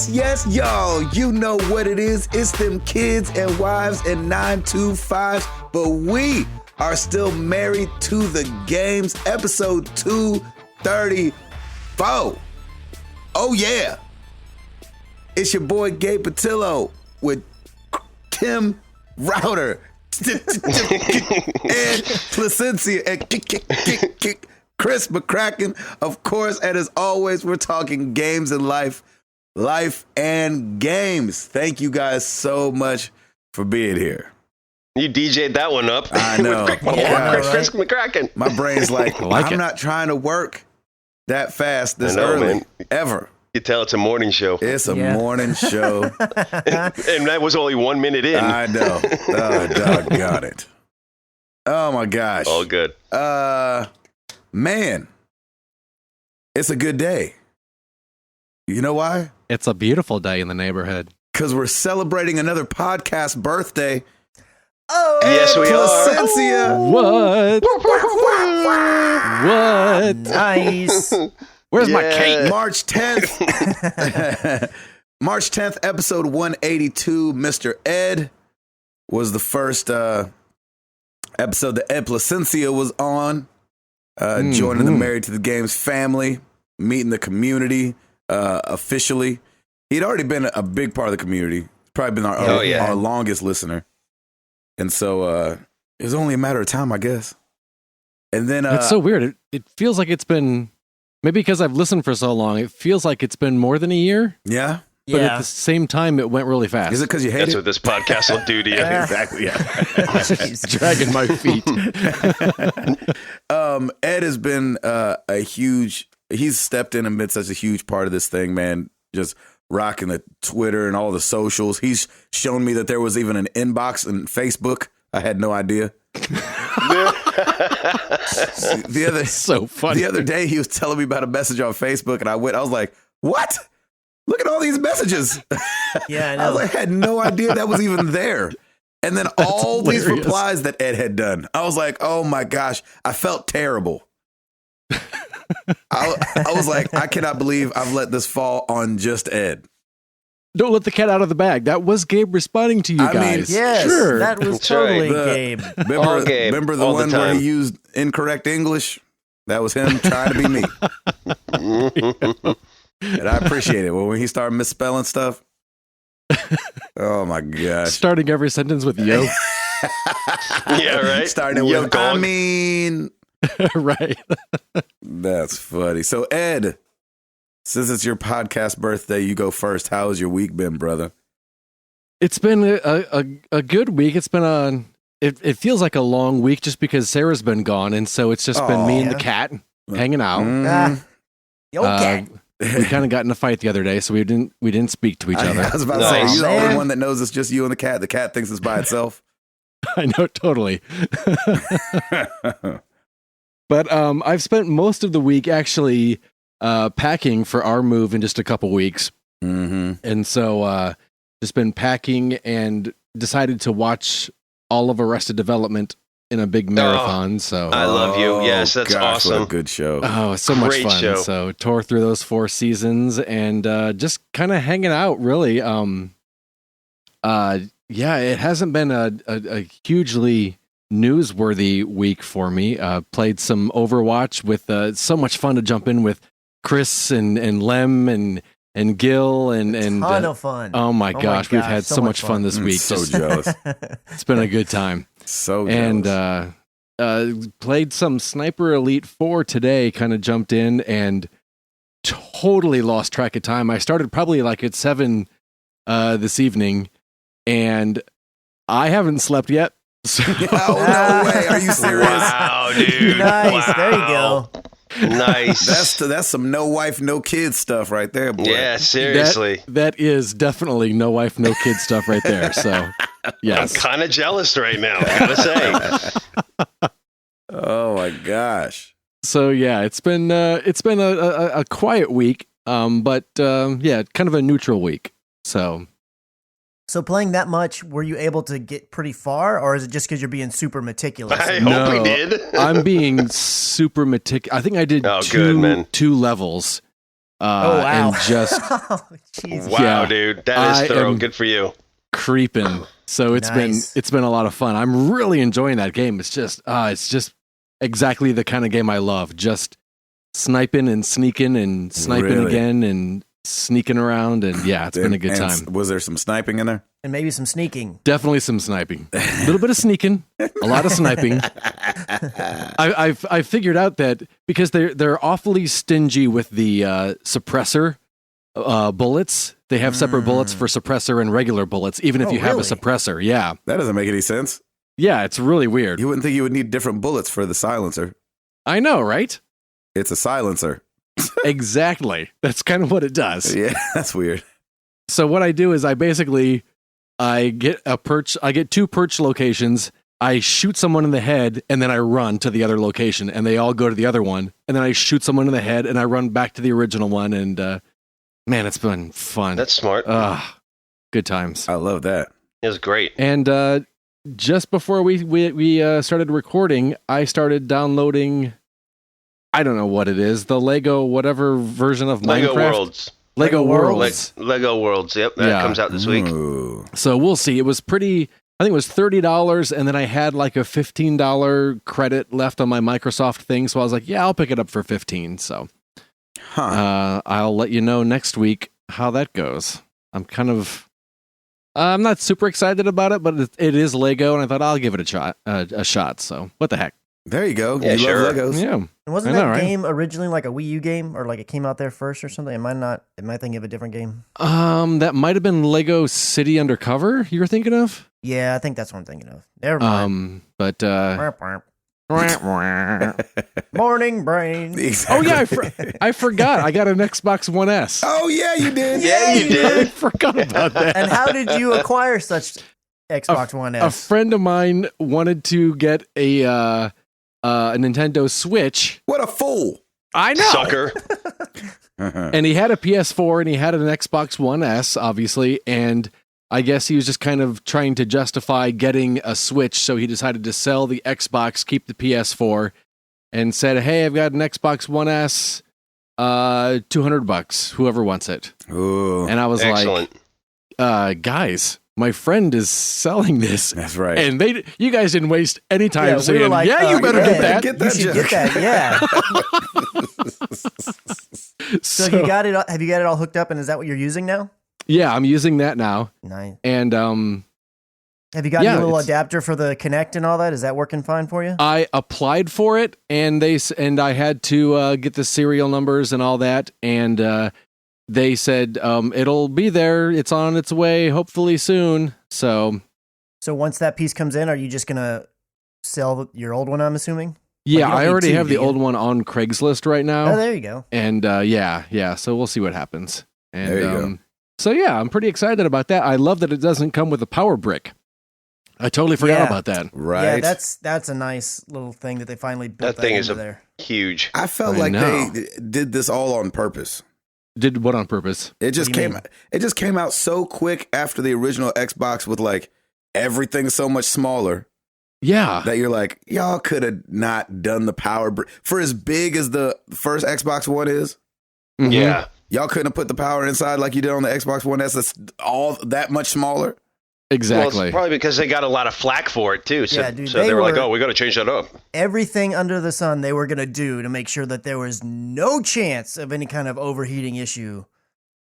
Yes, y'all. You know what it is. It's them kids and wives and 925s, but we are still married to the games. Episode 234. Oh, yeah. It's your boy Gabe Patillo with Tim Router and Placencia and Chris McCracken. Of course, and as always, we're talking games and life and games. Thank you guys so much for being here. You DJ'd that one up. I know. Chris McCracken. My brain's like, I'm not trying to work that fast this early, man. Ever. You tell it's a morning show. It's a morning show. And that was only 1 minute in. I know. Oh, doggone it. Oh, my gosh. All good. Man, it's a good day. You know why? It's a beautiful day in the neighborhood. Because we're celebrating another podcast birthday. Oh, yes, we Placencia. What? Nice. Where's my cake? March 10th. March 10th, episode 182. Mr. Ed was the first episode that Ed Placencia was on. Joining the Married to the Games family, meeting the community officially. He'd already been a big part of the community. He's probably been our longest listener. And so it was only a matter of time, I guess. And then it's so weird. It feels like it's been, maybe because I've listened for so long, it feels like it's been more than a year. Yeah. But at the same time, it went really fast. Is it because you hate That's it? what this podcast will do to you. Exactly, yeah. Dragging my feet. Ed has been he's stepped in and been such a huge part of this thing, man. Just rocking the Twitter and all the socials. He's shown me that there was even an inbox in Facebook. I had no idea. So funny. The other day, he was telling me about a message on Facebook, and I was like, what? Look at all these messages. Yeah, I know. I had no idea that was even there. And then all these replies that Ed had done. I was like, oh my gosh, I felt terrible. I was like, I cannot believe I've let this fall on just Ed. Don't let the cat out of the bag. That was Gabe responding to you guys. I mean, yes, sure. that was totally Gabe. Remember the one where he used incorrect English? That was him trying to be me. And I appreciate it. Well, when he started misspelling stuff, oh my gosh. Starting every sentence with yo. Yeah, right? Starting yo with, dog. I mean. Right. That's funny. So, Ed, since it's your podcast birthday, you go first. How has your week been, brother? It's been a good week. It's been it feels like a long week just because Sarah's been gone. And so it's just been me and the cat hanging out. Yo, cat. We kind of got in a fight the other day, so we didn't speak to each other. I was about to say, you're the only one that knows it's just you and the cat. The cat thinks it's by itself. I know, totally. But I've spent most of the week actually packing for our move in just a couple weeks. Mm-hmm. And so just been packing and decided to watch all of Arrested Development in a big marathon. So I love you. Yes, that's awesome. What a good show. Oh, it's so much Great fun. show. So tore through those 4 seasons and just kind of hanging out, really. It hasn't been a hugely newsworthy week for me. Played some Overwatch with so much fun to jump in with Chris and Lem and Gil and ton of fun. Oh my gosh, we've had so much fun this week. So jealous. It's been a good time. So jealous. And played some Sniper Elite 4 today, kind of jumped in and totally lost track of time. I started probably like at 7 this evening, and I haven't slept yet. So. Oh, no way. Are you serious? Wow, dude. Nice. Wow. There you go. Nice. That's some no wife, no kids stuff right there, boy. Yeah, seriously. That is definitely no wife, no kid stuff right there. So, yes. I'm kind of jealous right now, gotta say. Oh my gosh. So yeah, it's been a quiet week, but kind of a neutral week. So playing that much, were you able to get pretty far, or is it just because you're being super meticulous? I hope we did. I'm being super meticulous. I think I did two levels, Oh wow! And just Jesus. Wow, Yeah. dude, that is I thorough. am- Good for you. creeping. So Nice. it's been a lot of fun. I'm really enjoying that game. It's just exactly the kind of game I love. Just sniping and sneaking and sniping Really? again and sneaking around, and yeah, it's been a good And time. Was there some sniping in there? And maybe some sneaking. Definitely some sniping. A little bit of sneaking, a lot of sniping. I've figured out that because they're awfully stingy with the suppressor bullets. They have separate bullets for suppressor and regular bullets, even if Oh, you have a really? suppressor. Yeah. That doesn't make any sense. Yeah, it's really weird. You wouldn't think you would need different bullets for the silencer. I know, right? It's a silencer. Exactly. That's kind of what it does. Yeah, that's weird. So what I do is I get two perch locations. I shoot someone in the head and then I run to the other location and they all go to the other one. And then I shoot someone in the head and I run back to the original one. And man, it's been fun. That's smart. Good times. I love that. It was great. And just before we started recording, I started downloading, I don't know what it is, the Lego whatever version of Lego Minecraft. Worlds. Lego Worlds. Lego Worlds. Yep, that Yeah. comes out this week. Ooh. So we'll see. It was pretty, I think it was $30, and then I had like a $15 credit left on my Microsoft thing. So I was like, yeah, I'll pick it up for 15. So Huh. I'll let you know next week how that goes. I'm not super excited about it, but it is Lego, and I thought I'll give it a shot. So what the heck? There you go. Yeah, you sure. love Legos. Yeah. And wasn't I know, that right? game originally like a Wii U game, or like it came out there first or something? Am I thinking of a different game? That might have been Lego City Undercover you were thinking of. Yeah, I think that's what I'm thinking of. Never mind. But Morning brain. oh yeah, I forgot. I got an Xbox One S. Oh yeah, you did. Yeah, you I did. forgot about that. And how did you acquire such Xbox One A S? friend of mine wanted to get a Nintendo Switch. What a fool. I know. Sucker. And he had a PS4 and he had an Xbox One S, obviously, and I guess he was just kind of trying to justify getting a Switch, so he decided to sell the Xbox, keep the PS4, and said, "Hey, I've got an Xbox One S, $200, whoever wants it." Ooh, And I was Excellent. like, guys, my friend is selling this. that's right. And you guys didn't waste any time Yeah, we saying, were like, yeah, you better yeah, get that. get You that should joke. get that, yeah. So you got it? Have you got it all hooked up? And is that what you're using now? yeah, I'm using that now. Nice. And Have you got Yeah, your little it's- adapter for the Kinect and all that? Is that working fine for you? I applied for it, and I had to get the serial numbers and all that, and they said it'll be there. It's on its way, hopefully soon. So So once that piece comes in, are you just gonna sell your old one? I'm assuming. yeah, you don't I need already two, have do the you? old one on Craigslist right now, Oh, there you go. and yeah. So we'll see what happens. And There you go. so yeah, I'm pretty excited about that. I love that it doesn't come with a power brick. I totally forgot Yeah. about that. Right. Yeah, that's a nice little thing that they finally built That thing is into a- there. Huge. I felt I like know. they did this all on purpose. Did what on purpose? It just do you came. mean? It just came out so quick after the original Xbox with like everything so much smaller Yeah. that you're like, y'all could have not done the power brick for as big as the first Xbox One is. Mhm. Yeah. Y'all couldn't have put the power inside like you did on the Xbox One S. That's all that much smaller. Well, Exactly. it's probably because they got a lot of flack for it too. So, Yeah, dude, so they they were like, were- "Oh, we got to change that up." Everything under the sun they were gonna do to make sure that there was no chance of any kind of overheating issue.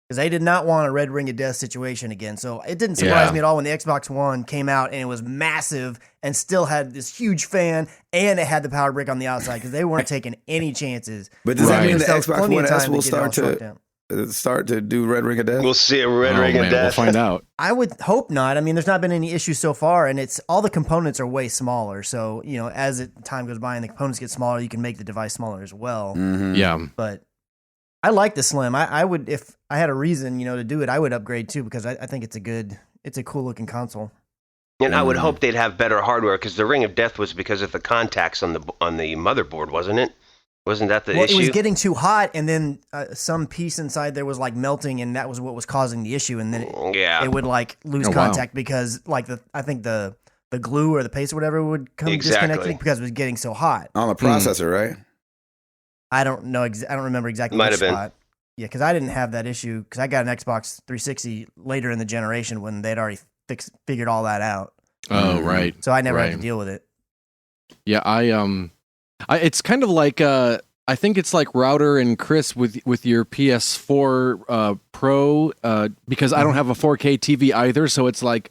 Because they did not want a red ring of death situation again. So it didn't surprise Yeah. me at all when the Xbox One came out and it was massive and still had this huge fan and it had the power brick on the outside because they weren't taking any chances. But does that Right. mean the Themselves Xbox plenty One of S time will to get it all start shrunk down. to do Red Ring of Death? We'll see a red Oh, ring man, of we'll death. find out. I would hope not. I mean, there's not been any issues so far, and it's all the components are way smaller. So, you know, as time goes by and the components get smaller, you can make the device smaller as well. Mhm. Yeah. But I like the Slim. I would, if I had a reason, you know, to do it, I would upgrade too because I think it's a cool looking console. And I would Mm. hope they'd have better hardware because the ring of death was because of the contacts on the motherboard, wasn't it? Wasn't that the Well, issue? it was getting too hot, and then some piece inside there was like melting, and that was what was causing the issue. And then Yeah. it would like lose Oh, wow. contact because like I think the glue or the paste or whatever would come Exactly. disconnecting because it was getting so hot. On the processor, right? I don't know. I don't remember exactly Might which have been. spot. Yeah, because I didn't have that issue because I got an Xbox 360 later in the generation when they'd already figured all that out. Oh, right. So I never had Right. to deal with it. Yeah, it's kind of like I think it's like Router and Chris with your PS4 Pro because I don't have a 4K TV either, so it's like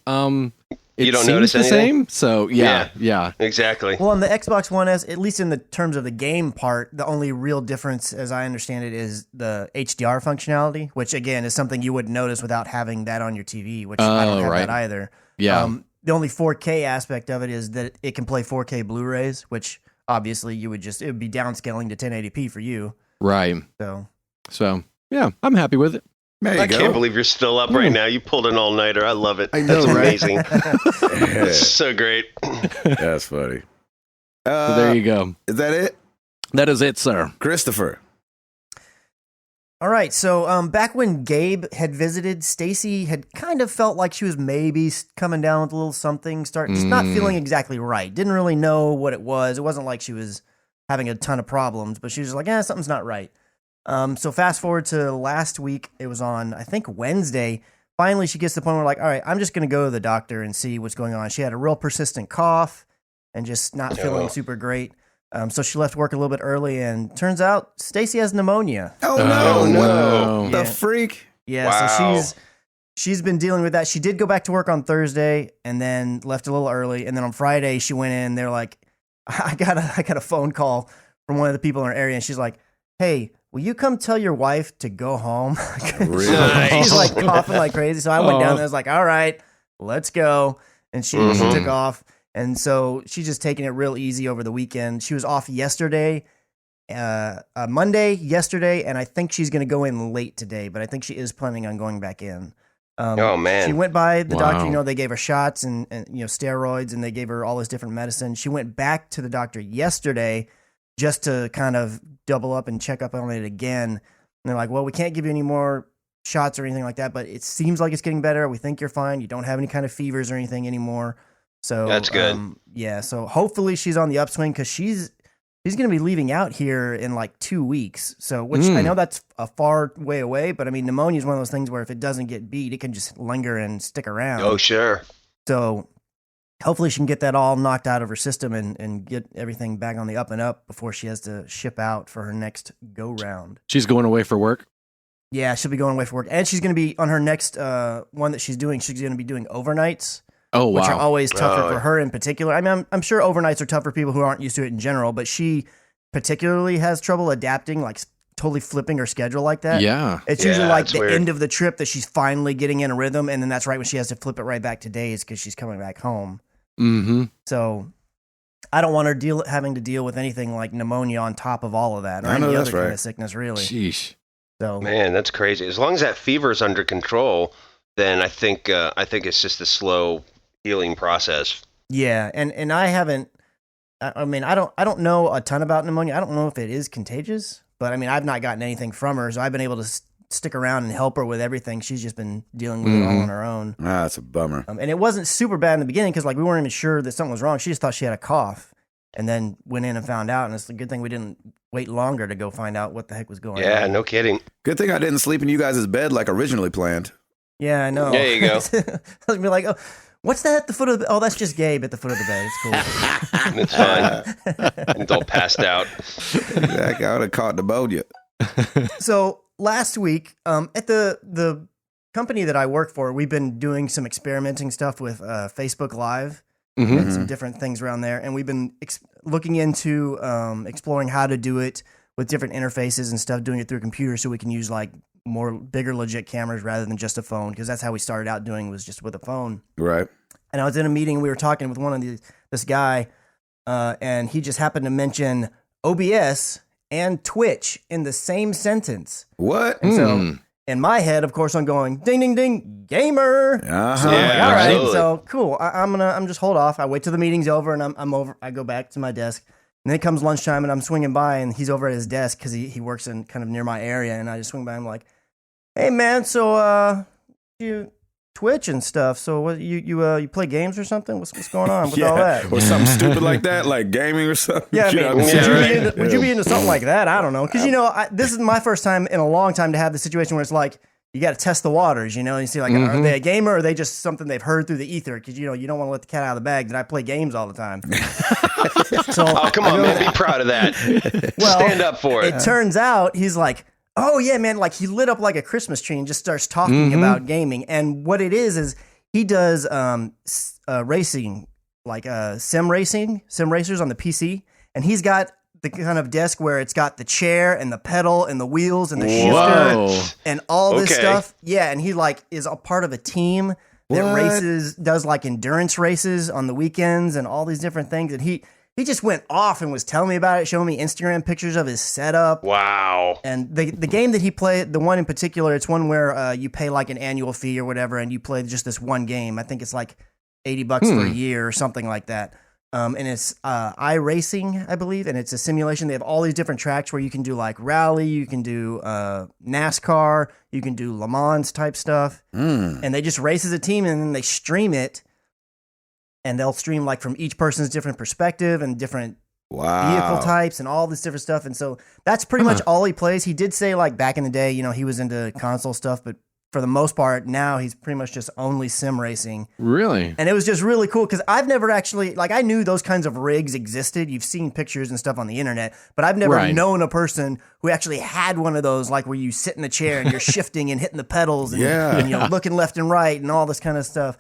it You don't seems notice the anything? same. So yeah. Exactly. Well, on the Xbox One S, at least in the terms of the game part, the only real difference, as I understand it, is the HDR functionality, which again is something you wouldn't notice without having that on your TV, which I don't have right. that either. Yeah. The only 4K aspect of it is that it can play 4K Blu-rays, which obviously it would be downscaling to 1080p for you. Right. So yeah, I'm happy with it. There you I go. can't believe you're still up right now. You pulled an all-nighter. I love it. I know, That's right? amazing. Yeah, It's so great. that's funny. So there you go. Is that it? That is it, sir. Christopher. All right, so back when Gabe had visited, Stacy had kind of felt like she was maybe coming down with a little something, just not feeling exactly right. Didn't really know what it was. It wasn't like she was having a ton of problems, but she was like, something's not right. So fast forward to last week, it was on, I think, Wednesday. Finally, she gets to the point where like, all right, I'm just going to go to the doctor and see what's going on. She had a real persistent cough and just not feeling super great. So she left work a little bit early, and turns out Stacy has pneumonia. Oh no! no. The Yeah. freak. Yeah, Wow. so she's been dealing with that. She did go back to work on Thursday and then left a little early, and then on Friday she went in. They're like, I got a phone call from one of the people in her area, and she's like, "Hey, will you come tell your wife to go home?" Really? She's like coughing like crazy. So I went down there. I was like, "All right, let's go," and she took off. And so she's just taking it real easy over the weekend. She was off yesterday, Monday, yesterday, and I think she's going to go in late today, but I think she is planning on going back in. Oh, man. She went by the doctor, Wow. they gave her shots and steroids, and they gave her all this different medicine. She went back to the doctor yesterday just to kind of double up and check up on it again. And they're like, well, we can't give you any more shots or anything like that, but it seems like it's getting better. We think you're fine. You don't have any kind of fevers or anything anymore. So That's good. So hopefully she's on the upswing because she's going to be leaving out here in like 2 weeks. So, which I know that's a far way away, but I mean, pneumonia is one of those things where if it doesn't get beat, it can just linger and stick around. Oh, sure. So hopefully she can get that all knocked out of her system and get everything back on the up and up before she has to ship out for her next go round. She's going away for work. Yeah, she'll be going away for work. And she's going to be on her next one that she's going to be doing overnights. Oh, wow. Which are always tougher Oh. for her in particular. I mean, I'm sure overnights are tough for people who aren't used to it in general, but she particularly has trouble adapting, like totally flipping her schedule like that. Yeah. It's Yeah, usually like it's the weird. end of the trip that she's finally getting in a rhythm, and then that's right when she has to flip it right back to days because she's coming back home. Mm-hmm. So I don't want her having to deal with anything like pneumonia on top of all of that, or I know any that's other kind right. of sickness, really. Sheesh. So Man, that's crazy. As long as that fever is under control, then I think it's just a slow healing process. yeah, and I haven't. I mean, I don't know a ton about pneumonia. I don't know if it is contagious, but I mean, I've not gotten anything from her, so I've been able to stick around and help her with everything. She's just been dealing with it all on her own. Ah, that's a bummer. And it wasn't super bad in the beginning because like we weren't even sure that something was wrong. She just thought she had a cough, and then went in and found out. And it's a good thing we didn't wait longer to go find out what the heck was going on. Yeah, no kidding. Good thing I didn't sleep in you guys' bed like originally planned. Yeah, I know. There you go. I was gonna be like, oh, what's that at the foot of the? Oh, that's just Gabe at the foot of the bed. It's cool. It's fine. It's all passed out. Exactly. I would have caught pneumonia. So last week, at the company that I work for, we've been doing some experimenting stuff with Facebook Live Mm-hmm. and some different things around there, and we've been looking into exploring how to do it with different interfaces and stuff, doing it through a computer, so we can use like bigger legit cameras rather than just a phone, because that's how we started out doing, was just with a phone. Right. And I was in a meeting, we were talking with this guy, and he just happened to mention OBS and Twitch in the same sentence. What? And so in my head, of course, I'm going ding ding ding gamer. Uh-huh. So I'm like, Yeah, all right, absolutely. so cool. I'm just hold off. I wait till the meeting's over, and I'm over. I go back to my desk, and then it comes lunchtime, and I'm swinging by, and he's over at his desk because he works in kind of near my area, and I just swing by. And I'm like, hey man, so you Twitch and stuff. So what you play games or something? What's going on with all that? Or something stupid like that, like gaming or something. Yeah, I You mean, know what I'm saying? would you be into something like that? I don't know, because this is my first time in a long time to have the situation where it's like you got to test the waters. And you see, like, are they a gamer or are they just something they've heard through the ether? Because you don't want to let the cat out of the bag that I play games all the time. So, Oh, come on, man. Be proud of that. Well, Stand up for it. It turns out he's like, oh yeah, man, like he lit up like a Christmas tree and just starts talking about gaming. And what it is he does racing, like sim racers on the PC. And he's got the kind of desk where it's got the chair and the pedal and the wheels and the shifter and all this stuff. Yeah, and he like is a part of a team that does like endurance races on the weekends and all these different things. And he just went off and was telling me about it, showing me Instagram pictures of his setup. Wow. And the game that he played, the one in particular, it's one where you pay like an annual fee or whatever, and you play just this one game. I think it's like $80 for a year or something like that. And it's iRacing, I believe, and it's a simulation. They have all these different tracks where you can do like rally, you can do NASCAR, you can do Le Mans type stuff. And they just race as a team, and then they stream it. And they'll stream like from each person's different perspective and different vehicle types and all this different stuff. And so that's pretty much all he plays. He did say like back in the day, he was into console stuff, but for the most part now he's pretty much just only sim racing. Really? And it was just really cool because I've never actually, like, I knew those kinds of rigs existed. You've seen pictures and stuff on the internet, but I've never known a person who actually had one of those, like where you sit in the chair and you're shifting and hitting the pedals and looking left and right and all this kind of stuff.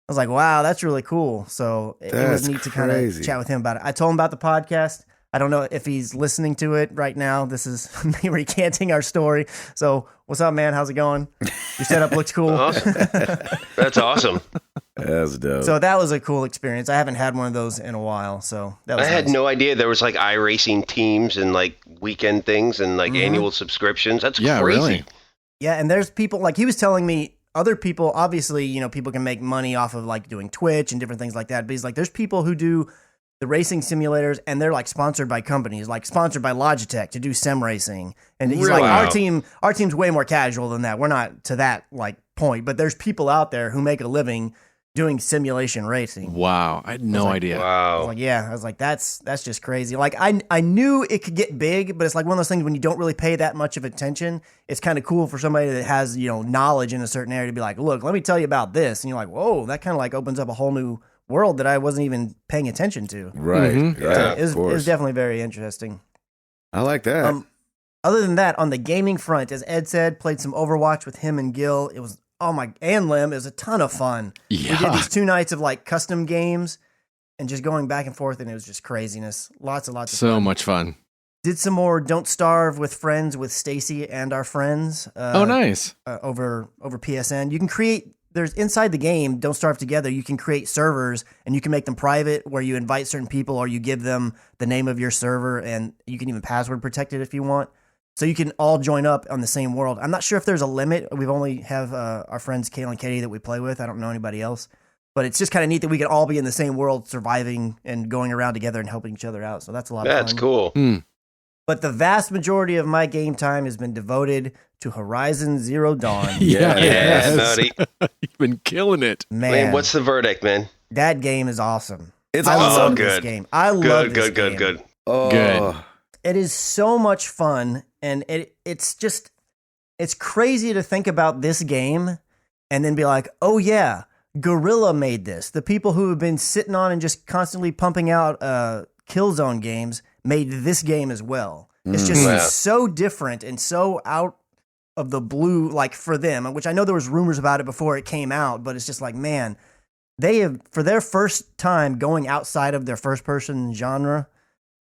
I was like, wow, that's really cool. So it was neat to kind of chat with him about it. I told him about the podcast. I don't know if he's listening to it right now. This is me recanting our story. So what's up, man? How's it going? Your setup looks cool. Awesome. That's awesome. That's dope. So that was a cool experience. I haven't had one of those in a while. So that was I had no idea there was like iRacing teams and like weekend things and like annual subscriptions. That's crazy. Really. Yeah, and there's people, like he was telling me, other people, obviously, people can make money off of like doing Twitch and different things like that. But he's like, there's people who do the racing simulators and they're like sponsored by companies, like sponsored by Logitech to do sim racing. And he's like, our team's way more casual than that. We're not to that like point, but there's people out there who make a living doing simulation racing. Wow. I had no idea. I was like, that's just crazy. Like I knew it could get big, but it's like one of those things when you don't really pay that much of attention, it's kind of cool for somebody that has, knowledge in a certain area to be like, look, let me tell you about this. And you're like, whoa, that kind of like opens up a whole new world that I wasn't even paying attention to. Right. Yeah, it was definitely very interesting. I like that. Other than that, on the gaming front, as Ed said, played some Overwatch with him and Gil. It was, and Lim, it was a ton of fun. Yeah. We did these 2 nights of like custom games and just going back and forth, and it was just craziness. Lots of fun. So much fun. Did some more Don't Starve with Friends with Stacy and our friends. Nice. Over PSN. You can create, there's inside the game, Don't Starve Together, you can create servers and you can make them private where you invite certain people or you give them the name of your server, and you can even password protect it if you want. So you can all join up on the same world. I'm not sure if there's a limit. We've only have our friends Kayla and Katie that we play with. I don't know anybody else. But it's just kind of neat that we can all be in the same world, surviving and going around together and helping each other out. So that's a lot of fun. That's cool. But the vast majority of my game time has been devoted to Horizon Zero Dawn. Yeah, buddy. You've been killing it. Man, what's the verdict, man? that game is awesome. It's I awesome. love this game. I love this game. Good. Oh, Good. It is so much fun, and it's crazy to think about this game and then be like, oh yeah, Guerrilla made this. The people who have been sitting on and just constantly pumping out Killzone games made this game as well. It's just so different and so out of the blue, like for them, which I know there was rumors about it before it came out, but it's just like, man, they have, for their first time going outside of their first person genre,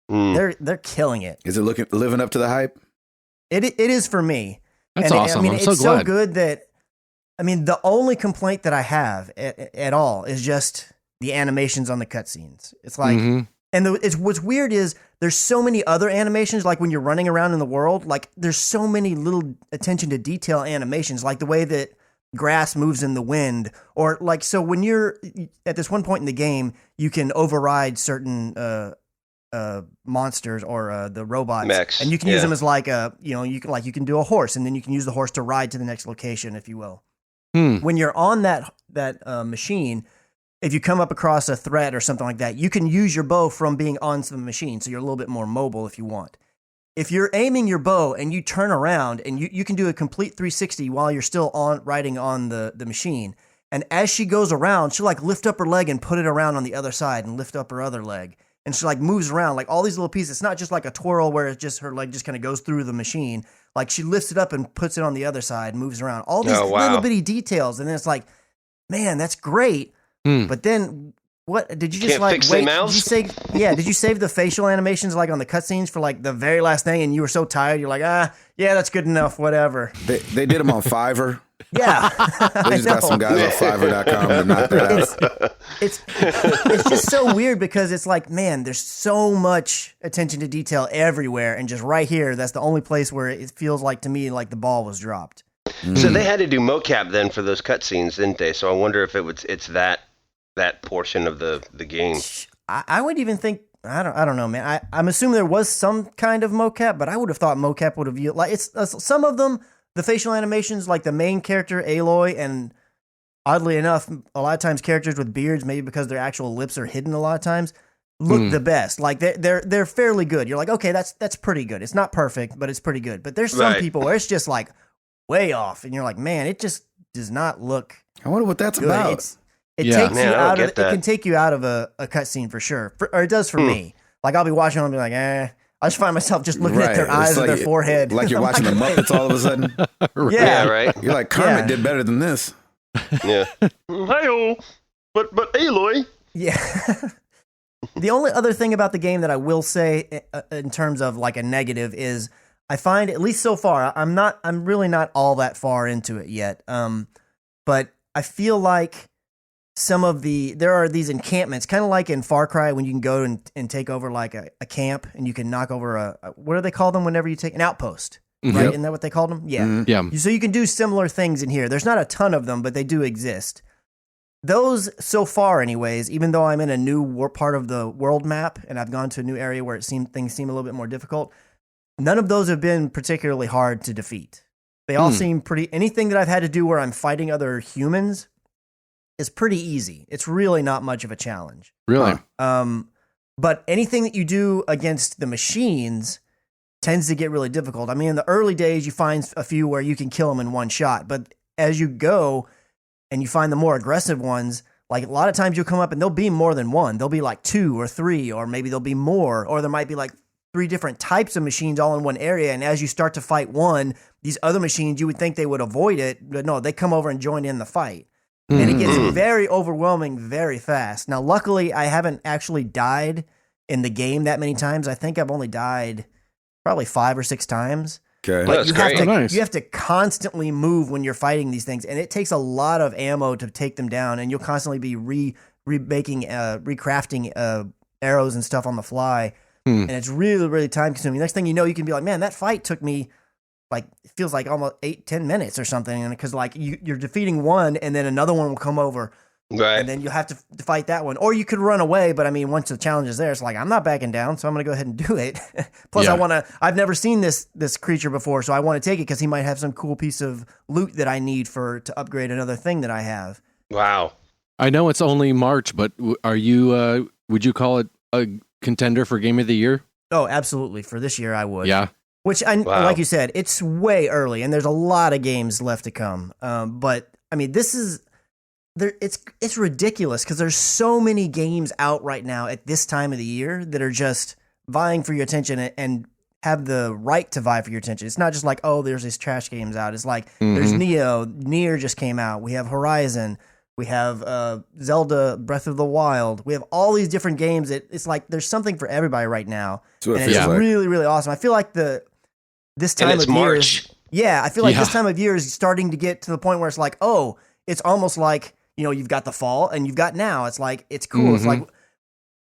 they're killing it. is it living up to the hype? It is for me. That's and awesome. I'm it's so glad. so good that, the only complaint that I have at all is just the animations on the cutscenes. It's like, what's weird is there's so many other animations, like when you're running around in the world, like there's so many little attention to detail animations, like the way that grass moves in the wind, or like, so when you're at this one point in the game, you can override certain monsters or the robots, mechs, and you can use them as like you can do a horse, and then you can use the horse to ride to the next location, if you will. when you're on that machine, if you come up across a threat or something like that, you can use your bow from being on the machine, so you're a little bit more mobile if you want. If you're aiming your bow and you turn around and you can do a complete 360 while you're still riding on the machine, and as she goes around, she'll like lift up her leg and put it around on the other side and lift up her other leg. And she like moves around like all these little pieces. It's not just like a twirl where it's just her leg just kind of goes through the machine. Like she lifts it up and puts it on the other side, moves around. All these little bitty details. And then it's like, man, that's great. But then what did you just Can't fix their mouths? Did you save the facial animations like on the cutscenes for like the very last thing and you were so tired you're like, yeah, that's good enough, whatever. They did them on Fiverr. Yeah. They just got some guys on Fiverr.com to knock that out. It's just so weird because it's like, man, there's so much attention to detail everywhere, and just right here, that's the only place where it feels like to me like the ball was dropped. So they had to do mocap then for those cutscenes, didn't they? So I wonder if it's that portion of the game. I would even think I don't know, man. I'm assuming there was some kind of mocap, but I would have thought mocap would have like it's some of them. The facial animations, like the main character, Aloy, and oddly enough, a lot of times characters with beards, maybe because their actual lips are hidden a lot of times, look the best. Like they're fairly good. You're like, okay, that's pretty good. It's not perfect, but it's pretty good. But there's some people where it's just like way off, and you're like, man, it just does not look. I wonder what that's good. about. It takes you out of. It can take you out of a cutscene for sure, or it does for me. Like I'll be watching and be like, I just find myself just looking at their eyes or their forehead. Like you're watching the Muppets all of a sudden. Yeah, right. You're like, Kermit did better than this. Yeah. Hi-oh. But Aloy. Yeah. The only other thing about the game that I will say in terms of like a negative is I find, at least so far, I'm really not all that far into it yet. But I feel like there are these encampments, kind of like in Far Cry when you can go and take over like a camp and you can knock over what do they call them whenever you take an outpost, right? Isn't that what they called them? Yeah. Mm-hmm. Yeah. So you can do similar things in here. There's not a ton of them, but they do exist. Those, so far anyways, even though I'm in a new part of the world map and I've gone to a new area where things seem a little bit more difficult, none of those have been particularly hard to defeat. They all seem anything that I've had to do where I'm fighting other humans is pretty easy. It's really not much of a challenge. Really? But anything that you do against the machines tends to get really difficult. I mean, in the early days, you find a few where you can kill them in one shot. But as you go and you find the more aggressive ones, like a lot of times you'll come up and there'll be more than one. There'll be like 2 or 3, or maybe there'll be more, or there might be like 3 different types of machines all in one area. And as you start to fight one, these other machines, you would think they would avoid it, but no, they come over and join in the fight. And it gets very overwhelming very fast. Now, luckily, I haven't actually died in the game that many times. I think I've only died probably 5 or 6 times. Okay. But That's great. you have to constantly move when you're fighting these things, and it takes a lot of ammo to take them down, and you'll constantly be recrafting arrows and stuff on the fly, and it's really, really time-consuming. Next thing you know, you can be like, man, that fight took me like, it feels like almost 8-10 minutes or something, and because like you're defeating one and then another one will come over, Right. and then you'll have to fight that one, or you could run away, but I mean, once the challenge is there, it's like, I'm not backing down, so I'm gonna go ahead and do it. Plus I've never seen this creature before, so I want to take it because he might have some cool piece of loot that I need to upgrade another thing that I have. Wow. I know it's only March, but are you would you call it a contender for Game of the Year? Oh, absolutely. For this year I would. Yeah. Which, like you said, it's way early, and there's a lot of games left to come. But I mean, it's ridiculous because there's so many games out right now at this time of the year that are just vying for your attention and have the right to vie for your attention. It's not just like, oh, there's these trash games out. It's like there's Nier just came out. We have Horizon. We have Zelda Breath of the Wild. We have all these different games. It's like there's something for everybody right now, and it's really, really awesome. I feel like this time of March. year, I feel like this time of year is starting to get to the point where it's like, oh, it's almost like, you've got the fall and you've got now. It's like, it's cool. It's like,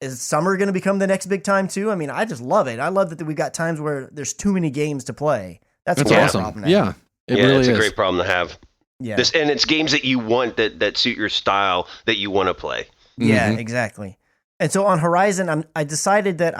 is summer going to become the next big time too? I mean, I just love it. I love that we've got times where there's too many games to play. That's awesome. Problem now. Yeah, it really it's is a great problem to have. Yeah. And it's games that you want that suit your style that you want to play. Yeah, exactly. And so on Horizon, I decided that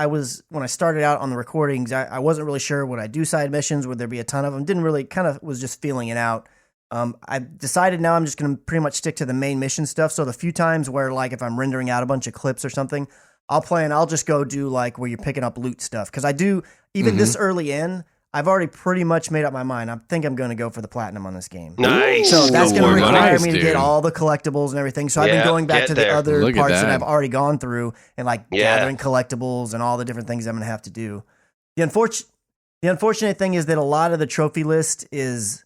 when I started out on the recordings, I wasn't really sure would I do side missions, would there be a ton of them? Didn't really, kind of was just feeling it out. I've decided now I'm just going to pretty much stick to the main mission stuff. So the few times where like if I'm rendering out a bunch of clips or something, I'll play and I'll just go do like where you're picking up loot stuff. Because I do, even this early in, I've already pretty much made up my mind. I think I'm going to go for the platinum on this game. Nice. So that's going to require nice, me to dude. get all the collectibles and everything. So I've been going back to the other Look at parts that that. I've already gone through and like gathering collectibles and all the different things I'm going to have to do. The unfortunate thing is that a lot of the trophy list is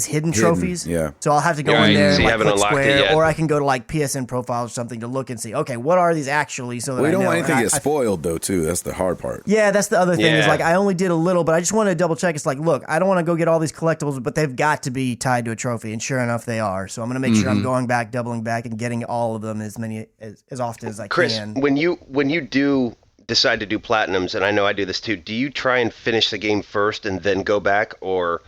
hidden trophies. Yeah. So I'll have to go Right. in there So and you like haven't click unlocked it square, yet. or I can go to like PSN profiles or something to look and see, okay, what are these actually? So that We I don't know. want anything to And get spoiled though, too. That's the hard part. yeah, that's the other thing is Yeah. like I only did a little, but I just want to double check. It's like, look, I don't want to go get all these collectibles, but they've got to be tied to a trophy, and sure enough, they are. So I'm going to make sure I'm going back, doubling back, and getting all of them as often as I Chris, can. when you do decide to do platinums, and I know I do this too, do you try and finish the game first and then go back, or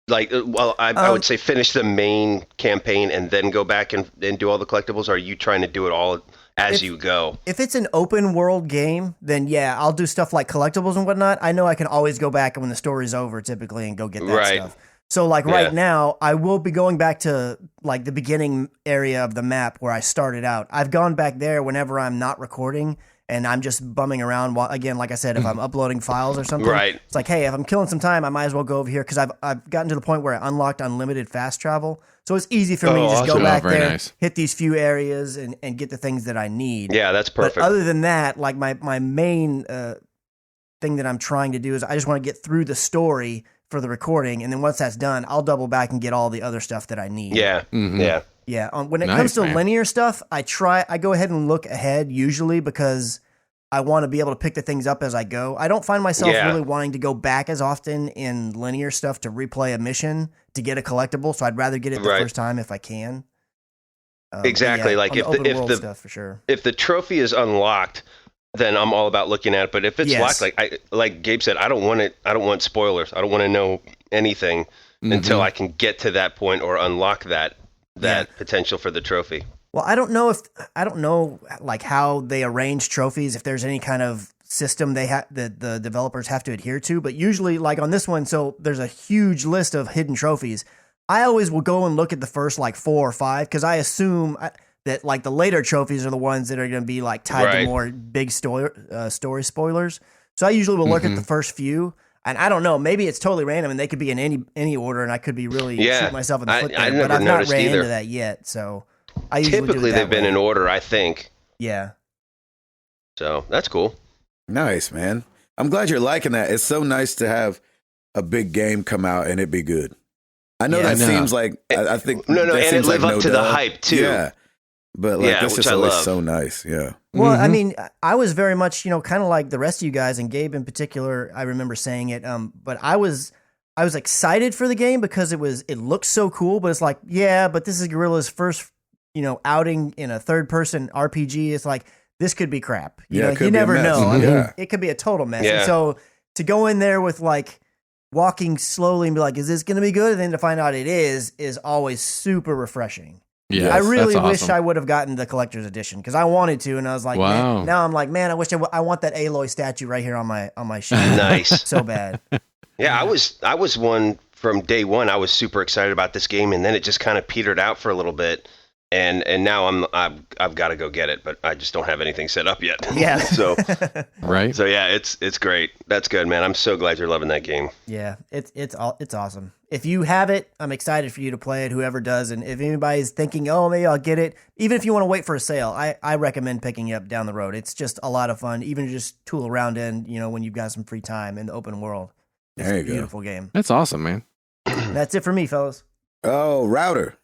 like, well, I would say finish the main campaign and then go back and do all the collectibles? Or are you trying to do it all as you go? If it's an open world game, then yeah, I'll do stuff like collectibles and whatnot. I know I can always go back when the story's over typically and go get that Right. stuff. So like right now, I will be going back to like the beginning area of the map where I started out. I've gone back there whenever I'm not recording and I'm just bumming around. While, again, like I said, if I'm uploading files or something, Right. it's like, hey, if I'm killing some time, I might as well go over here because I've gotten to the point where I unlocked unlimited fast travel. So it's easy for me to just go awesome. back Oh, very there, nice. hit these few areas and get the things that I need. Yeah, that's perfect. But other than that, like my main thing that I'm trying to do is I just want to get through the story for the recording, and then once that's done, I'll double back and get all the other stuff that I need. yeah, yeah. Yeah. When it Nice, comes to man. linear stuff, I go ahead and look ahead usually because I want to be able to pick the things up as I go. I don't find myself Yeah. really wanting to go back as often in linear stuff to replay a mission to get a collectible. So I'd rather get it the Right. first time if I can. But Exactly, like on if the open if world the- stuff for sure. If the trophy is unlocked, then I'm all about looking at it. But if it's Yes. locked, like Gabe said, I don't want it. I don't want spoilers. I don't want to know anything until I can get to that point or unlock that potential for the trophy. Well, I don't know like how they arrange trophies, if there's any kind of system that the developers have to adhere to, but usually like on this one, so there's a huge list of hidden trophies. I always will go and look at the first like 4 or 5 because I assume that like the later trophies are the ones that are going to be like tied to Right. more big story spoilers. So I usually will look at the first few. And I don't know, maybe it's totally random and they could be in any order and I could be really shooting myself in the foot there. I But never I've not noticed ran either. into that yet. So I usually do Typically, it that they've been way. in order, I think. Yeah. So that's cool. Nice, man. I'm glad you're liking that. It's so nice to have a big game come out and it be good. I know Yeah, that I know. seems like I think No, that and it seems live like up no to the doubt. hype too. Yeah, but like Yeah, that's which just I always love. so nice. Yeah, Well, I Mhm. mean, I was very much, kind of like the rest of you guys, and Gabe in particular. I remember saying it, but I was excited for the game because it looked so cool. But it's like, yeah, but this is Guerrilla's first, outing in a third-person RPG. It's like this could be crap. Yeah, it You could be a never mess. know. I mean, Yeah. it could be a total mess. Yeah. And so to go in there with like walking slowly and be like, is this going to be good? And then to find out it is always super refreshing. Yeah, I really that's wish awesome. I would have gotten the collector's edition because I wanted to, and I was like, Wow. man, now I'm like, man, I wish I want that Aloy statue right here on my sheet. Nice. So bad. Yeah, I was one from day one. I was super excited about this game, and then it just kind of petered out for a little bit. And now I've got to go get it, but I just don't have anything set up yet. Yeah. so Right? yeah, it's great. That's good, man. I'm so glad you're loving that game. Yeah, it's awesome. If you have it, I'm excited for you to play it. Whoever does, and if anybody's thinking, oh, maybe I'll get it, even if you want to wait for a sale, I recommend picking it up down the road. It's just a lot of fun, even to just tool around in, when you've got some free time in the open world. It's There you a go. beautiful game. That's awesome, man. That's it for me, fellas. Oh, router.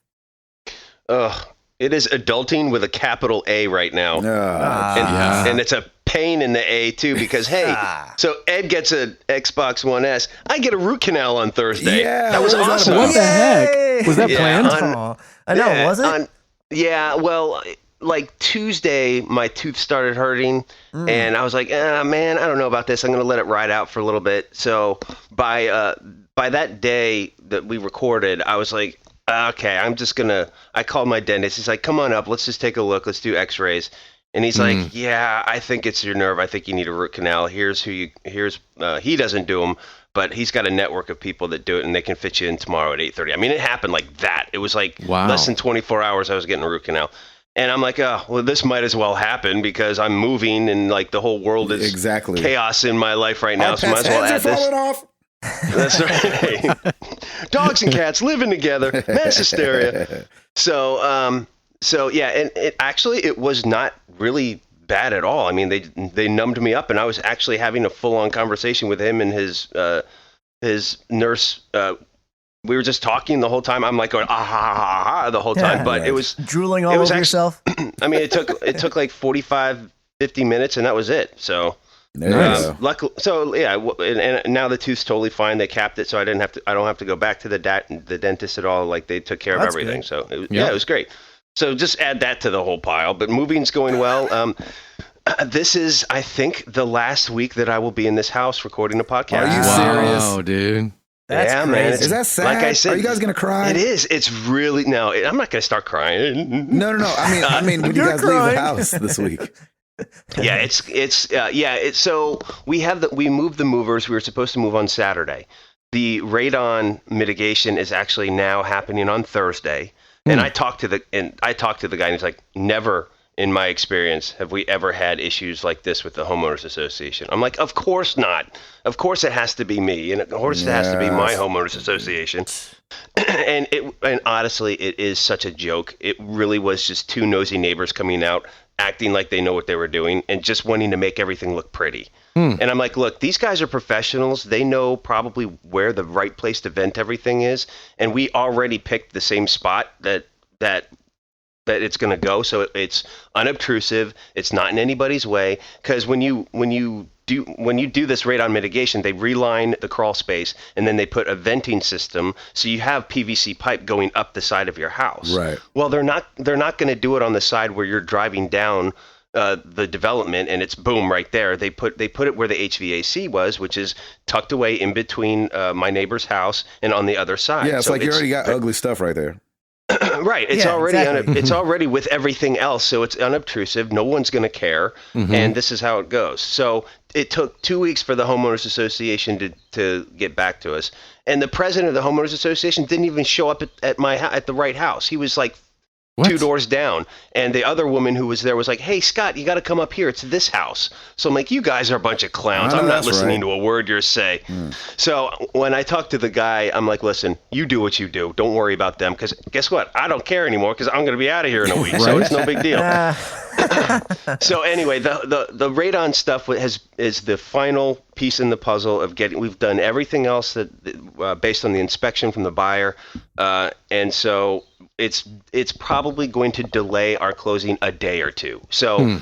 Ugh, it is adulting with a capital A right now. Yeah. And it's a pain in the A too because hey, so Ed gets an Xbox One S. I get a root canal on Thursday. Yeah, that was what was that awesome. about? What the heck? Yay! Was that Yeah, planned? on- I know, was it? Yeah, well, like Tuesday, my tooth started hurting, and I was like, man, I don't know about this. I'm going to let it ride out for a little bit. So by that day that we recorded, I was like, okay, I called my dentist. He's like, come on up. Let's just take a look. Let's do x-rays. And he's like, yeah, I think it's your nerve. I think you need a root canal. He doesn't do them, but he's got a network of people that do it, and they can fit you in tomorrow at 8:30. I mean, it happened like that. It was like less than 24 hours I was getting a root canal. And I'm like, oh, well, this might as well happen because I'm moving and like the whole world is chaos in my life right now. So might as well add this. Off. That's right. Dogs and cats living together, mass hysteria. So yeah, and it was not really bad at all. I mean, they numbed me up, and I was actually having a full-on conversation with him and his nurse. We were just talking the whole time. I'm like going the whole time, but it was drooling all over yourself. I mean, it took like 45, 50 minutes, and that was it. So. Luckily, so yeah, and now the tooth's totally fine. They capped it, so I don't have to go back to the dentist at all. Like they took care of everything. Good. So it was great. So just add that to the whole pile. But moving's going well. This is, I think, the last week that I will be in this house recording a podcast. Are you serious? Wow, dude. That's crazy. Man. Is that sad? Like I said, are you guys gonna cry? It is. It's really no. I'm not gonna start crying. No. I mean, when you guys leave the house this week. Yeah, so we moved the movers. We were supposed to move on Saturday. The radon mitigation is actually now happening on Thursday. And I talked to the guy, and he's like, never in my experience have we ever had issues like this with the homeowners association. I'm like, of course not. Of course it has to be me, and of course it has to be my homeowners association. And honestly, it is such a joke. It really was just two nosy neighbors coming out, acting like they know what they were doing and just wanting to make everything look pretty. And I'm like, look, these guys are professionals. They know probably where the right place to vent everything is. And we already picked the same spot that it's going to go. So it's unobtrusive. It's not in anybody's way. Because when you do this radon mitigation, they reline the crawl space and then they put a venting system, so you have PVC pipe going up the side of your house. Right. Well, they're not going to do it on the side where you're driving down the development and it's boom right there. They put it where the HVAC was, which is tucked away in between my neighbor's house and on the other side. Yeah, it's like you already got ugly stuff right there. Right. It's it's already with everything else, so it's unobtrusive. No one's going to care, and this is how it goes. So it took 2 weeks for the homeowners association to get back to us, and the president of the homeowners association didn't even show up at the right house. He was like 2 doors down, and the other woman who was there was like, "Hey, Scott, you got to come up here. It's this house." So I'm like, "You guys are a bunch of clowns. I'm not listening to a word you're saying." So when I talked to the guy, I'm like, "Listen, you do what you do. Don't worry about them, because guess what? I don't care anymore because I'm going to be out of here in a week, so it's no big deal." So anyway, the radon stuff is the final piece in the puzzle of getting. We've done everything else that based on the inspection from the buyer, and so it's probably going to delay our closing a day or two. So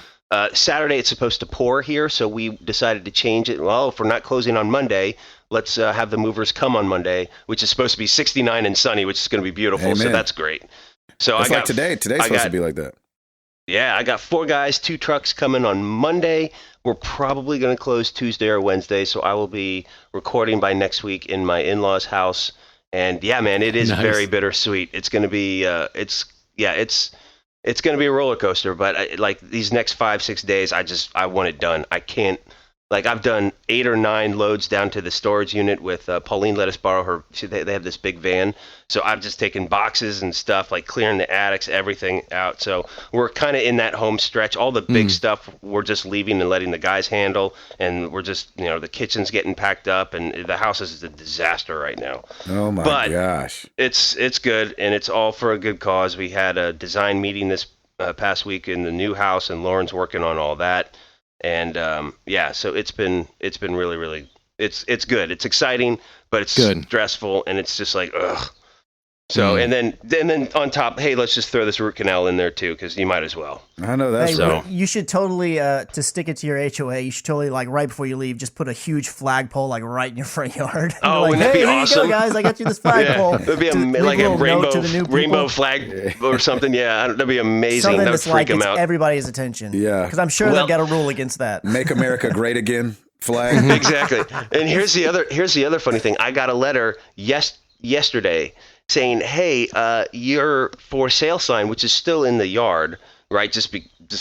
Saturday it's supposed to pour here, so we decided to change it. Well, if we're not closing on Monday, let's have the movers come on Monday, which is supposed to be 69 and sunny, which is going to be beautiful. Amen. So that's great. So it's like today. Today's supposed to be like that. Yeah, I got 4 guys, 2 trucks coming on Monday. We're probably going to close Tuesday or Wednesday, so I will be recording by next week in my in-laws' house. And yeah, man, it is very bittersweet. It's going to be it's going to be a roller coaster, but like these next 5-6 days, I want it done. I can't. Like I've done 8 or 9 loads down to the storage unit with Pauline. Let us borrow her. They have this big van, so I've just taken boxes and stuff, like clearing the attics, everything out. So we're kind of in that home stretch. All the big stuff we're just leaving and letting the guys handle, and we're just the kitchen's getting packed up, and the house is a disaster right now. Oh my gosh! It's good, and it's all for a good cause. We had a design meeting this past week in the new house, and Lauren's working on all that. And so it's been really, really, it's good. It's exciting, but it's stressful, and it's just like, ugh. So and then on top, hey, let's just throw this root canal in there too, because you might as well. I know that's so. You should totally to stick it to your HOA. You should totally right before you leave, just put a huge flagpole right in your front yard. Oh, wouldn't that be awesome? Here you go, guys! I got you this flagpole. It'd be like a rainbow flag or something. Yeah, that'd be amazing. Something that that's would freak them out. Everybody's attention. Yeah, because I'm sure they've got a rule against that. Make America Great Again flag. Exactly. And here's the other funny thing. I got a letter yesterday saying, hey, your for sale sign, which is still in the yard, right? Just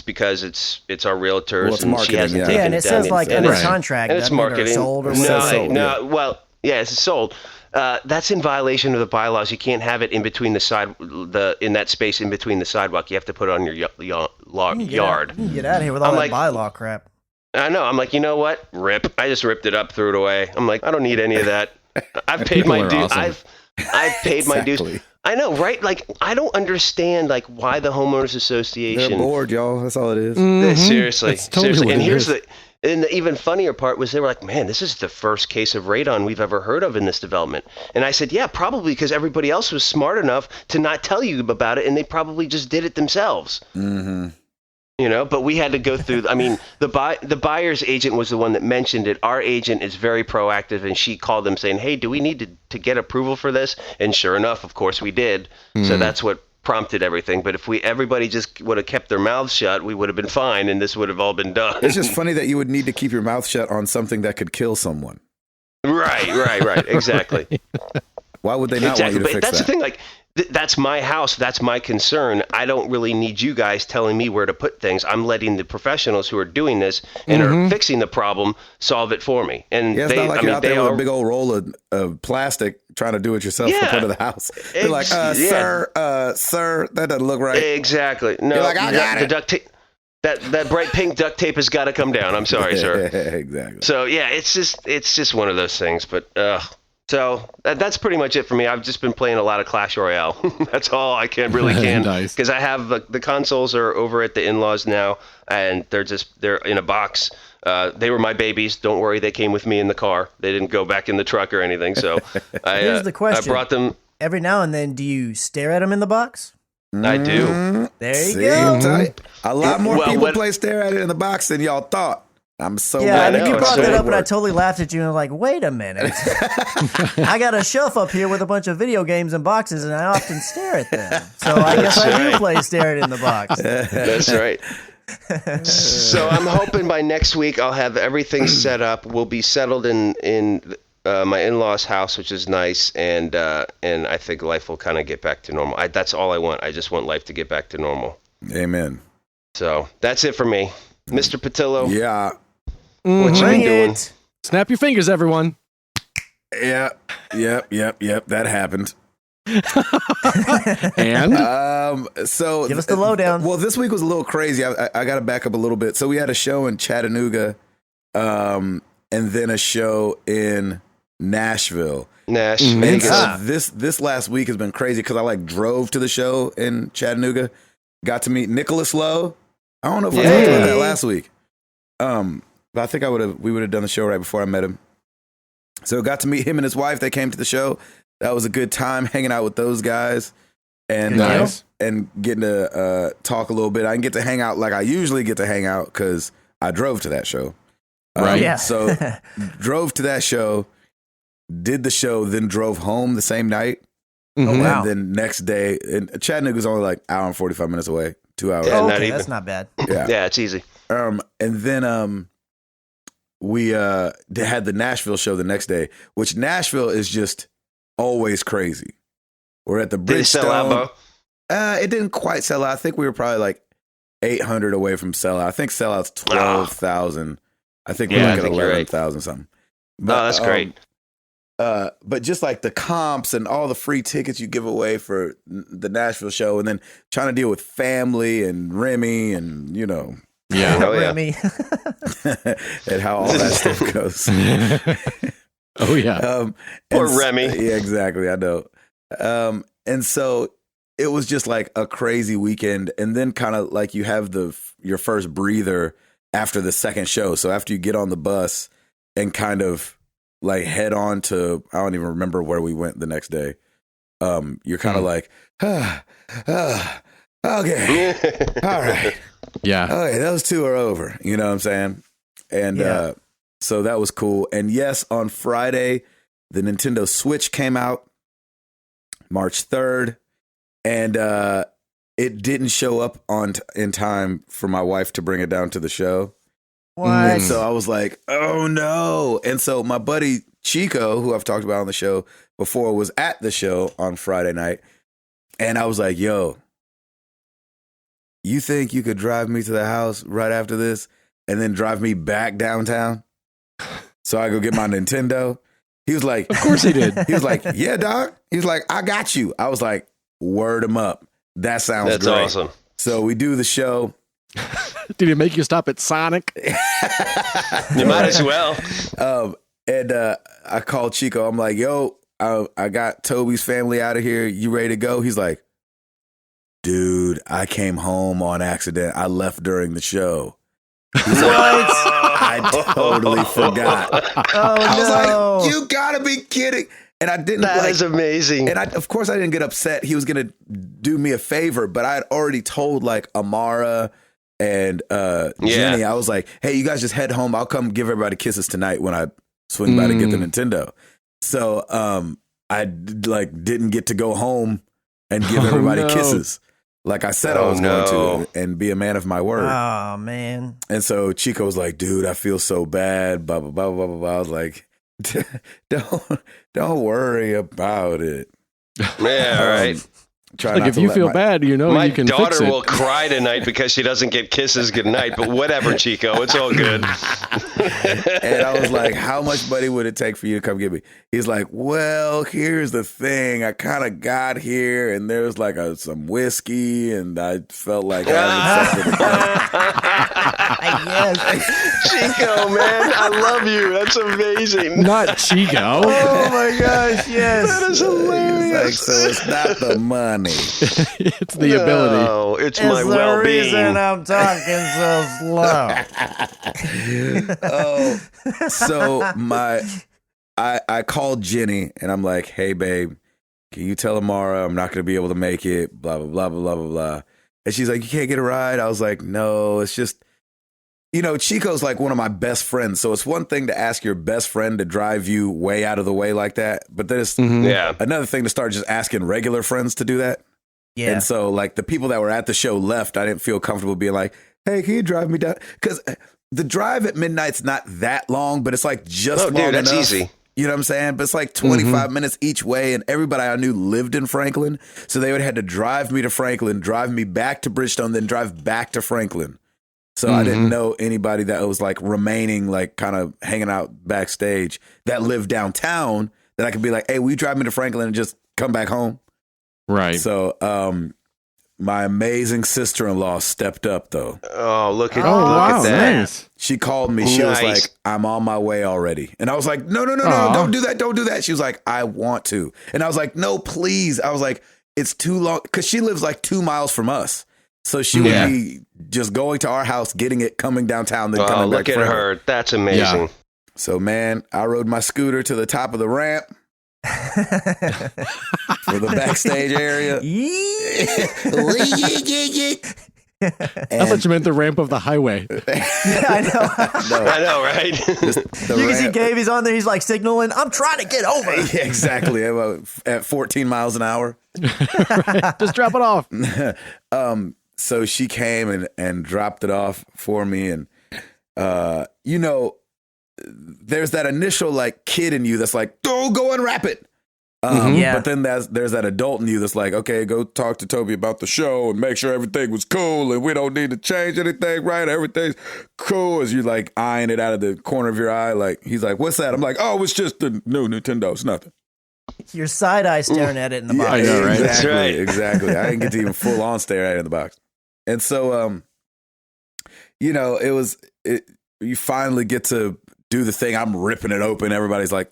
because it's our realtors Well, it's and she marketing, hasn't yeah. taken Yeah, and it it down says like and in the it's- contract and it's doesn't it, or marketing. sold or It says something. sold. No, well, yeah, it's sold. That's in violation of the bylaws. You can't have it in between in that space in between the sidewalk. You have to put it on your yard. You can get out of here with all I'm that like- bylaw crap. I know. I'm like, you know what? Rip. I just ripped it up, threw it away. I'm like, I don't need any of that. I've paid People my are dues. awesome. I've paid my dues. Exactly. I know, right? Like, I don't understand like why the homeowners They're association. bored, y'all. That's all it is. Seriously, That's totally seriously. what And it here's is. the even funnier part was they were like, man, this is the first case of radon we've ever heard of in this development. And I said, yeah, probably because everybody else was smart enough to not tell you about it, and they probably just did it themselves. Mm-hmm. You know, but we had to go through. I mean, the buyer's agent was the one that mentioned it. Our agent is very proactive, and she called them saying, "Hey, do we need to get approval for this?" And sure enough, of course, we did. So that's what prompted everything. But if everybody just would have kept their mouths shut, we would have been fine, and this would have all been done. It's just funny that you would need to keep your mouth shut on something that could kill someone. Right. Exactly. Why would they not want you to But fix that's that? the thing. Like, that's my house. That's my concern. I don't really need you guys telling me where to put things. I'm letting the professionals who are doing this and are fixing the problem solve it for me. And Yeah, it's not like you're out they there with are a big old roll of plastic trying to do it yourself in Yeah. front of the house. You're like, sir, that doesn't look right. Exactly. No, You're like, I got the it. duct tape. That bright pink duct tape has got to come down. I'm sorry, sir. Exactly. So yeah, it's just one of those things. But so that's pretty much it for me. I've just been playing a lot of Clash Royale. That's all I can Nice. because I have the consoles are over at the in-laws now, and they're in a box. They were my babies. Don't worry, they came with me in the car. They didn't go back in the truck or anything. So Here's the question. I brought them. Every now and then, do you stare at them in the box? I do. There you See, go. tight. A lot more Well, people when- play stare at it in the box than y'all thought. I'm so Yeah, glad I mean, know, you it's brought so that good up, and I work. totally laughed at you and was like, wait a minute. I got a shelf up here with a bunch of video games and boxes, and I often stare at them. So I guess I do right. play stare it in the box. That's right. So I'm hoping by next week I'll have everything set up. We'll be settled in my in-laws' house, which is nice, and I think life will kind of get back to normal. That's all I want. I just want life to get back to normal. Amen. So that's it for me, Mr. Patillo. Yeah. What you Bring been doing? it. Snap your fingers, everyone. Yep. That happened. And So Give us the lowdown. Well, this week was a little crazy. I got to back up a little bit. So we had a show in Chattanooga, and then a show in Nashville. Nash, Mhm. Vegas. And so this last week has been crazy because I drove to the show in Chattanooga, got to meet Nicholas Lowe. I don't know if I talked about that last week. But I think we would have done the show right before I met him. So got to meet him and his wife. They came to the show. That was a good time hanging out with those guys and Nice. and getting to talk a little bit. I didn't get to hang out like I usually get to hang out because I drove to that show. Right. Yeah. So drove to that show, did the show, then drove home the same night. Mhm. wow. And then next day, and Chattanooga's only like hour and 45 minutes away, 2 hours. Yeah, Oh, not okay, even. that's not bad. Yeah. Yeah, it's easy. And then we had the Nashville show the next day, which Nashville is just always crazy. We're at the Did it sell out, Bridgestone. Bo? It didn't quite sell out. I think we were probably like 800 away from sellout. I think sellout's 12,000. I think we're Yeah, I like at think you're right. 11,000 something. Oh, that's great. But just like the comps and all the free tickets you give away for the Nashville show, and then trying to deal with family and Remy and Yeah. Oh, yeah. Remy. and how all that stuff goes. Oh yeah. Poor and Remy. Yeah, exactly. I know. And so it was just like a crazy weekend, and then kind of like you have your first breather after the second show. So after you get on the bus and kind of like head on to, I don't even remember where we went the next day. You're kind of like, okay, all right. Yeah. Okay, those two are over. You know what I'm saying? And Yeah. so that was cool. And yes, on Friday, the Nintendo Switch came out, March 3rd, and it didn't show up in time for my wife to bring it down to the show. What? And so I was like, oh no. And so my buddy Chico, who I've talked about on the show before, was at the show on Friday night. And I was like, yo, you think you could drive me to the house right after this and then drive me back downtown so I go get my Nintendo? He was like, of course he did. He was like, yeah, dog. He was like, I got you. I was like, word him up. That sounds That's great. awesome. So we do the show. Did he make you stop at Sonic? You might as well. And I called Chico. I'm like, yo, I got Toby's family out of here. You ready to go? He's like, dude, I came home on accident. I left during the show. He's like, I totally forgot. Oh, I was no. like, you gotta be kidding. And I didn't. That is amazing. And of course I didn't get upset. He was gonna do me a favor, but I had already told like Amara and Jenny. I was like, hey, you guys just head home. I'll come give everybody kisses tonight when I swing by to get the Nintendo. So I didn't get to go home and give everybody kisses like I said I was going to, and be a man of my word. Oh, man. And so Chico was like, dude, I feel so bad, blah, blah, blah, blah, blah, blah. I was like, don't worry about it. Yeah, all right. Try Like not if to you let feel my- bad, you know My you can fix daughter it. will cry tonight because she doesn't get kisses goodnight, but whatever, Chico. It's all good. And I was like, how much money would it take for you to come get me? He's like, well, here's the thing. I kind of got here and there's like some whiskey and I felt like having something to Yes. Chico, man, I love you. That's amazing. Not Chico. Oh, my gosh. Yes. That is He's like, hilarious. so it's not the money. It's the ability. No, it's my It's the well-being. reason I'm talking so slow. Oh, so I called Jenny and I'm like, hey babe, can you tell Amara I'm not going to be able to make it, blah, blah, blah, blah, blah, blah, blah. And she's like, you can't get a ride? I was like, no, it's just, Chico's like one of my best friends. So it's one thing to ask your best friend to drive you way out of the way like that. But there's Yeah. another thing to start just asking regular friends to do that. Yeah. And so like the people that were at the show left, I didn't feel comfortable being like, hey, can you drive me down? Because the drive at midnight's not that long, but it's like just long dude, that's enough. easy. You know what I'm saying? But it's like 25 minutes each way, and everybody I knew lived in Franklin. So they would have had to drive me to Franklin, drive me back to Bridgestone, then drive back to Franklin. So I didn't know anybody that was like remaining, like kind of hanging out backstage that lived downtown that I could be like, hey, will you drive me to Franklin and just come back home? Right. So my amazing sister-in-law stepped up though. Oh, look at, Oh, look wow. at that. Nice. She called me. She was Nice. like, I'm on my way already. And I was like, no, Aw. don't do that. Don't do that. She was like, I want to. And I was like, no, please. I was like, it's too long. Because she lives like 2 miles from us. So she would be just going to our house, getting it, coming downtown, then Oh, coming back look at forever. her. That's amazing. Yeah. So, man, I rode my scooter to the top of the ramp for the backstage area. I thought you meant the ramp of the highway. I know. No, I know, right? the You can see ramp- Gabe, he's on there, he's like signaling, I'm trying to get over. Yeah, exactly. At 14 miles an hour. Just drop it off. So she came and dropped it off for me. And, there's that initial like kid in you that's like, go unwrap it. Yeah. But then there's that adult in you that's like, okay, go talk to Toby about the show and make sure everything was cool and we don't need to change anything, right? Everything's cool. As you're like eyeing it out of the corner of your eye. Like, he's like, what's that? I'm like, oh, it's just the new Nintendo. It's nothing. Your side eye staring at it in the box. I know, right? Exactly, That's right. exactly. I didn't get to even full on stare at it in the box. And so, you finally get to do the thing. I'm ripping it open. Everybody's like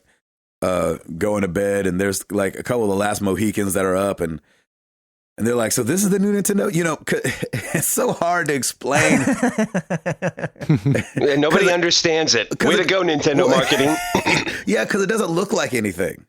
going to bed, and there's like a couple of the last Mohicans that are up, and they're like, so this is the new Nintendo? It's so hard to explain. And nobody understands it. Way to go, Nintendo marketing. Yeah, because it doesn't look like anything.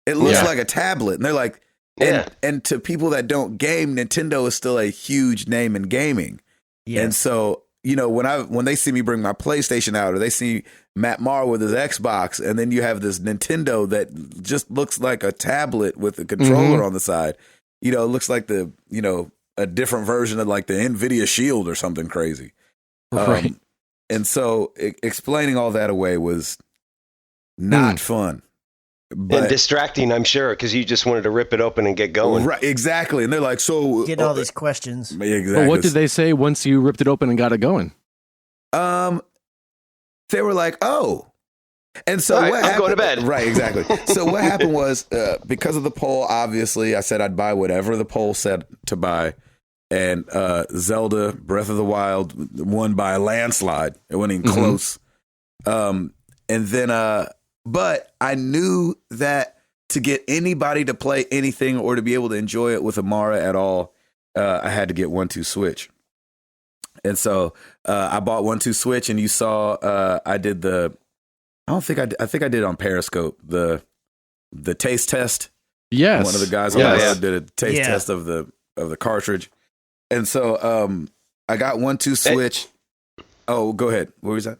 It looks Yeah. like a tablet. And they're like, and to people that don't game, Nintendo is still a huge name in gaming. Yes. And so, when they see me bring my PlayStation out, or they see Matt Maher with his Xbox, and then you have this Nintendo that just looks like a tablet with a controller on the side, it looks like a different version of like the NVIDIA Shield or something crazy. Right. And so explaining all that away was not fun. But, and distracting, I'm sure, because you just wanted to rip it open and get going. Right, exactly. And they're like, so Getting all these questions. Exactly. But what did they say once you ripped it open and got it going? They were like, oh. And so All what right, happened? I'm going to bed. Right, exactly. So what happened was, because of the poll, obviously, I said I'd buy whatever the poll said to buy. And Zelda Breath of the Wild won by a landslide. It wasn't even close. And then, but I knew that to get anybody to play anything or to be able to enjoy it with Amara at all, I had to get 1-2 Switch. And so I bought 1-2 Switch, and you saw I did I think I did it on Periscope, the taste test. Yes. One of the guys on the road did a taste test of the cartridge. And so I got 1-2 Switch. Oh, go ahead. What was that?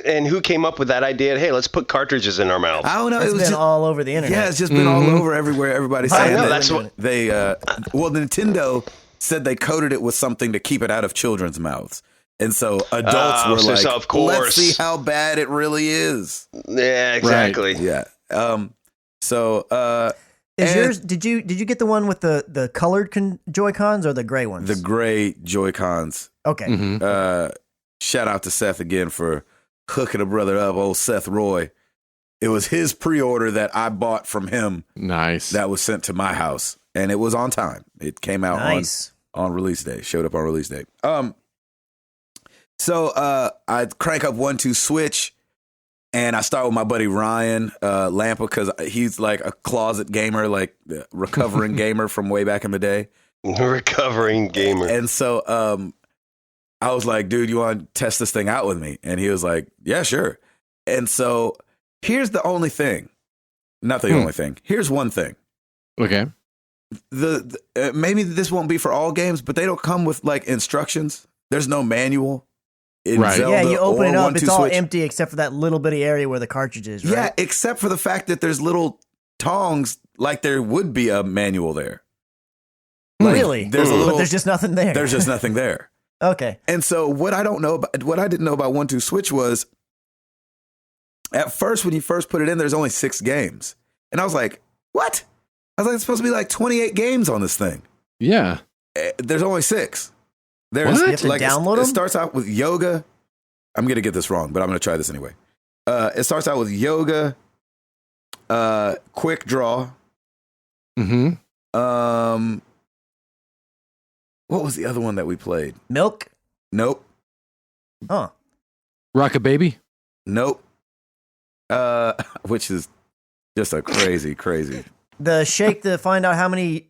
And who came up with that idea? Hey, let's put cartridges in our mouths. I don't know. It's been all over the internet. Yeah, it's just been all over everywhere. Everybody's saying know, that that's what they. Well, Nintendo said they coated it with something to keep it out of children's mouths, and so adults were like, of course. "Let's see how bad it really is." Yeah, exactly. Right. Yeah. So. Is yours? Did you get the one with the colored Joy-Cons or the gray ones? The gray Joy-Cons. Okay. Shout out to Seth again for hooking a brother up, old Seth Roy. It was his pre-order that I bought from him. Nice. That was sent to my house, and it was on time. It came out on release day. Showed up on release day. So I crank up 1-2 Switch. And I start with my buddy Ryan Lampa, because he's like a closet gamer, like recovering gamer from way back in the day. Recovering gamer. And so I was like, dude, you want to test this thing out with me? And he was like, yeah, sure. And so here's the only thing. Not the only thing. Here's one thing. Okay. The maybe this won't be for all games, but they don't come with like instructions. There's no manual. Right. Zelda, yeah, you open it up, it's all Switch. Empty except for that little bitty area where the cartridge is, right? Yeah, except for the fact that there's little tongs, like there would be a manual there. Like, really? But there's just nothing there. There's just nothing there. Okay. And so what I didn't know about 1-2 Switch was, at first when you first put it in, there's only 6 games. And I was like, what? I was like, it's supposed to be like 28 games on this thing. Yeah. There's only 6. There's What? You have to download them? It starts out with yoga. I'm going to get this wrong, but I'm going to try this anyway. It starts out with yoga, quick draw. Mm-hmm. What was the other one that we played? Milk? Nope. Huh. Rock a Baby? Nope. Which is just a crazy. The shake to find out how many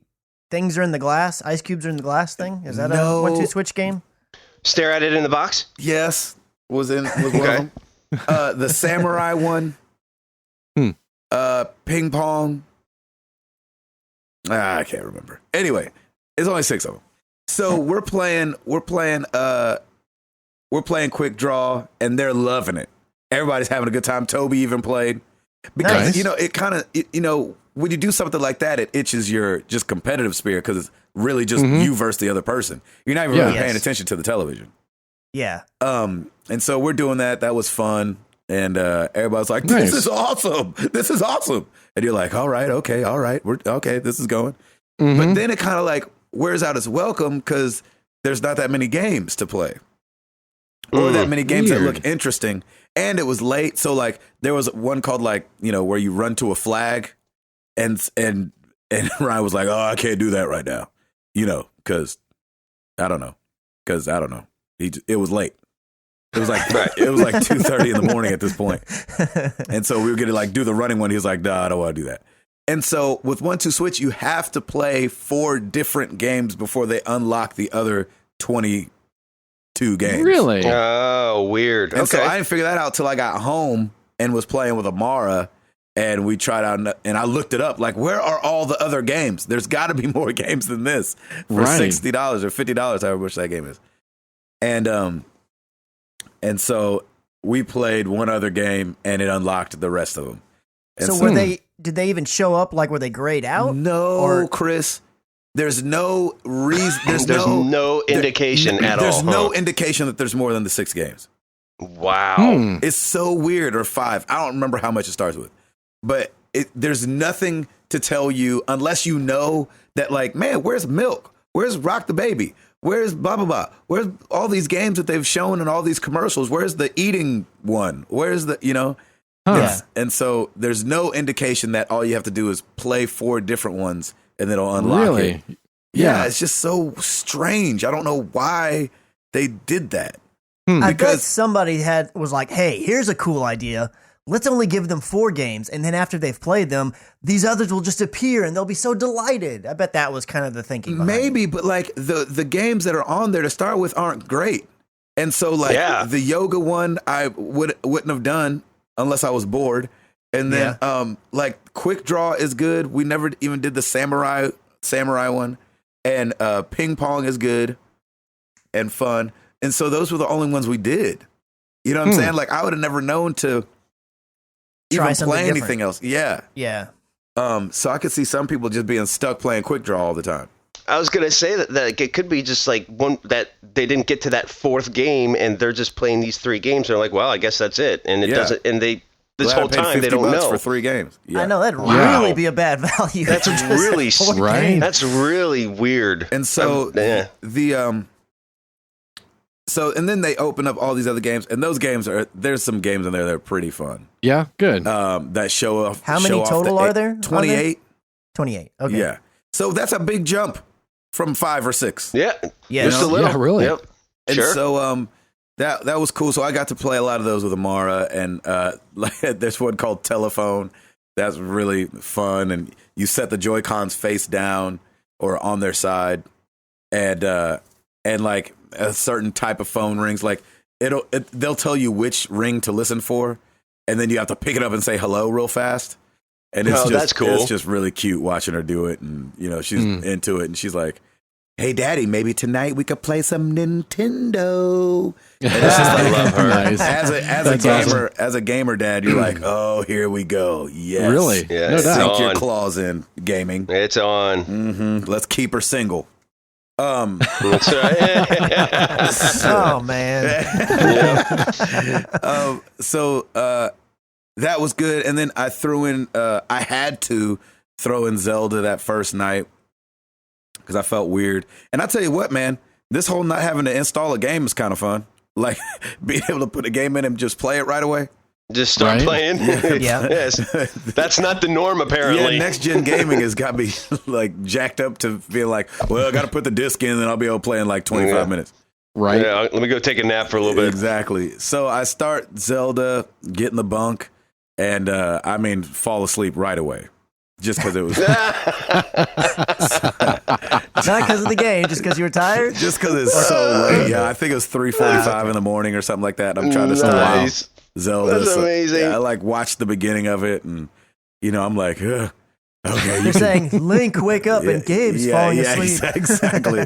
things are in the glass, ice cubes are in the glass thing? Is that No. a 1-2 Switch game? Stare at it in the box? Yes, was one of them. The samurai one. Ping pong. I can't remember. Anyway, it's only 6 of them. So we're playing quick draw, and they're loving it. Everybody's having a good time. Toby even played, because Nice. it kind of when you do something like that, it itches your just competitive spirit, because it's really just you versus the other person. You're not even really paying attention to the television. Yeah. And so we're doing that. That was fun. And everybody's like, this is awesome. This is awesome. And you're like, all right, okay, all right. We're okay. This is going. But then it kind of like wears out its welcome, because there's not that many games to play, or that many games that look interesting. And it was late. So like there was one called like, where you run to a flag, and Ryan was like, oh, I can't do that right now. Because I don't know. It was late. It was like 2:30 in the morning at this point. And so we were going to like do the running one. He was like, nah, I don't want to do that. And so with 1-2 Switch, you have to play 4 different games before they unlock the other 22 games. Really? Oh, weird. And so Okay. I didn't figure that out till I got home and was playing with Amara, and we tried out, and I looked it up. Like, where are all the other games? There's got to be more games than this for $60 or $50, however much that game is. And so we played one other game, and it unlocked the rest of them. And So did they even show up? Like, were they grayed out? No, Chris. There's no reason. There's no indication at all. There's no indication that there's more than the 6 games. Wow. It's so weird. Or 5. I don't remember how much it starts with. But there's nothing to tell you unless you know that, like, man, where's Milk? Where's Rock the Baby? Where's blah, blah, blah? Where's all these games that they've shown in all these commercials? Where's the eating one? Where's the, Huh. And so there's no indication that all you have to do is play 4 different ones and it'll unlock it. Yeah, it's just so strange. I don't know why they did that. I bet somebody was like, hey, here's a cool idea. Let's only give them 4 games, and then after they've played them, these others will just appear, and they'll be so delighted. I bet that was kind of the thinking behind Maybe, it. but like the games that are on there to start with aren't great. And so like the yoga one I wouldn't have done unless I was bored. And then like Quick Draw is good. We never even did the samurai one. And ping pong is good and fun. And so those were the only ones we did. You know what I'm saying? Like I would have never known to Try even something play different. anything else. Yeah. Yeah. So I could see some people just being stuck playing Quick Draw all the time. I was gonna say that it could be just like one that they didn't get to that 4th game and they're just playing these 3 games. They're like, well, I guess that's it, and it doesn't. And they this Glad I whole paid time they $50 don't know. for 3 games. Yeah. I know, that'd really be a bad value. That's Just really 4 right. games. That's really weird. And so and then they open up all these other games, and those games there's some games in there that are pretty fun. Yeah, good. That show off. How many total are there? 28. 28. Okay. Yeah. So that's a big jump from 5 or 6. Yeah, just a little. Yeah, really. Yep. And Sure. so that was cool. So I got to play a lot of those with Amara, and there's one called Telephone. That's really fun, and you set the Joy-Cons face down or on their side, and like a certain type of phone rings. Like they'll tell you which ring to listen for, and then you have to pick it up and say hello real fast. And it's that's cool. It's just really cute watching her do it, and she's into it, and she's like, "Hey, Daddy, maybe tonight we could play some Nintendo." And it's just I love her. Nice. as a gamer dad, you're like, "Oh, here we go." Yes, Really? Yeah, No it's doubt. sink your on. claws in gaming. It's on. Let's keep her single. That's right. Oh, man. So that was good, and then I threw in. I had to throw in Zelda that first night because I felt weird. And I tell you what, man, this whole not having to install a game is kind of fun. Like being able to put a game in and just play it right away. Just start Right? playing. Yeah. Yes. That's not the norm, apparently. Yeah, next gen gaming has got me like jacked up to feel like, well, I got to put the disc in, and I'll be able to play in like 25 minutes. Right. Yeah, let me go take a nap for a little bit. Exactly. So I start Zelda, get in the bunk, and fall asleep right away. Just because it was, Not because of the game, just because you were tired? just because it's so late. Yeah, I think it was 3:45 in the morning or something like that. I'm trying to Nice. stop Zelda. That's amazing. Yeah, I like watched the beginning of it, and I'm like, ugh, okay. They're saying, Link, wake up, and Gabe's falling asleep. Exactly.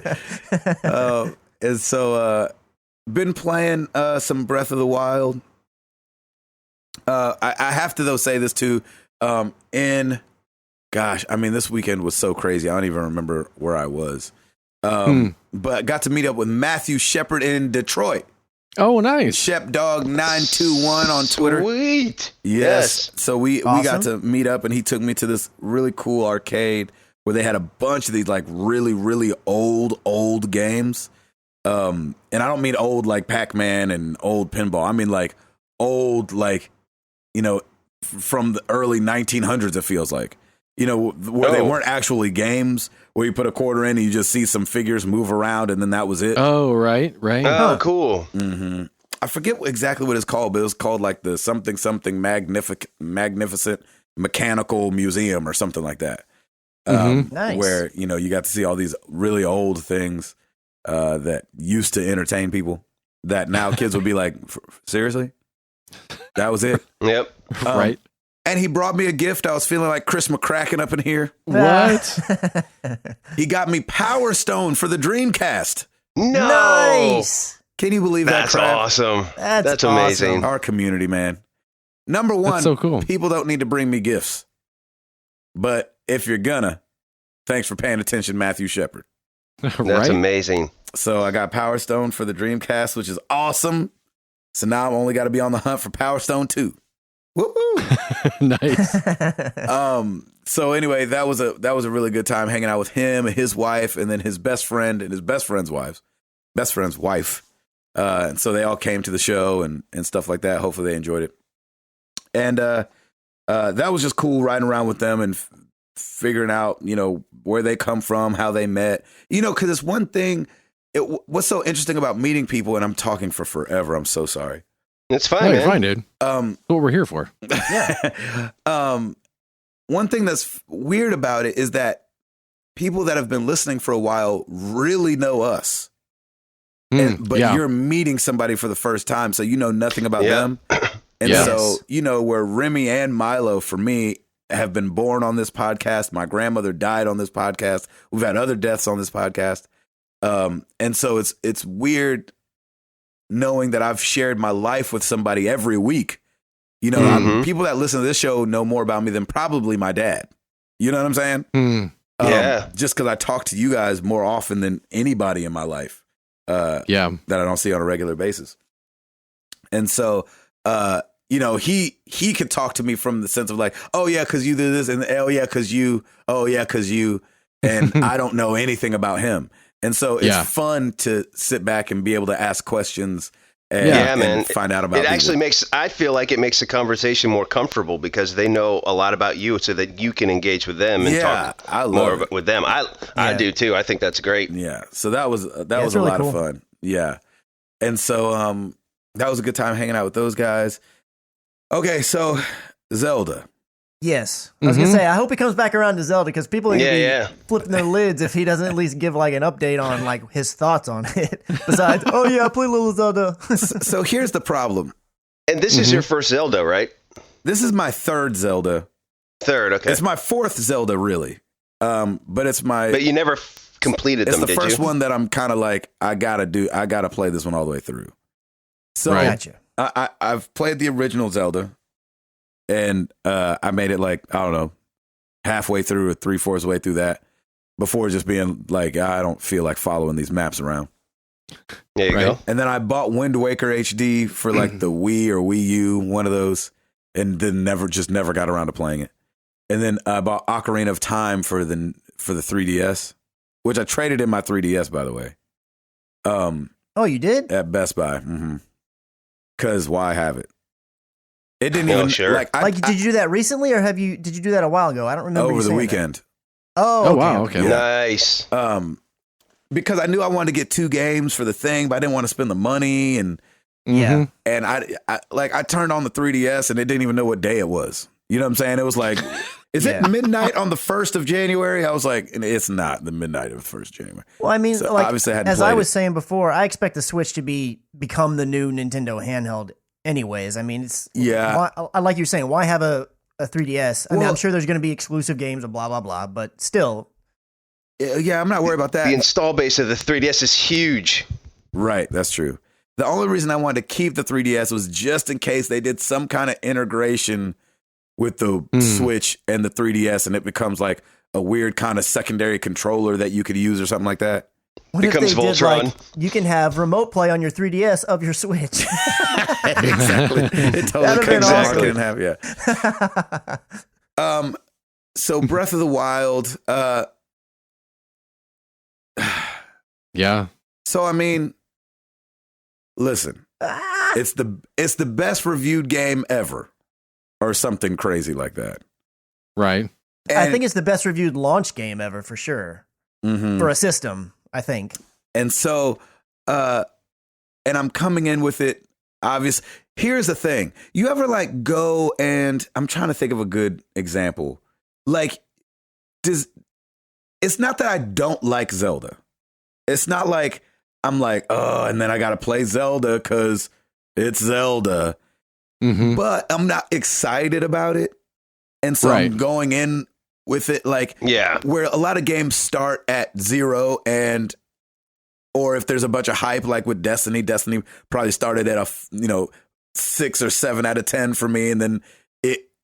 And so, been playing some Breath of the Wild. I have to though say this too. This weekend was so crazy. I don't even remember where I was. But got to meet up with Matthew Shepard in Detroit. Oh, nice. Shepdog921 on Twitter. Sweet. Yes. So we got Awesome. to meet up, and he took me to this really cool arcade where they had a bunch of these like really, really old games. And I don't mean old like Pac-Man and old pinball. I mean like old, like, from the early 1900s, it feels like. Where they weren't actually games, where you put a quarter in and you just see some figures move around, and then that was it. Oh, right. Oh, cool. Mm-hmm. I forget exactly what it's called, but it was called like the something magnificent mechanical museum or something like that. Nice. Where you got to see all these really old things that used to entertain people. That now kids would be like, seriously, that was it. Yep. Right. And he brought me a gift. I was feeling like Chris McCracken up in here. What? He got me Power Stone for the Dreamcast. No. Nice. Can you believe That's that crap? awesome. That's amazing. Our community, man. Number one, That's so cool. people don't need to bring me gifts. But if you're gonna, thanks for paying attention, Matthew Shepard. That's Right. amazing. So I got Power Stone for the Dreamcast, which is awesome. So now I've only got to be on the hunt for Power Stone 2. Woohoo! Nice. So anyway, that was a really good time hanging out with him and his wife, and then his best friend and his best friend's wife. And so they all came to the show and stuff like that. Hopefully they enjoyed it. And that was just cool riding around with them and figuring out, where they come from, how they met. Because it's one thing. What's so interesting about meeting people, and I'm talking for forever. I'm so sorry. It's fine, man. You're fine, dude. That's what we're here for. Yeah. One thing that's weird about it is that people that have been listening for a while really know us. But you're meeting somebody for the first time, so you know nothing about them. And so, where Remy and Milo, for me, have been born on this podcast. My grandmother died on this podcast. We've had other deaths on this podcast. And so it's weird knowing that I've shared my life with somebody every week. People that listen to this show know more about me than probably my dad. You know what I'm saying? Just because I talk to you guys more often than anybody in my life. That I don't see on a regular basis. And so, he could talk to me from the sense of like, oh yeah, because you did this, and because you, and I don't know anything about him. And so it's fun to sit back and be able to ask questions and find out about it. Actually I feel like it makes the conversation more comfortable because they know a lot about you so that you can engage with them and talk more with them. I do too. I think that's great. Yeah. So that was a really lot cool. of fun. Yeah. And so that was a good time hanging out with those guys. Okay, so Zelda. Yes. I was going to say, I hope he comes back around to Zelda because people are going to be flipping their lids if he doesn't at least give like an update on like his thoughts on it. Besides, I play little Zelda. So here's the problem. And this is your first Zelda, right? This is my third Zelda. Third, okay. It's my fourth Zelda, really. But it's my... But you never completed them, did you? It's the first one that I'm kind of like, I got to play this one all the way through. So Gotcha. I've played the original Zelda. And I made it like, I don't know, halfway through or 3/4 way through that before just being like, I don't feel like following these maps around. There you go. And then I bought Wind Waker HD for like the Wii or Wii U, one of those, and then never got around to playing it. And then I bought Ocarina of Time for the 3DS, which I traded in my 3DS, by the way. Oh, you did? At Best Buy. Because why have it? It didn't even sure. Did you do that recently, or did you do that a while ago? I don't remember. Over the weekend. That. Oh, wow. Okay. Yeah. Nice. Because I knew I wanted to get 2 games for the thing, but I didn't want to spend the money, and and I turned on the 3DS and it didn't even know what day it was. You know what I'm saying? It was like, is it midnight on the 1st of January? I was like, it's not the midnight of the 1st of January. Well, I mean, so like obviously as I was saying before, I expect the Switch to become the new Nintendo handheld. Anyways, I mean, it's I like you're saying, why have a 3DS? I mean, I'm sure there's going to be exclusive games and blah blah blah, but still, I'm not worried about that. The install base of the 3DS is huge. Right, that's true. The only reason I wanted to keep the 3DS was just in case they did some kind of integration with the Switch and the 3DS, and it becomes like a weird kind of secondary controller that you could use or something like that. What becomes if they Voltron. Did, you can have remote play on your 3DS of your Switch. Exactly. It totally could exactly. have, so Breath of the Wild. Yeah. So I mean, listen, it's the best reviewed game ever, or something crazy like that. Right. And I think it's the best reviewed launch game ever for sure. For a system, I think. And so, and I'm coming in with it. Obvious. Here's the thing. You ever like go and I'm trying to think of a good example. Like, it's not that I don't like Zelda. It's not like I'm like, oh, and then I got to play Zelda because it's Zelda. But I'm not excited about it. And so I'm going in with it like, where a lot of games start at 0 or if there's a bunch of hype, like with Destiny probably started at a 6 or 7 out of 10 for me, and then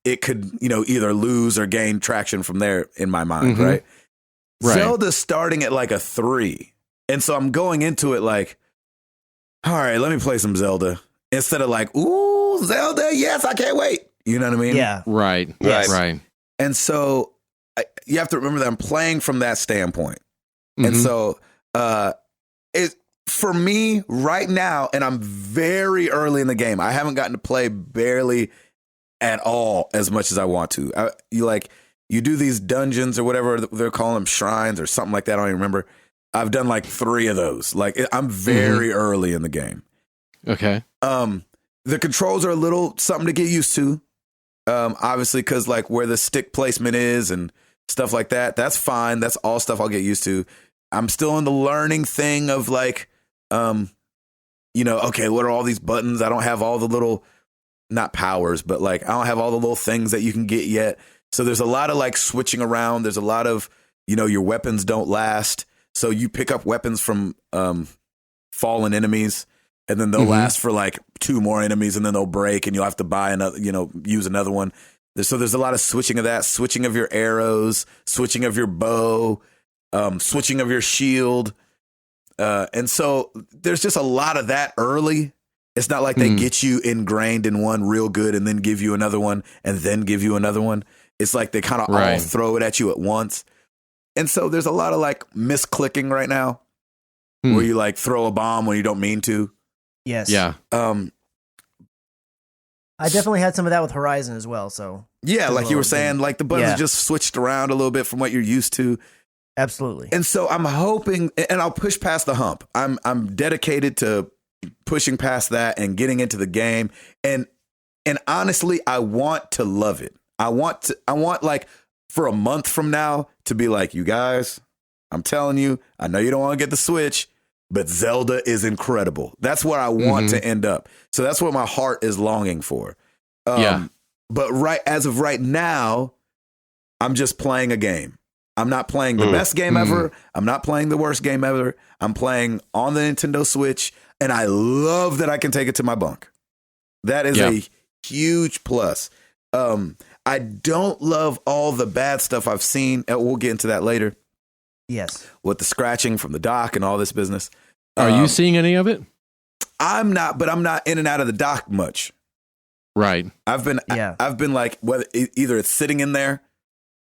it could either lose or gain traction from there in my mind, right? Zelda's starting at like a 3, and so I'm going into it like, all right, let me play some Zelda instead of like, ooh, Zelda, yes, I can't wait. You know what I mean? Yeah. Right. Yes. Right. And so you have to remember that I'm playing from that standpoint. And Mhm. so it for me right now, and I'm very early in the game. I haven't gotten to play barely at all as much as I want to. You do these dungeons or whatever they're calling them, shrines or something like that. I don't even remember. I've done like 3 of those. Like I'm very early in the game. Okay. The controls are a little something to get used to. Obviously, because like where the stick placement is and stuff like that, that's fine. That's all stuff I'll get used to. I'm still in the learning thing of like, okay, what are all these buttons? I don't have all the little, not powers, but like I don't have all the little things that you can get yet. So there's a lot of like switching around. There's a lot of, your weapons don't last. So you pick up weapons from fallen enemies, and then they'll last for like 2 more enemies, and then they'll break, and you'll have to buy another, use another one. So there's a lot of switching of that, switching of your arrows, switching of your bow, switching of your shield. And so there's just a lot of that early. It's not like they get you ingrained in one real good and then give you another one and then give you another one. It's like they kind of all throw it at you at once. And so there's a lot of like misclicking right now where you like throw a bomb when you don't mean to. Yes. Yeah. I definitely had some of that with Horizon as well. So yeah, like you were saying, like the buttons just switched around a little bit from what you're used to. Absolutely. And so I'm hoping, and I'll push past the hump. I'm dedicated to pushing past that and getting into the game. And honestly, I want to love it. I want like for a month from now to be like, you guys, I'm telling you, I know you don't want to get the Switch, but Zelda is incredible. That's where I want to end up. So that's what my heart is longing for. But as of right now, I'm just playing a game. I'm not playing the best game ever. I'm not playing the worst game ever. I'm playing on the Nintendo Switch, and I love that I can take it to my bunk. That is a huge plus. I don't love all the bad stuff I've seen. We'll get into that later. Yes. With the scratching from the dock and all this business. Are you seeing any of it? I'm not, but I'm not in and out of the dock much. Right. I've been like, whether either it's sitting in there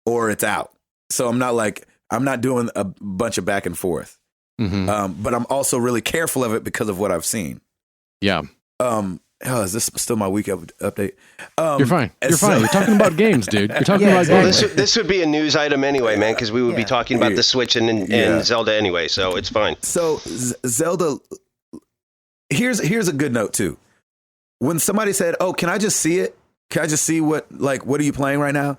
or it's out. So I'm not doing a bunch of back and forth. But I'm also really careful of it because of what I've seen. Yeah. Is this still my week update? You're fine. You're fine. We're talking about games, dude. You're talking about games. This would be a news item anyway, man, because we would be talking about the Switch and Zelda anyway, so it's fine. So Zelda, here's a good note too. When somebody said, "Oh, can I just see it? Can I just see what are you playing right now?"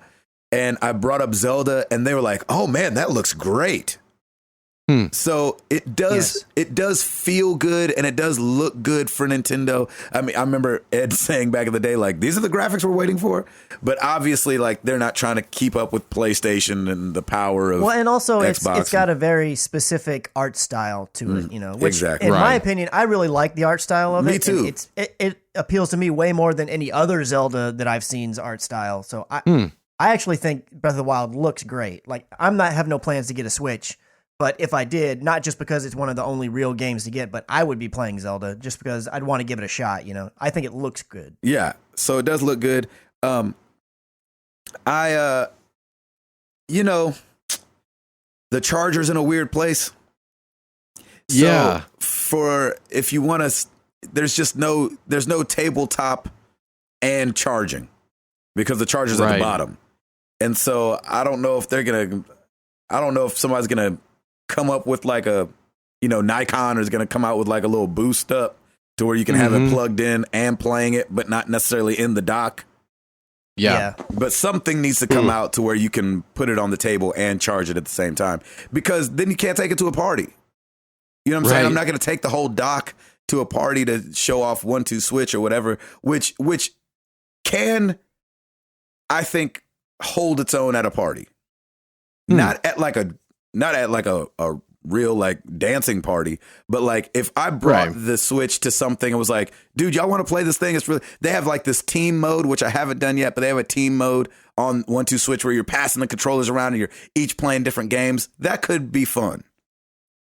And I brought up Zelda, and they were like, "Oh man, that looks great." So it does feel good, and it does look good for Nintendo. I mean, I remember Ed saying back in the day, like, these are the graphics we're waiting for. But obviously, like, they're not trying to keep up with PlayStation and the power of and also Xbox. It's got a very specific art style to it, which exactly. in my opinion, I really like the art style of it. Me too. It appeals to me way more than any other Zelda that I've seen's art style. So I actually think Breath of the Wild looks great. Like, have no plans to get a Switch. But if I did, not just because it's one of the only real games to get, but I would be playing Zelda just because I'd want to give it a shot. I think it looks good. Yeah, so it does look good. The charger's in a weird place. So for if you want to, there's no tabletop and charging because the charger's at the bottom, and so I don't know if somebody's gonna come up with like a, Nikon is going to come out with like a little boost up to where you can have it plugged in and playing it, but not necessarily in the dock. Yeah. But something needs to come out to where you can put it on the table and charge it at the same time, because then you can't take it to a party. You know what I'm saying? I'm not going to take the whole dock to a party to show off 1-2 Switch or whatever, which can, I think, hold its own at a party. Not at like a real like dancing party, but like if I brought the Switch to something and was like, dude, y'all want to play this thing? They have like this team mode, which I haven't done yet, but they have a team mode on 1-2 Switch where you're passing the controllers around and you're each playing different games. That could be fun,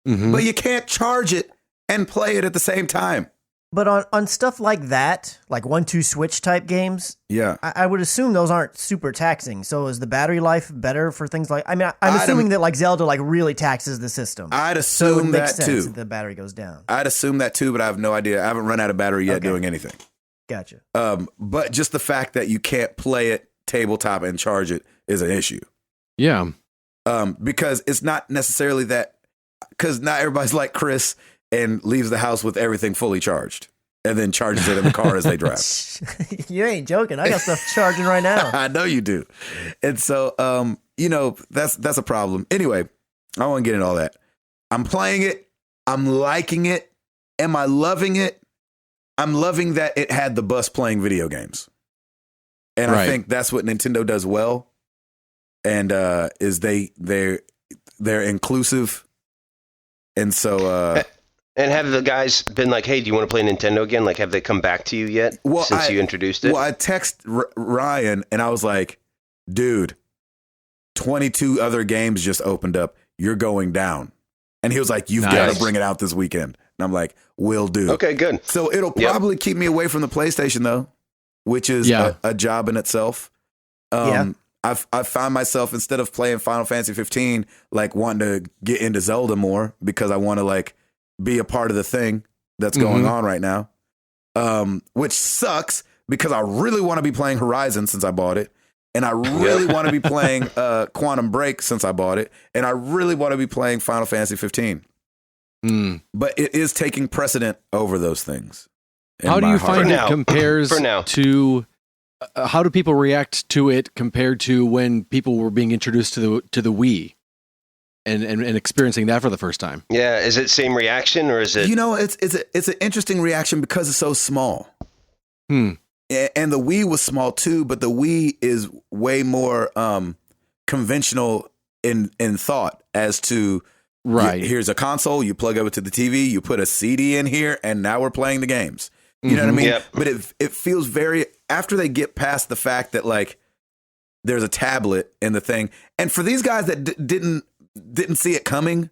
but you can't charge it and play it at the same time. But on stuff like that, like 1-2 switch type games, Yeah. I would assume those aren't super taxing. So is the battery life better for things like? I mean, I'm assuming that like Zelda like really taxes the system. I'd so it assume makes that sense too. that the battery goes down. I'd assume that too, but I have no idea. I haven't run out of battery yet Okay. doing anything. Gotcha. But just the fact that you can't play it tabletop and charge it is an issue. Yeah. Because it's not necessarily that, because not everybody's like Chris and leaves the house with everything fully charged and then charges it in the car as they drive. You ain't joking. I got stuff charging right now. I know you do. And so, that's a problem. Anyway, I won't get into all that. I'm playing it. I'm liking it. Am I loving it? I'm loving that it had the bus playing video games. And I think that's what Nintendo does well. And is they're inclusive. And so and have the guys been like, hey, do you want to play Nintendo again? Like, have they come back to you yet since you introduced it? Well, I text Ryan and I was like, dude, 22 other games just opened up. You're going down. And he was like, you've got to bring it out this weekend. And I'm like, will do. Okay, good. So it'll probably keep me away from the PlayStation though, which is a job in itself. I find myself, instead of playing Final Fantasy 15, like wanting to get into Zelda more because I want to like be a part of the thing that's going on right now. Which sucks because I really want to be playing Horizon since I bought it. And I really want to be playing Quantum Break since I bought it. And I really want to be playing Final Fantasy 15. But it is taking precedent over those things. How do you find it compares to... how do people react to it compared to when people were being introduced to the Wii and experiencing that for the first time? Yeah, is it same reaction or is it? It's an interesting reaction because it's so small. And the Wii was small too, but the Wii is way more conventional in thought as to here's a console, you plug it to the TV, you put a CD in here, and now we're playing the games. You know what I mean? Yep. But it feels very, after they get past the fact that like there's a tablet in the thing, and for these guys that didn't see it coming,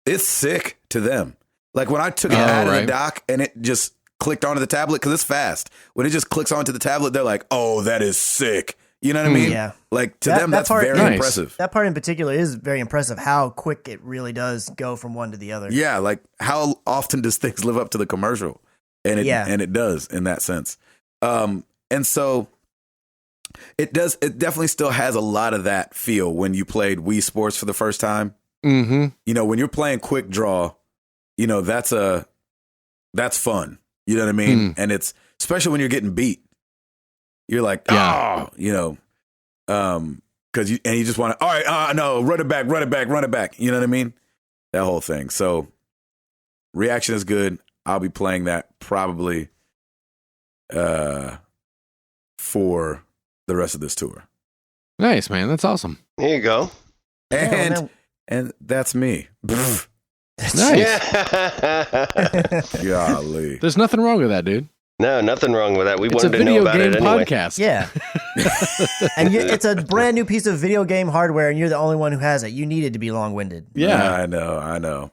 it's sick to them. Like when I took it out of the dock and it just clicked onto the tablet, because it's fast. When it just clicks onto the tablet, they're like, "Oh, that is sick." You know what I mean? Yeah. Like to them, that's very impressive. That part in particular is very impressive. How quick it really does go from one to the other. Yeah, like how often does things live up to the commercial? And it does in that sense. And so it definitely still has a lot of that feel when you played Wii Sports for the first time. You know, when you're playing Quick Draw, you know, that's fun. You know what I mean? And it's, especially when you're getting beat, you're like, you know, cause you just want to, all right, no, run it back. You know what I mean? That whole thing. So reaction is good. I'll be playing that probably for the rest of this tour. Nice, man. That's awesome. There you go. And that's me. Nice. Golly. There's nothing wrong with that, dude. No, nothing wrong with that. We it's wanted to know about it anyway. Podcast. Yeah. And it's a brand new piece of video game hardware, and you're the only one who has it. You needed to be long-winded. Yeah, I know.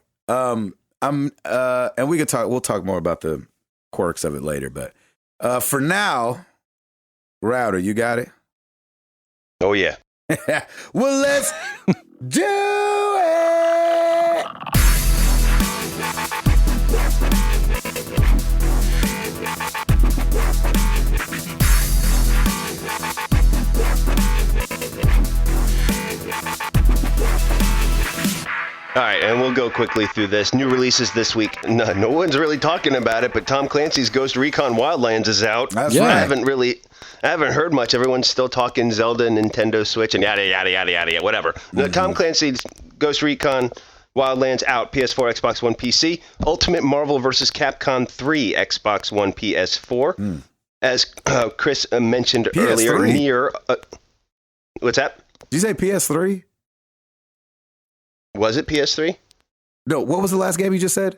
And we'll talk more about the quirks of it later, but for now, Router, you got it? Oh yeah. Well, let's do it. All right, and we'll go quickly through this. New releases this week. No one's really talking about it, but Tom Clancy's Ghost Recon Wildlands is out. That's right. I haven't heard much. Everyone's still talking Zelda, Nintendo Switch, and yada, yada, yada, yada, whatever. No, Tom Clancy's Ghost Recon Wildlands out, PS4, Xbox One, PC. Ultimate Marvel vs. Capcom 3, Xbox One, PS4. As Chris mentioned PS3. earlier, Nier... what's that? Did you say PS3? Was it PS3? No, what was the last game you just said?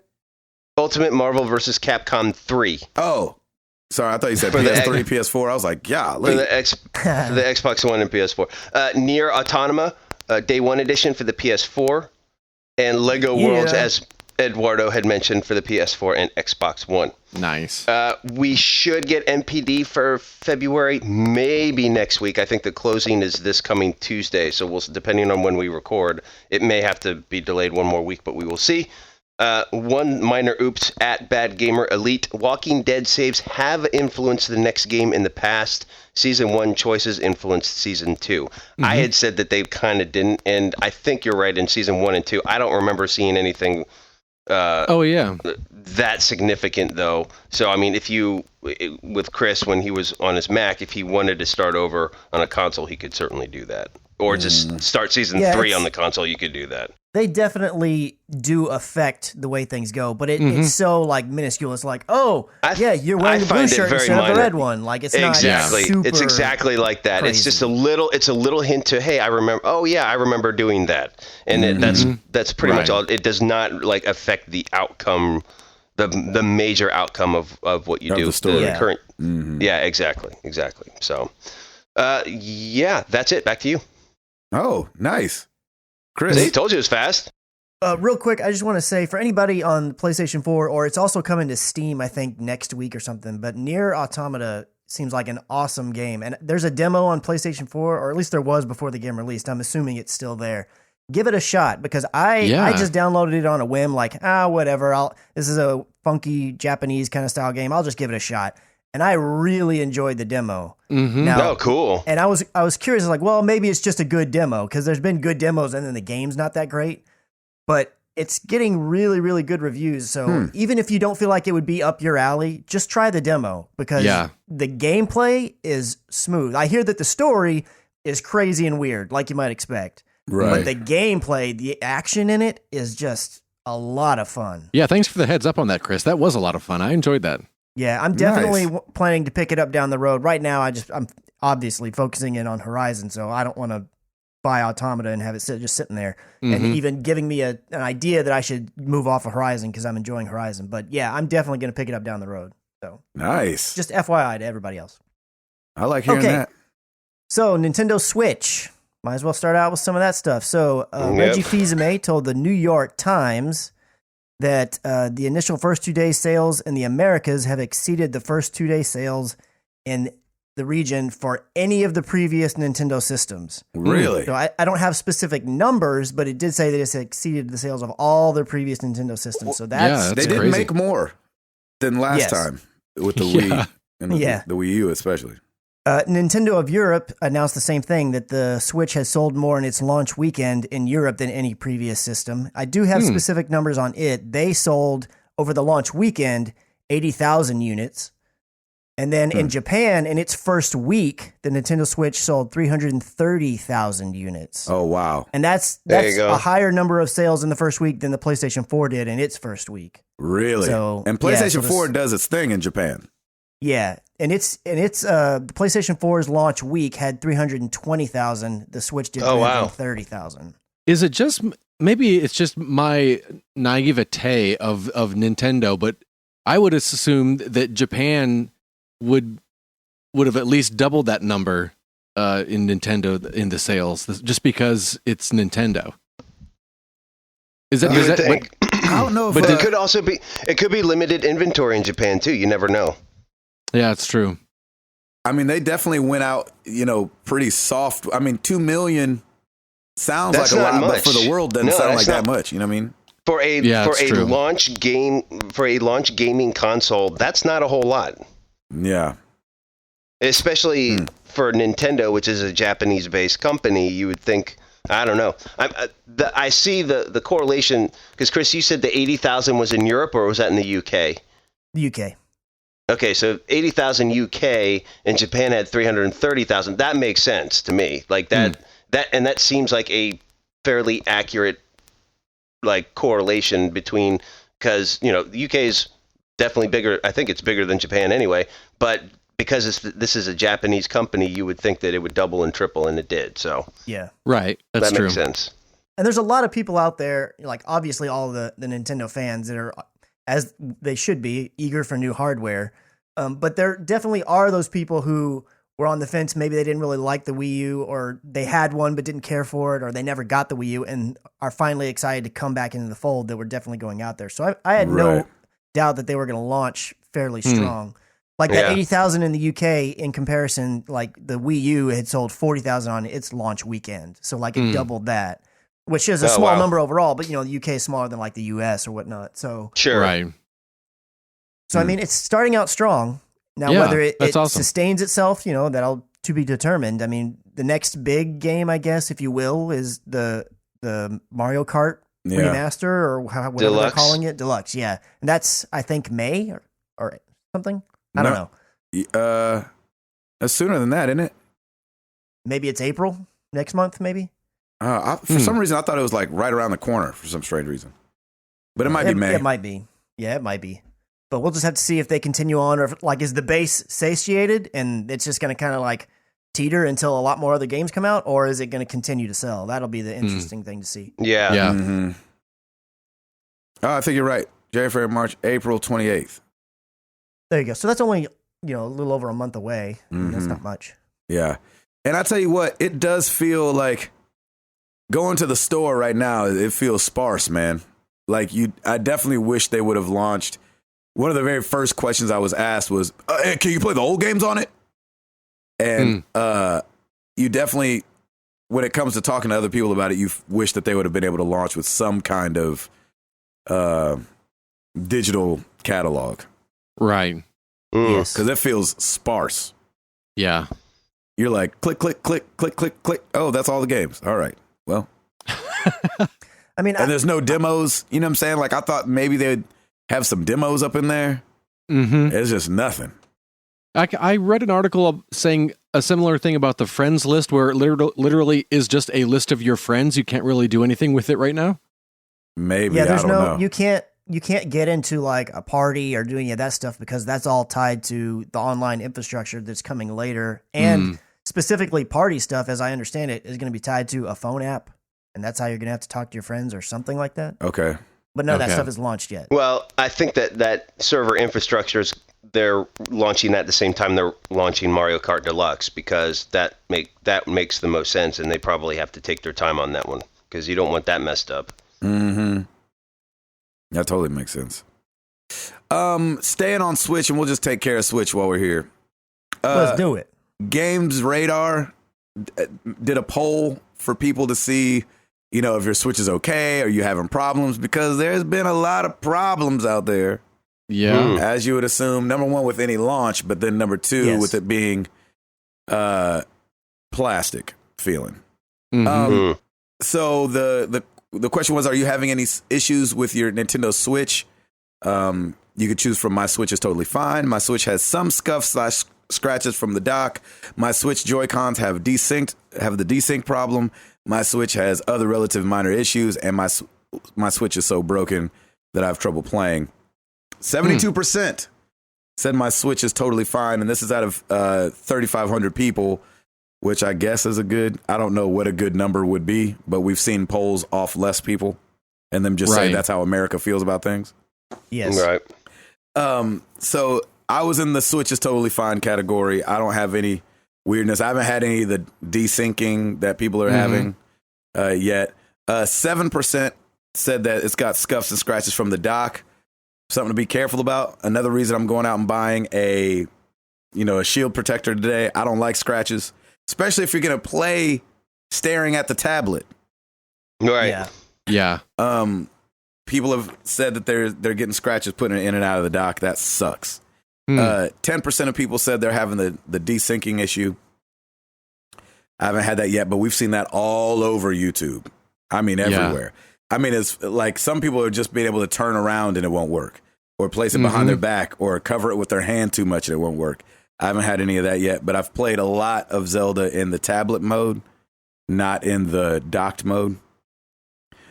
Ultimate Marvel vs. Capcom 3. Oh, sorry, I thought you said PS3, PS4. I was like, golly. For the Xbox One and PS4. Nier Automata, Day 1 edition for the PS4. And Lego Worlds as Eduardo had mentioned for the PS4 and Xbox One. Nice. We should get NPD for February, maybe next week. I think the closing is this coming Tuesday, so depending on when we record, it may have to be delayed one more week, but we will see. One minor oops at Bad Gamer Elite. Walking Dead saves have influenced the next game in the past. Season 1 choices influenced Season 2. Mm-hmm. I had said that they kind of didn't, and I think you're right in Season 1 and 2. I don't remember seeing anything that significant, though. So, I mean, with Chris, when he was on his Mac, if he wanted to start over on a console, he could certainly do that. Or just start Season 3 on the console, you could do that. They definitely do affect the way things go, but it's so like minuscule. It's like, you're wearing the blue shirt instead of the red one. Like it's exactly. Not super it's exactly like that. crazy. It's just a little hint to, hey, I remember. Oh yeah, I remember doing that, and that's pretty much all. It does not like affect the outcome, the major outcome of what you do. The story. The current. Mm-hmm. Yeah, exactly. So, that's it. Back to you. Oh, nice. Chris. They told you it was fast. Real quick, I just want to say for anybody on PlayStation 4, or it's also coming to Steam, I think next week or something, but Nier Automata seems like an awesome game. And there's a demo on PlayStation 4, or at least there was before the game released. I'm assuming it's still there. Give it a shot, because I just downloaded it on a whim, like, whatever. This is a funky Japanese kind of style game. I'll just give it a shot. And I really enjoyed the demo. Mm-hmm. Now, cool. And I was curious, like, well, maybe it's just a good demo, because there's been good demos and then the game's not that great. But it's getting really, really good reviews. So even if you don't feel like it would be up your alley, just try the demo, because the gameplay is smooth. I hear that the story is crazy and weird, like you might expect. Right. But the gameplay, the action in it is just a lot of fun. Yeah, thanks for the heads up on that, Chris. That was a lot of fun. I enjoyed that. Yeah, I'm definitely planning to pick it up down the road. Right now, I'm obviously focusing in on Horizon, so I don't want to buy Automata and have it just sitting there, and even giving me an idea that I should move off of Horizon because I'm enjoying Horizon. But yeah, I'm definitely going to pick it up down the road. So nice. Just FYI to everybody else. I like hearing that. So Nintendo Switch. Might as well start out with some of that stuff. So Reggie Fils-Aimé told the New York Times that the initial first 2 days sales in the Americas have exceeded the first 2 day sales in the region for any of the previous Nintendo systems. Really? So I don't have specific numbers, but it did say that it's exceeded the sales of all their previous Nintendo systems. So that's they did make more than last time with the Wii and the Wii U especially. Nintendo of Europe announced the same thing, that the Switch has sold more in its launch weekend in Europe than any previous system. I do have specific numbers on it. They sold, over the launch weekend, 80,000 units. And then in Japan, in its first week, the Nintendo Switch sold 330,000 units. Oh, wow. And that's a higher number of sales in the first week than the PlayStation 4 did in its first week. Really? And PlayStation 4 does its thing in Japan. Yeah, and the PlayStation 4's launch week had 320,000. The Switch did 330,000. Is it just, maybe it's just my naivete of Nintendo, but I would assume that Japan would have at least doubled that number in Nintendo in the sales, just because it's Nintendo. Is that I don't know if but it could also be limited inventory in Japan too. You never know. Yeah, it's true. I mean, they definitely went out, pretty soft. I mean, 2 million sounds like a lot, but for the world doesn't sound like that much. You know what I mean? For a launch gaming console, that's not a whole lot. Yeah. Especially for Nintendo, which is a Japanese-based company, you would think. I don't know. I see the correlation, because Chris, you said the 80,000 was in Europe, or was that in the UK? The UK. Okay, so 80,000 UK and Japan had 330,000. That makes sense to me. Like that seems like a fairly accurate correlation between, because the UK is definitely bigger. I think it's bigger than Japan anyway. But because this is a Japanese company, you would think that it would double and triple, and it did. So yeah, right. That makes sense. And there's a lot of people out there, like obviously all the Nintendo fans that are, as they should be, eager for new hardware. But there definitely are those people who were on the fence. Maybe they didn't really like the Wii U, or they had one but didn't care for it, or they never got the Wii U and are finally excited to come back into the fold, that were definitely going out there. So I had no doubt that they were going to launch fairly strong. Like that 80,000 in the UK in comparison, like the Wii U had sold 40,000 on its launch weekend. So like it doubled that, which is a small number overall, but the UK is smaller than like the US or whatnot. So sure. Right. So I mean, it's starting out strong. Now, whether it awesome. Sustains itself, that'll to be determined. I mean, the next big game, I guess, if you will, is the Mario Kart remaster, or whatever Deluxe. They're calling it, Deluxe. Yeah, and that's I think May or something. I don't know. Sooner than that, isn't it? Maybe it's April next month. Maybe. For some reason, I thought it was like right around the corner for some strange reason, but it might be May. It might be. Yeah, it might be. But we'll just have to see if they continue on, or if, like, is the base satiated and it's just going to kind of like teeter until a lot more other games come out, or is it going to continue to sell? That'll be the interesting thing to see. Yeah. Mm-hmm. Oh, I think you're right. January, February, March, April 28th. There you go. So that's only, a little over a month away. That's not much. Yeah. And I tell you what, it does feel like going to the store right now, it feels sparse, man. Like I definitely wish they would have launched. One of the very first questions I was asked was, hey, can you play the old games on it? And you definitely, when it comes to talking to other people about it, you wish that they would have been able to launch with some kind of digital catalog. Right. Yes. Because it feels sparse. Yeah. You're like, click, click, click, click, click, click. Oh, that's all the games. All right. Well. I mean, and there's no demos. You know what I'm saying? Like, I thought maybe they'd have some demos up in there. It's just nothing. I read an article saying a similar thing about the friends list, where it literally is just a list of your friends. You can't really do anything with it right now. Maybe. Yeah, there's know. You can't get into like a party or doing any of that stuff, because that's all tied to the online infrastructure that's coming later. And specifically party stuff, as I understand it, is going to be tied to a phone app. And that's how you're going to have to talk to your friends or something like that. Okay. But no, that stuff is launched yet. Well, I think that server infrastructure they're launching that at the same time they're launching Mario Kart Deluxe, because that makes the most sense, and they probably have to take their time on that one, because you don't want that messed up. Mm-hmm. That totally makes sense. Staying on Switch, and we'll just take care of Switch while we're here. Let's do it. Games Radar did a poll for people to see, if your Switch is okay, are you having problems? Because there's been a lot of problems out there. Yeah. As you would assume, number one with any launch, but then number two with it being plastic feeling. So the question was, are you having any issues with your Nintendo Switch? You could choose from my Switch is totally fine. My Switch has some scuffs / scratches from the dock. My Switch Joy-Cons have the desync problem. My Switch has other relative minor issues, and my Switch is so broken that I have trouble playing. 72% said my Switch is totally fine, and this is out of 3,500 people, which I guess is I don't know what a good number would be, but we've seen polls off less people, and them just say that's how America feels about things. Yes. Right. So I was in the Switch is totally fine category. I don't have any weirdness. I haven't had any of the desyncing that people are having yet. 7% said that it's got scuffs and scratches from the dock. Something to be careful about. Another reason I'm going out and buying a shield protector today. I don't like scratches, especially if you're going to play staring at the tablet. Right. Yeah. People have said that they're getting scratches putting it in and out of the dock. That sucks. 10% of people said they're having the desyncing issue. I haven't had that yet, but we've seen that all over YouTube. I mean, everywhere. I mean, it's like some people are just being able to turn around and it won't work, or place it behind their back, or cover it with their hand too much and it won't work. I haven't had any of that yet, but I've played a lot of Zelda in the tablet mode, not in the docked mode.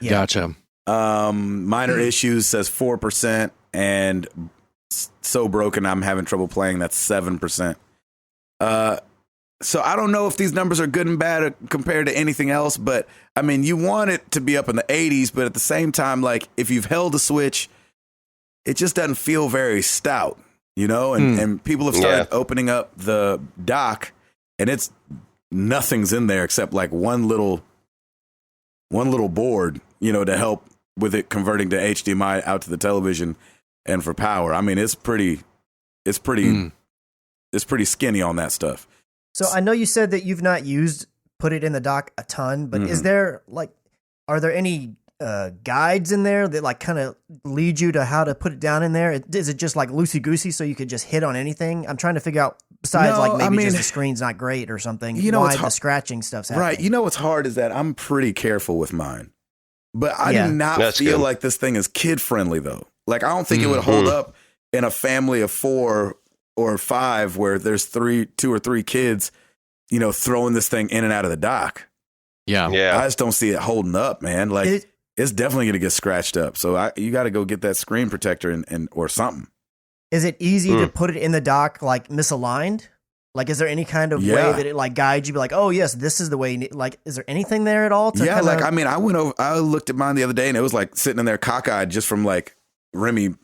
Yeah. Gotcha. Minor issues says 4%, and so broken I'm having trouble playing. That's 7%. So I don't know if these numbers are good and bad compared to anything else, but I mean, you want it to be up in the 80s, but at the same time, like if you've held a Switch, it just doesn't feel very stout, and people have started opening up the dock and nothing's in there except like one little board, to help with it converting to HDMI out to the television and for power. I mean, it's pretty skinny on that stuff. So I know you said that you've not put it in the dock a ton, but is there are there any guides in there that like kind of lead you to how to put it down in there? Is it just like loosey goosey so you could just hit on anything? I'm trying to figure out, besides just the screen's not great or something, why the scratching stuff's happening. Right. What's hard is that I'm pretty careful with mine, but I do not feel like this thing is kid friendly though. Like I don't think it would hold up in a family of 4 or 5 where there's 2 or 3 kids, throwing this thing in and out of the dock. Yeah. I just don't see it holding up, man. Like it's definitely going to get scratched up. So you got to go get that screen protector and or something. Is it easy to put it in the dock like misaligned? Like, is there any kind of way that it like guides you? Be like, oh yes, this is the way. Like, is there anything there at all? I went over. I looked at mine the other day, and it was like sitting in there cockeyed just from like Remy,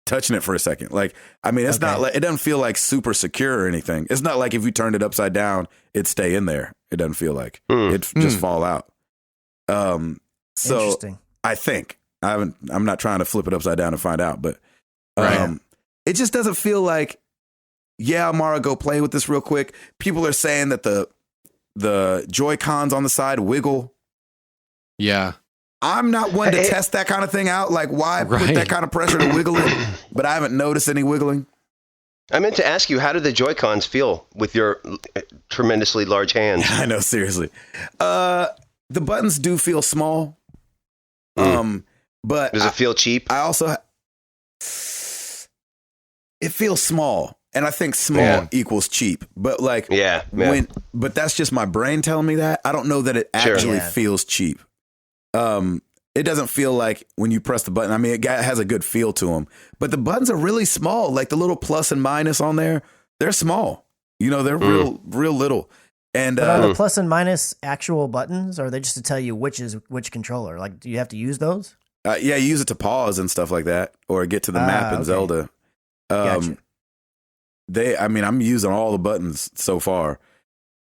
touching it for a second. Like, I mean, it's not like, it doesn't feel like super secure or anything. It's not like if you turned it upside down, it'd stay in there. It doesn't feel like it'd just fall out. So interesting. I think I'm not trying to flip it upside down and find out, but it just doesn't feel like, Mara, go play with this real quick. People are saying that the Joy-Cons on the side wiggle. Yeah. I'm not one to test that kind of thing out. Like, why put that kind of pressure to wiggle it? But I haven't noticed any wiggling. I meant to ask you, how do the Joy-Cons feel with your tremendously large hands? I know, seriously. The buttons do feel small. But does it feel cheap? I also it feels small, and I think small equals cheap. But like, but that's just my brain telling me that. I don't know that it actually feels cheap. It doesn't feel like when you press the button. I mean, it has a good feel to them, but the buttons are really small. Like the little plus and minus on there, they're small. They're real little. And are the plus and minus actual buttons, or are they just to tell you which is which controller? Like, do you have to use those? You use it to pause and stuff like that, or get to the map in Zelda. Gotcha. I'm using all the buttons so far.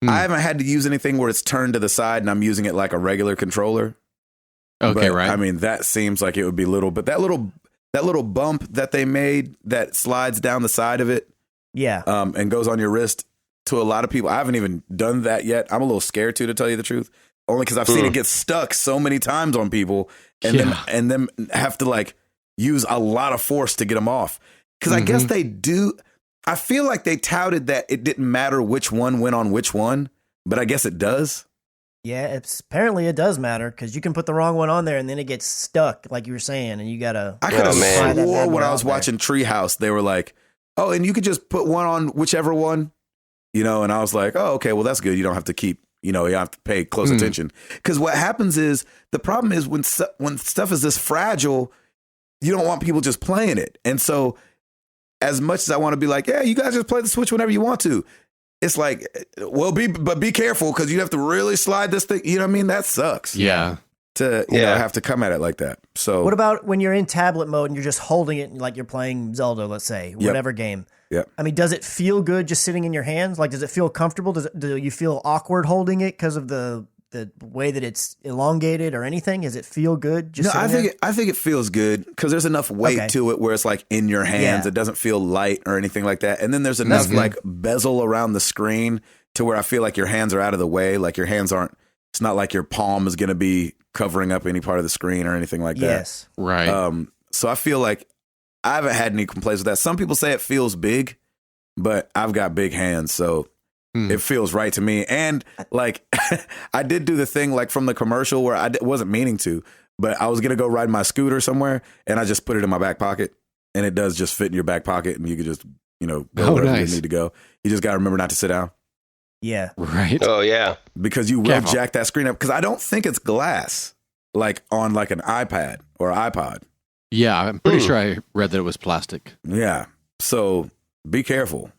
I haven't had to use anything where it's turned to the side and I'm using it like a regular controller. Okay, but, right. I mean, that seems like it would be little, but that little bump that they made that slides down the side of it, and goes on your wrist. To a lot of people, I haven't even done that yet. I'm a little scared to tell you the truth, only because I've seen it get stuck so many times on people, and then have to like use a lot of force to get them off. Because I guess they do. I feel like they touted that it didn't matter which one went on which one, but I guess it does. Yeah, apparently it does matter, because you can put the wrong one on there and then it gets stuck, like you were saying, and you gotta. I could have swore when I was watching Treehouse, they were like, "Oh, and you could just put one on whichever one." And I was like, oh, okay, well, that's good. You don't have to keep, you have to pay close attention. Because what happens is, the problem is when stuff is this fragile, you don't want people just playing it. And so as much as I want to be like, yeah, you guys just play the Switch whenever you want to, it's like, well, be careful, because you have to really slide this thing. You know what I mean? That sucks. Yeah. To have to come at it like that. So what about when you're in tablet mode and you're just holding it like you're playing Zelda, let's say, whatever game? Yeah. I mean, does it feel good just sitting in your hands? Like, does it feel comfortable? Do you feel awkward holding it because of the way that it's elongated or anything? Does it feel good? I think it feels good because there's enough weight to it where it's like in your hands. It doesn't feel light or anything like that. And then there's enough like bezel around the screen to where I feel like your hands are out of the way. Like your hands aren't. It's not like your palm is going to be covering up any part of the screen or anything like that. Yes. Right. So I feel like I haven't had any complaints with that. Some people say it feels big, but I've got big hands, so it feels right to me. And like, I did do the thing like from the commercial where I wasn't meaning to, but I was going to go ride my scooter somewhere and I just put it in my back pocket, and it does just fit in your back pocket, and you could just, go wherever you need to go. You just got to remember not to sit down. Yeah. Right. Oh yeah. Because you will jack that screen up. Because I don't think it's glass, like on like an iPad or iPod. Yeah, I'm pretty sure I read that it was plastic. Yeah. So be careful.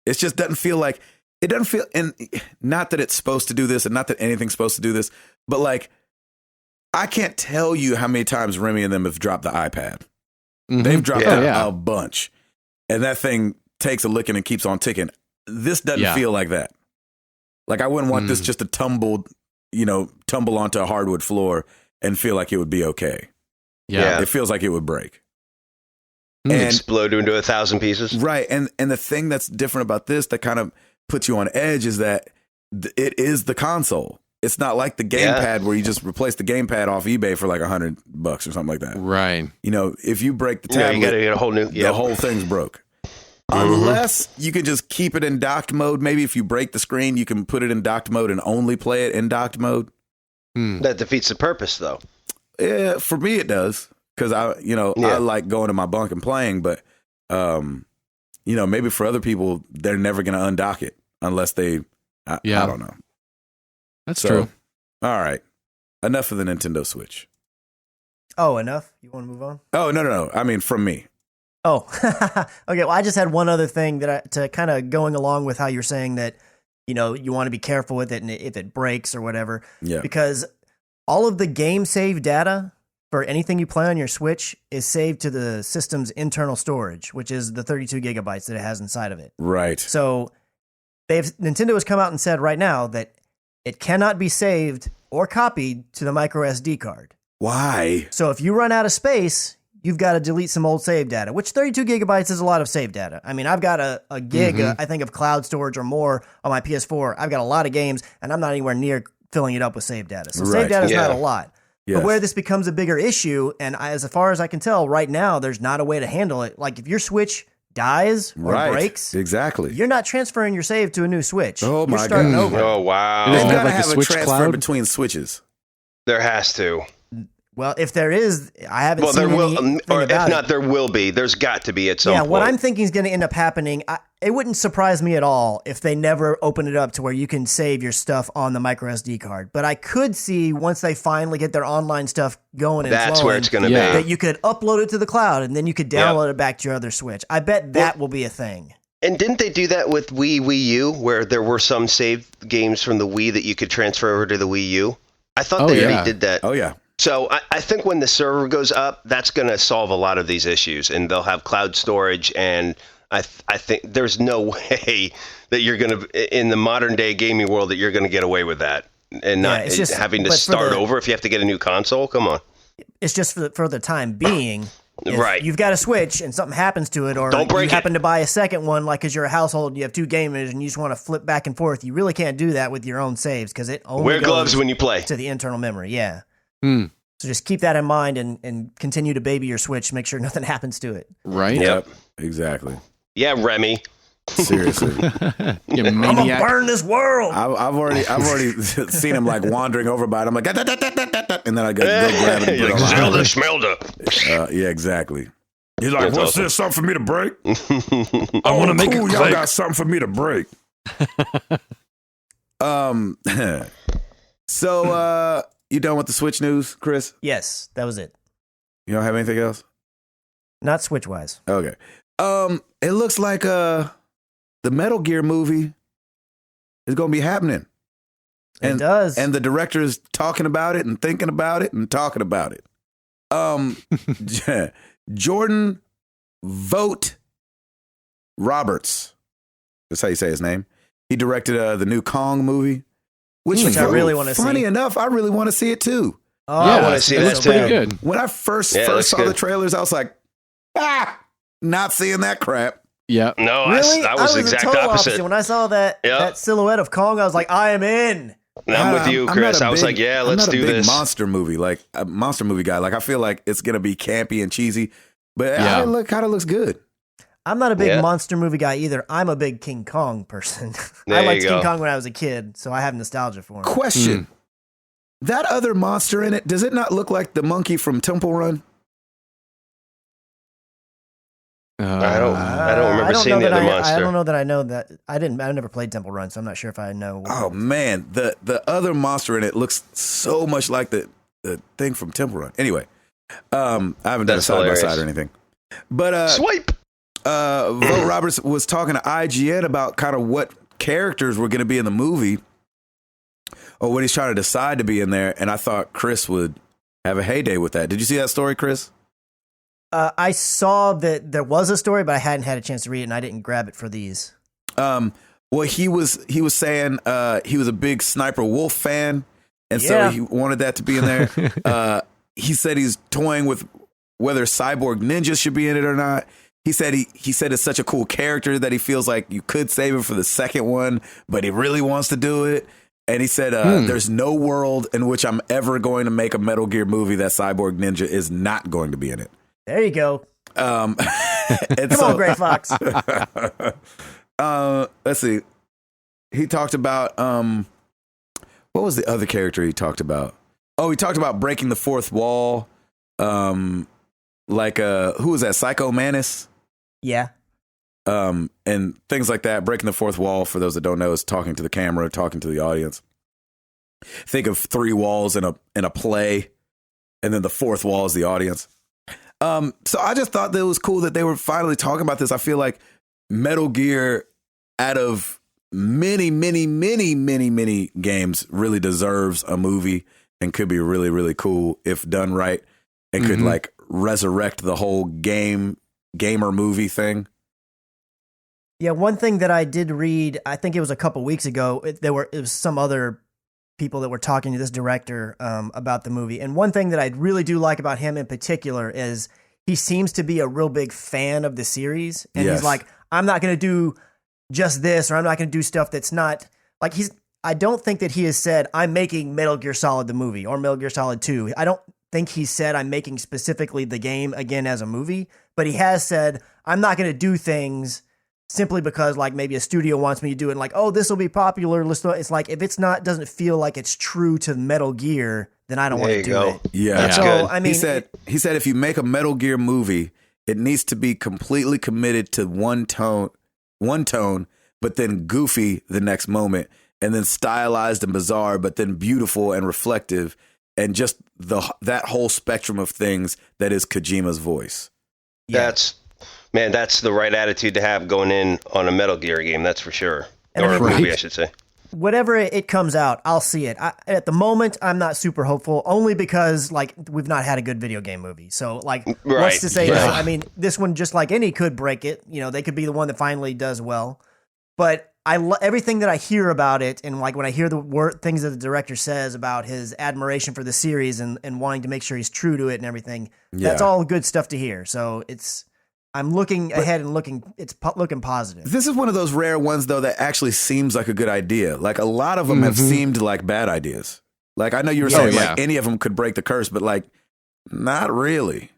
It just doesn't feel, and not that it's supposed to do this, and not that anything's supposed to do this, but like, I can't tell you how many times Remy and them have dropped the iPad. They've dropped it a bunch. And that thing takes a licking and keeps on ticking. this doesn't feel like that. Like I wouldn't want this just to tumble onto a hardwood floor and feel like it would be okay. Yeah. It feels like it would break. And explode into 1,000 pieces. Right. And the thing that's different about this that kind of puts you on edge is that it is the console. It's not like the gamepad where you just replace the gamepad off eBay for like $100 or something like that. Right. If you break the tablet, you got to get a whole new. The whole thing's broke. Unless you can just keep it in docked mode. Maybe if you break the screen, you can put it in docked mode and only play it in docked mode. That defeats the purpose, though. Yeah, for me it does, because I like going to my bunk and playing. But maybe for other people, they're never going to undock it unless they. I don't know. That's true. All right, enough of the Nintendo Switch. Oh, enough? You want to move on? Oh no! I mean, from me. Oh, okay. Well, I just had one other thing to kind of going along with how you're saying that, you want to be careful with it and if it breaks or whatever. Yeah. Because all of the game save data for anything you play on your Switch is saved to the system's internal storage, which is the 32 gigabytes that it has inside of it. Right. So Nintendo has come out and said right now that it cannot be saved or copied to the micro SD card. Why? So if you run out of space, you've got to delete some old save data, which 32 gigabytes is a lot of save data. I mean, I've got a gig, I think, of cloud storage or more on my PS4. I've got a lot of games, and I'm not anywhere near filling it up with save data. So save data is not a lot. Yes. But where this becomes a bigger issue, and as far as I can tell, right now, there's not a way to handle it. Like, if your Switch dies or breaks, exactly, you're not transferring your save to a new Switch. Oh, you're starting over. Oh, wow. They've got to like have a a Switch transfer cloud between Switches. There has to. Well, if there is, I haven't seen there will, anything or if about not, it. there will be. There's got to be at some point. What I'm thinking is going to end up happening, it wouldn't surprise me at all if they never open it up to where you can save your stuff on the micro SD card. But I could see once they finally get their online stuff going and that's flowing, where it's going to be. That you could upload it to the cloud and then you could download it back to your other Switch. I bet that will be a thing. And didn't they do that with Wii U, where there were some saved games from the Wii that you could transfer over to the Wii U? I thought they already did that. Oh, yeah. So I think when the server goes up, that's going to solve a lot of these issues, and they'll have cloud storage. And I think there's no way that you're going to, in the modern day gaming world, that you're going to get away with that and not having to start over if you have to get a new console. Come on. It's just for the time being. Right. You've got a Switch and something happens to it, or you happen to buy a second one, like because you're a household, you have two gamers and you just want to flip back and forth. You really can't do that with your own saves because it only wear gloves when you play to the internal memory. Yeah. So just keep that in mind and continue to baby your Switch. Make sure nothing happens to it. Right. Yep. Exactly. Yeah, Remy. Seriously. You I'm gonna burn this world. I've already seen him like wandering over by it. I'm like, and then I go grab it and put it on. Smelda. Yeah, exactly. He's like, That's what's awesome. this? Something for me to break? I want to make cool. it Y'all click. got something for me to break. So you done with the Switch news, Chris? Yes, that was it. You don't have anything else? Not Switch wise. Okay. It looks like the Metal Gear movie is going to be happening. It does. And the director is talking about it and thinking about it and talking about it. Jordan Vogt Roberts. That's how you say his name. He directed the new Kong movie, which I really want to see. Funny enough, I really want to see it too. Oh, I want to see it that looks too. pretty good. When I first looks saw good. the trailers, I was like, not seeing that crap. Yeah. No, Really? I was the exact the total opposite. When I saw that silhouette of Kong, I was like, I am in. And I'm with you, I'm Chris. not a I was big- like, yeah, let's do I'm not a big this. monster movie, like a monster movie guy. Like I feel like it's gonna be campy and cheesy, but Yeah. it kind of looks good. I'm not a big Yeah. monster movie guy either. I'm a big King Kong person. There I you liked go. King Kong when I was a kid, so I have nostalgia for him. Question: That other monster in it, does it not look like the monkey from Temple Run? I don't remember seeing the other monster. I don't know that I know that. I never played Temple Run, so I'm not sure if I know. Oh man, the other monster in it looks so much like the thing from Temple Run. Anyway, I haven't done a side by side or anything. But Swipe. Vogt Roberts was talking to IGN about kind of what characters were going to be in the movie, or what he's trying to decide to be in there. And I thought Chris would have a heyday with that. Did you see that story, Chris? I saw that there was a story, but I hadn't had a chance to read it, and I didn't grab it for these. Well, he was saying he was a big Sniper Wolf fan, and so Yeah. he wanted that to be in there. He said he's toying with whether Cyborg Ninja should be in it or not. He said it's such a cool character that he feels like you could save him for the second one, but he really wants to do it. And he said there's no world in which I'm ever going to make a Metal Gear movie that Cyborg Ninja is not going to be in it. There you go. Come on, Gray Fox. Let's see. He talked about what was the other character he talked about? Oh, he talked about breaking the fourth wall. Who was that? Psycho Manus? Yeah. And things like that. Breaking the fourth wall, for those that don't know, is talking to the camera, talking to the audience. Think of 3 walls in a play, and then the fourth wall is the audience. So I just thought that it was cool that they were finally talking about this. I feel like Metal Gear, out of many, many, many, many, many games, really deserves a movie and could be really, really cool if done right, and could like resurrect the whole gamer movie thing. Yeah, one thing that I did read, I think it was a couple weeks ago, it was some other people that were talking to this director about the movie. And one thing that I really do like about him in particular is he seems to be a real big fan of the series. And Yes. he's like, I'm not going to do just this, or I'm not going to do stuff that's not like I don't think that he has said, I'm making Metal Gear Solid the movie or Metal Gear Solid 2. I don't think he said I'm making specifically the game again as a movie, but he has said, I'm not going to do things simply because like maybe a studio wants me to do it and like, oh, this will be popular. It's like, if it's not, doesn't feel like it's true to Metal Gear, then I don't want to do it. Yeah. That's So, good. I mean, He said if you make a Metal Gear movie, it needs to be completely committed to one tone, but then goofy the next moment, and then stylized and bizarre, but then beautiful and reflective, and just that whole spectrum of things that is Kojima's voice. yeah. That's the right attitude to have going in on a Metal Gear game. That's for sure. And Or I a mean, movie, I should say. Whatever it comes out, I'll see it. At the moment, I'm not super hopeful, only because like we've not had a good video game movie. So like, Right. what's to say? Yeah. I mean, this one, just like any, could break it. You know, they could be the one that finally does well. But everything that I hear about it, and like when I hear the things that the director says about his admiration for the series and wanting to make sure he's true to it and everything, that's all good stuff to hear. So I'm looking ahead and it's looking positive. This is one of those rare ones, though, that actually seems like a good idea. Like, a lot of them have seemed like bad ideas. Like, I know you were saying like any of them could break the curse, but like, not really.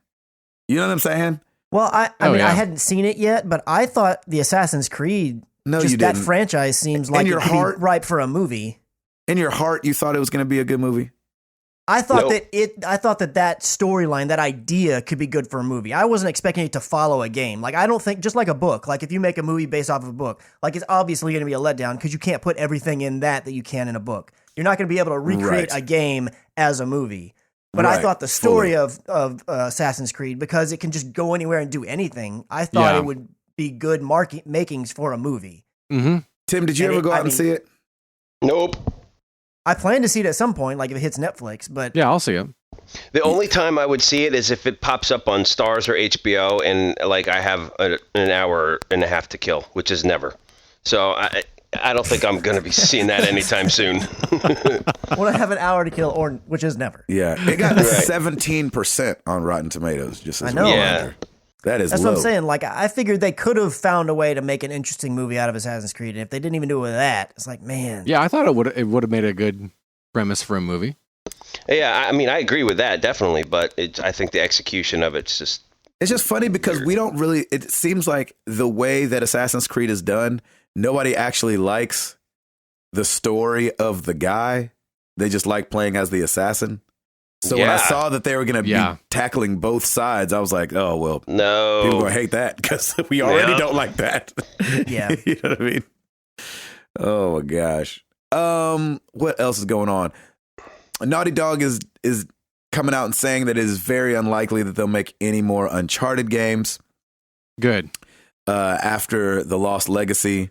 You know what I'm saying? Well, I mean, I hadn't seen it yet, but I thought the Assassin's Creed, No, just you that didn't. franchise seems like your it could be heart- ripe for a movie. In your heart, you thought it was going to be a good movie? I thought Nope. I thought that storyline, that idea could be good for a movie. I wasn't expecting it to follow a game. Like, I don't think, just like a book, like if you make a movie based off of a book, like it's obviously going to be a letdown because you can't put everything in that you can in a book. You're not going to be able to recreate Right. a game as a movie. But Right. I thought the story of Assassin's Creed, because it can just go anywhere and do anything, I thought it would be good makings for a movie. Mm-hmm. Tim, did you And ever go out I and mean- see it? Nope. I plan to see it at some point, like if it hits Netflix, but Yeah, I'll see it. The only time I would see it is if it pops up on Stars or HBO, and like I have an hour and a half to kill, which is never. So I don't think I'm going to be seeing that anytime soon. when I have an hour to kill, which is never. Yeah. It got Right. 17% on Rotten Tomatoes, just as I know. a Yeah. reminder. That is That's low. what I'm saying. Like, I figured they could have found a way to make an interesting movie out of Assassin's Creed, and if they didn't even do it with that, it's like, man. Yeah, I thought it would have made a good premise for a movie. Yeah, I mean, I agree with that, definitely, but I think the execution of it's just... It's just funny because we don't really, it seems like the way that Assassin's Creed is done, nobody actually likes the story of the guy. They just like playing as the assassin. So when I Yeah. saw that they were going to be tackling both sides, I was like, oh, well, No. people are going to hate that because we already Yeah. don't like that. Yeah. You know what I mean? Oh, my gosh. What else is going on? Naughty Dog is coming out and saying that it is very unlikely that they'll make any more Uncharted games Good. after The Lost Legacy.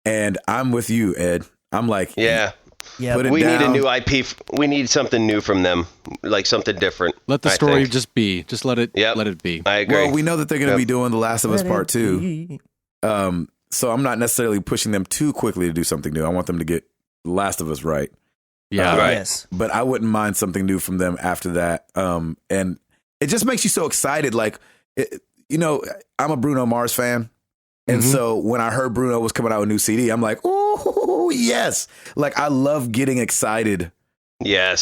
And I'm with you, Ed. I'm like, Yeah. Yeah. Put it We need a down. new IP. We need something new from them, like something different. Let the I story think. just be. Just let it Yep. let it be. I agree. well, we know that they're going to be doing The Last of Us Let Part it 2. be. so I'm not necessarily pushing them too quickly to do something new. I want them to get Last of Us right. Yeah. Right. Yes. But I wouldn't mind something new from them after that. And it just makes you so excited. Like, I'm a Bruno Mars fan. And so when I heard Bruno was coming out with a new CD, I'm like, oh, yes. Like, I love getting excited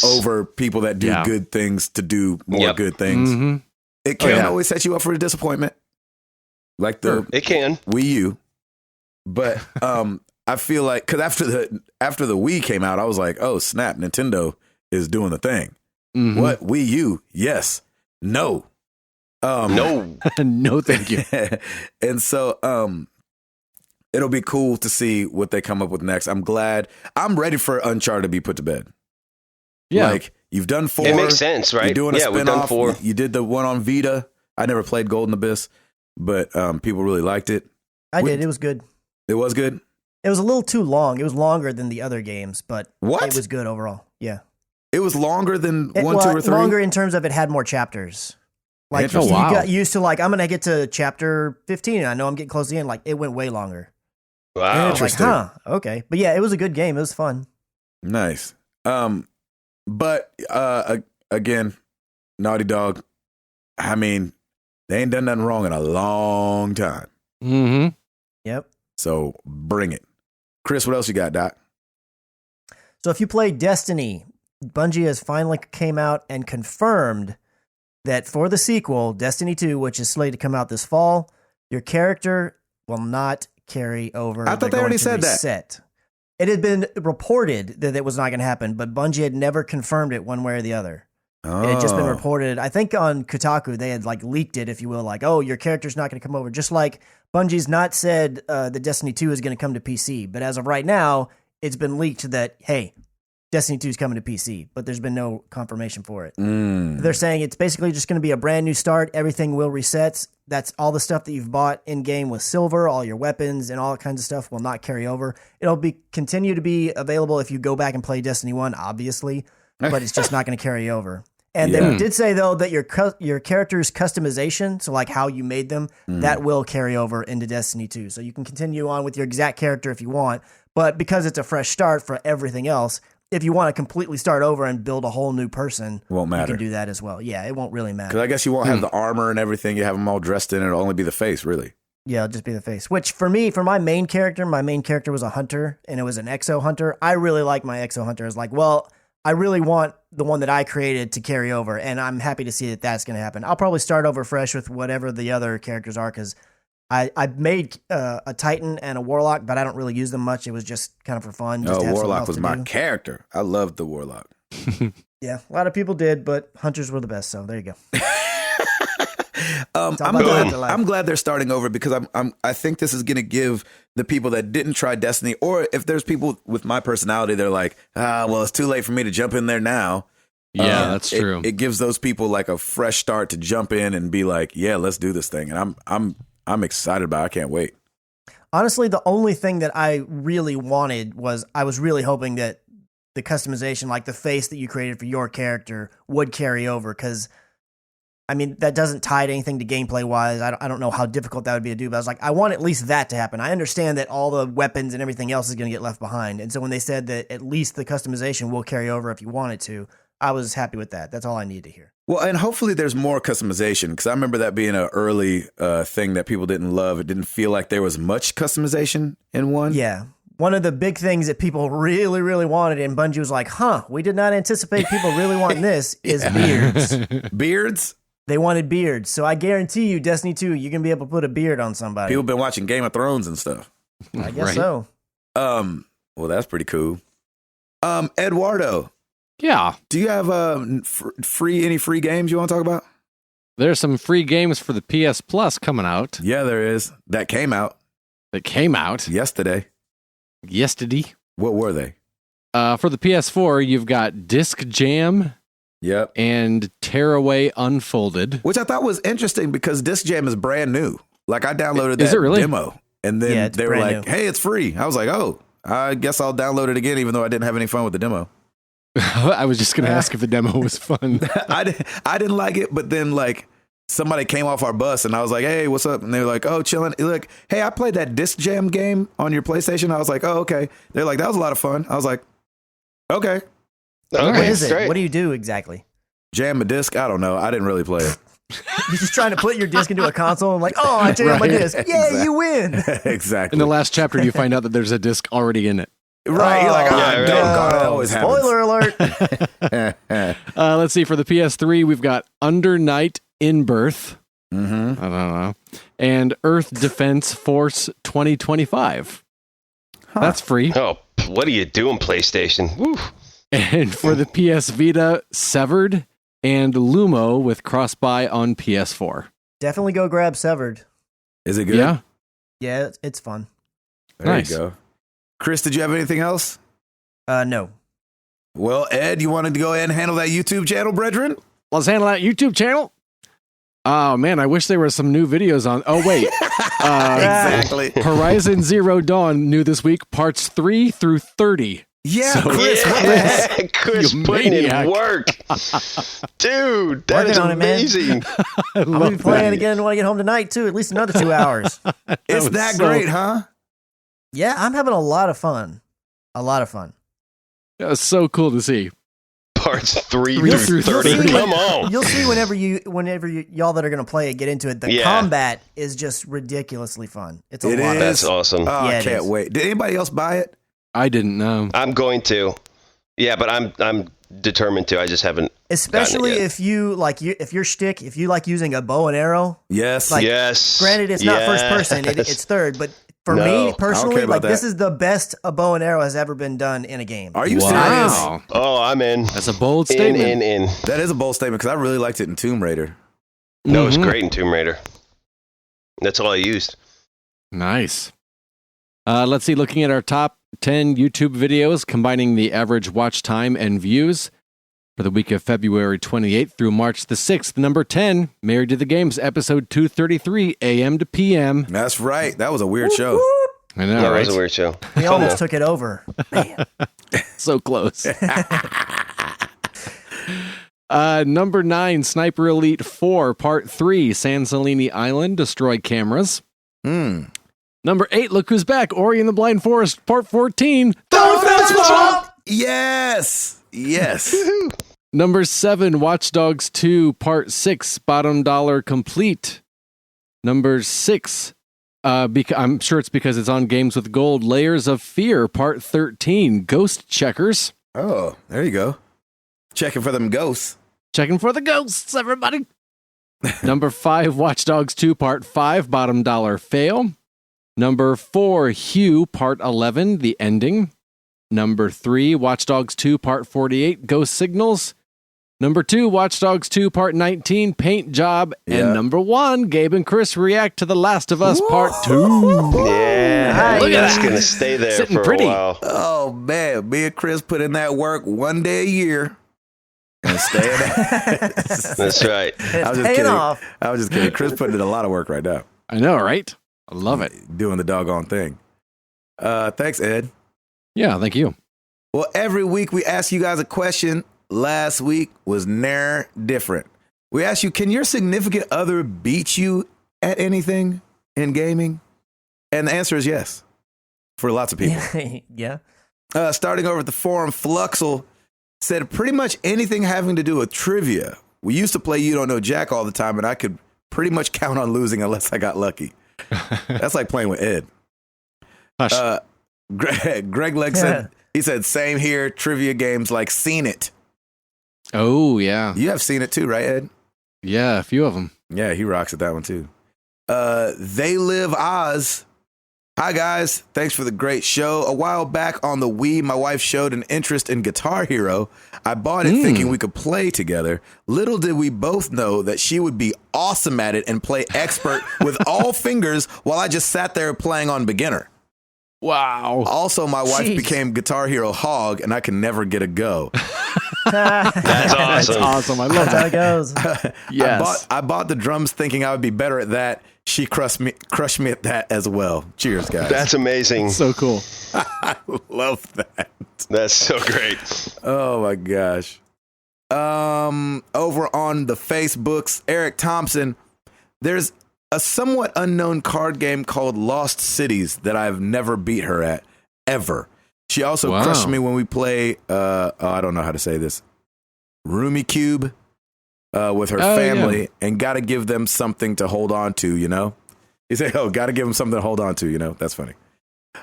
over people that do good things to do more good things. Mm-hmm. It can always set you up for a disappointment. Like it can. Wii U. But I feel like, because after the Wii came out, I was like, oh, snap, Nintendo is doing the thing. Mm-hmm. What? Wii U? Yes. No. No. No, thank you. And so it'll be cool to see what they come up with next. I'm ready for Uncharted to be put to bed. Yeah. Like, you've done 4. It makes sense, right? You're doing a we've done spinoff. 4. You did the one on Vita. I never played Golden Abyss, but people really liked it. I did. It was good. It was good? It was a little too long. It was longer than the other games, but it was good overall. Yeah. It was longer than 1, 2, or 3? Longer in terms of it had more chapters. Like, you got used to, like, I'm going to get to chapter 15, and I know I'm getting close to the end. Like, it went way longer. Wow. Interesting. Like, okay. But yeah, it was a good game. It was fun. Nice. But again, Naughty Dog, I mean, they ain't done nothing wrong in a long time. Mm-hmm. Yep. So bring it. Chris, what else you got, Doc? So if you play Destiny, Bungie has finally came out and confirmed that for the sequel, Destiny 2, which is slated to come out this fall, your character will not carry over. I thought they already said that. It had been reported that it was not going to happen, but Bungie had never confirmed it one way or the other. Oh. It had just been reported. I think on Kotaku, they had like leaked it, if you will, like, oh, your character's not going to come over. Just like Bungie's not said that Destiny 2 is going to come to PC. But as of right now, it's been leaked that, hey, Destiny 2 is coming to PC, but there's been no confirmation for it. They're saying it's basically just going to be a brand new start. Everything will reset. That's all the stuff that you've bought in game with silver, all your weapons and all kinds of stuff will not carry over. It'll continue to be available if you go back and play Destiny 1, obviously, but it's just not going to carry over. And they did say, though, that your character's customization, so like how you made them, that will carry over into Destiny 2. So you can continue on with your exact character if you want, but because it's a fresh start for everything else, if you want to completely start over and build a whole new person, won't matter. You can do that as well. Yeah, it won't really matter. Because I guess you won't have the armor and everything. You have them all dressed in. It'll only be the face, really. Yeah, it'll just be the face. Which for me, for my main character was a hunter, and it was an exo hunter. I really like my exo hunter. I was like, well, I really want the one that I created to carry over, and I'm happy to see that that's going to happen. I'll probably start over fresh with whatever the other characters are, because I made a Titan and a Warlock, but I don't really use them much. It was just kind of for fun. Just Warlock was my character. I loved the Warlock. Yeah, a lot of people did, but hunters were the best. So there you go. I'm glad they're starting over, because I think this is going to give the people that didn't try Destiny, or if there's people with my personality, they're like, well, it's too late for me to jump in there now. Yeah, that's true. It gives those people like a fresh start to jump in and be like, yeah, let's do this thing. And I'm excited about it. I can't wait. Honestly, the only thing that I really wanted was I was really hoping that the customization, like the face that you created for your character, would carry over, because I mean, that doesn't tie to anything to gameplay wise. I don't know how difficult that would be to do, but I was like, I want at least that to happen. I understand that all the weapons and everything else is going to get left behind. And so when they said that at least the customization will carry over if you want it to, I was happy with that. That's all I needed to hear. Well, and hopefully there's more customization, because I remember that being an early thing that people didn't love. It didn't feel like there was much customization in one. Yeah. One of the big things that people really, really wanted, and Bungie was like, we did not anticipate people really wanting this, is beards. Beards? They wanted beards. So I guarantee you, Destiny 2, you're going to be able to put a beard on somebody. People have been watching Game of Thrones and stuff. I guess so. Well, that's pretty cool. Eduardo. Yeah. Do you have any free games you want to talk about? There's some free games for the PS Plus coming out. Yeah, there is. That came out yesterday. What were they? For the PS4, you've got Disc Jam. Yep. And Tearaway Unfolded. Which I thought was interesting, because Disc Jam is brand new. Like, I downloaded that demo, and then they were like, hey, it's free. I was like, oh, I guess I'll download it again, even though I didn't have any fun with the demo. I was just going to ask if the demo was fun. I didn't like it, but then, like, somebody came off our bus and I was like, hey, what's up? And they were like, oh, chilling. They're like, hey, I played that Disc Jam game on your PlayStation. I was like, oh, okay. They're like, that was a lot of fun. I was like, okay. What is it? Great. What do you do exactly? Jam a disc? I don't know. I didn't really play it. You're just trying to put your disc into a console and like, oh, I jammed my disc. Yeah, Exactly. you win. Exactly. In the last chapter, you find out that there's a disc already in it. Right. You're like, yeah, right. God, it always happens. Spoiler alert. Let's see. For the PS3, we've got Under Night in Birth. Mm-hmm. I don't know. And Earth Defense Force 2025. That's free. Oh, what are you doing, PlayStation? Woo. And for the PS Vita, Severed and Lumo with cross-buy on PS4. Definitely go grab Severed. Is it good? Yeah. Yeah, it's fun. There Nice. you go. Chris, did you have anything else? No. Well, Ed, you wanted to go ahead and handle that YouTube channel, brethren? Let's handle that YouTube channel. Oh, man, I wish there were some new videos on. Oh, wait. Exactly. Horizon Zero Dawn new this week, parts 3 through 30. Yeah, So- Chris, what the heck? Yeah, Chris You putting maniac. in work. Dude, that Working is on it, man. amazing. I I'm going love to be playing that. again when I get home tonight, too. At least another 2 hours. It's was that so- great, huh? Yeah, I'm having a lot of fun. A lot of fun. That was so cool to see. Parts 3 Three through through 30. 30. Come on. You'll see whenever y'all that are going to play it get into it. The Yeah. combat is just ridiculously fun. It's a It lot. is. That's awesome. Oh, Yeah, I it can't is. wait. Did anybody else buy it? I didn't know. I'm going to. Yeah, but I'm determined to. I just haven't. Especially yet. if you like if your shtick, if you like using a bow and arrow. Yes. Like, Yes. Granted, it's not first person; Yes. it's third. But for No, I me don't care personally, about like this that. is the best a bow and arrow has ever been done in a game. Are you serious? Wow. Oh, I'm in. That's a bold statement. In. That is a bold statement because I really liked it in Tomb Raider. No, it was Mhm. great in Tomb Raider. That's all I used. Nice. Let's see, looking at our top 10 YouTube videos, combining the average watch time and views for the week of February 28th through March the 6th. Number 10, Married to the Games, episode 233, AM to PM. That's right. That was a weird show. I know, No, it right? was a weird show. We Fun, almost though. took it over. Man. So close. Number 9, Sniper Elite 4, Part 3, San Celini Island, Destroy Cameras. Hmm. Number 8, Look Who's Back, Ori and the Blind Forest, Part 14. Yes. Yes. Number 7, Watch Dogs 2, Part 6, Bottom Dollar Complete. Number 6, I'm sure it's because it's on Games with Gold, Layers of Fear, Part 13, Ghost Checkers. Oh, there you go. Checking for them ghosts. Checking for the ghosts, everybody. Number 5, Watch Dogs 2, Part 5, Bottom Dollar Fail. Number 4, Hue, Part 11, The Ending. Number 3, Watch Dogs 2, Part 48, Ghost Signals. Number 2, Watch Dogs 2, Part 19, Paint Job. Yeah. And number 1, Gabe and Chris react to The Last of Us Part 2. Yeah. Nice. Look at That's that. going to stay there Sitting for pretty. a while. Oh, man. Me and Chris put in that work one day a year. And stay in that. That's right. I was just Paying kidding. off. I was just kidding. Chris putting in a lot of work right now. I know, right? I love it. Doing the doggone thing. Thanks, Ed. Yeah, thank you. Well, every week we ask you guys a question. Last week was ne'er different. We asked you, can your significant other beat you at anything in gaming? And the answer is yes, for lots of people. Yeah. Starting over at the forum, Fluxel said pretty much anything having to do with trivia. We used to play You Don't Know Jack all the time, and I could pretty much count on losing unless I got lucky. That's like playing with Ed. Hush. Greg Legg said, he said, same here, trivia games like Seen It. Oh, yeah. You have Seen It too, right, Ed? Yeah, a few of them. Yeah, he rocks at that one too. They Live Oz. Hi, guys. Thanks for the great show. A while back on the Wii, my wife showed an interest in Guitar Hero. I bought it thinking we could play together. Little did we both know that she would be awesome at it and play expert with all fingers while I just sat there playing on beginner. Wow. Also, my wife Jeez. became Guitar Hero hog, and I can never get a go. That's That's awesome. awesome. I love That's how that. it goes. Yes. I bought the drums thinking I would be better at that. She crushed me at that as well. Cheers, guys. That's amazing. So cool. I love that. That's so great. Oh my gosh. Over on the Facebooks, Eric Thompson, there's a somewhat unknown card game called Lost Cities that I've never beat her at, ever. She also crushed me when we play, I don't know how to say this, Roomy Cube with her family, and got to give them something to hold on to, you know? You say, got to give them something to hold on to, you know? That's funny.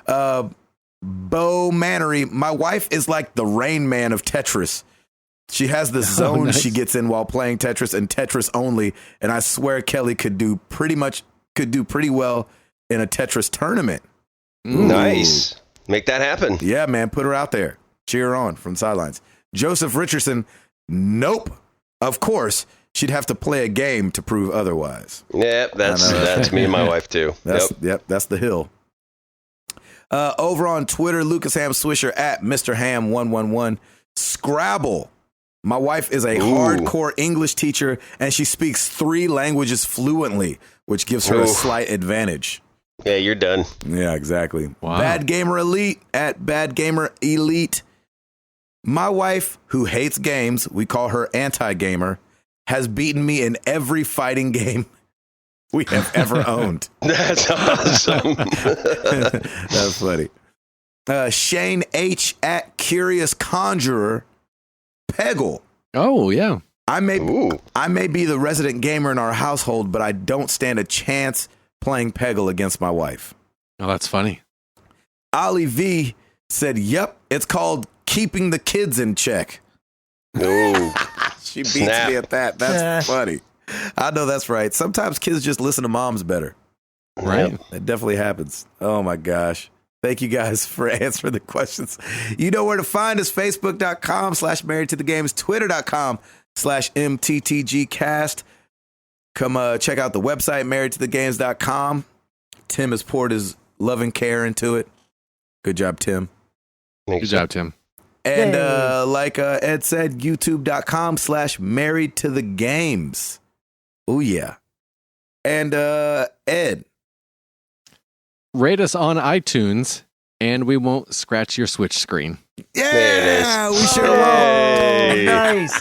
Bo Mannery, my wife is like the Rain Man of Tetris. She has this zone she gets in while playing Tetris and Tetris only, and I swear Kelly could do pretty well in a Tetris tournament. Ooh. Nice. Make that happen. Yeah, man, put her out there. Cheer her on from the sidelines. Joseph Richardson, nope. Of course, she'd have to play a game to prove otherwise. Yep, that's me and my wife too. That's the hill. Over on Twitter, Lucas Ham Swisher at Mr. Ham 111. Scrabble. My wife is a hardcore English teacher, and she speaks 3 languages fluently, which gives her a slight advantage. Yeah, you're done. Yeah, exactly. Wow. Bad Gamer Elite at Bad Gamer Elite. My wife, who hates games, we call her anti-gamer, has beaten me in every fighting game we have ever owned. That's awesome. That's funny. Shane H at Curious Conjurer. Peggle. Oh, yeah. I may be the resident gamer in our household, but I don't stand a chance playing Peggle against my wife. Oh, that's funny. Ollie V said, yep, it's called keeping the kids in check. No. She beats me at that. That's funny. I know that's right. Sometimes kids just listen to moms better. Right. Yep, it definitely happens. Oh, my gosh. Thank you guys for answering the questions. You know where to find us. Facebook.com/Married to the Games. Twitter.com/MTTGcast. Come check out the website, marriedtothegames.com. Tim has poured his love and care into it. Good job, Tim. Good job, Tim. And like Ed said, youtube.com/Married to the Games. Oh, yeah. And Ed. Rate us on iTunes, and we won't scratch your Switch screen. Yeah, we sure Hey. will. Nice.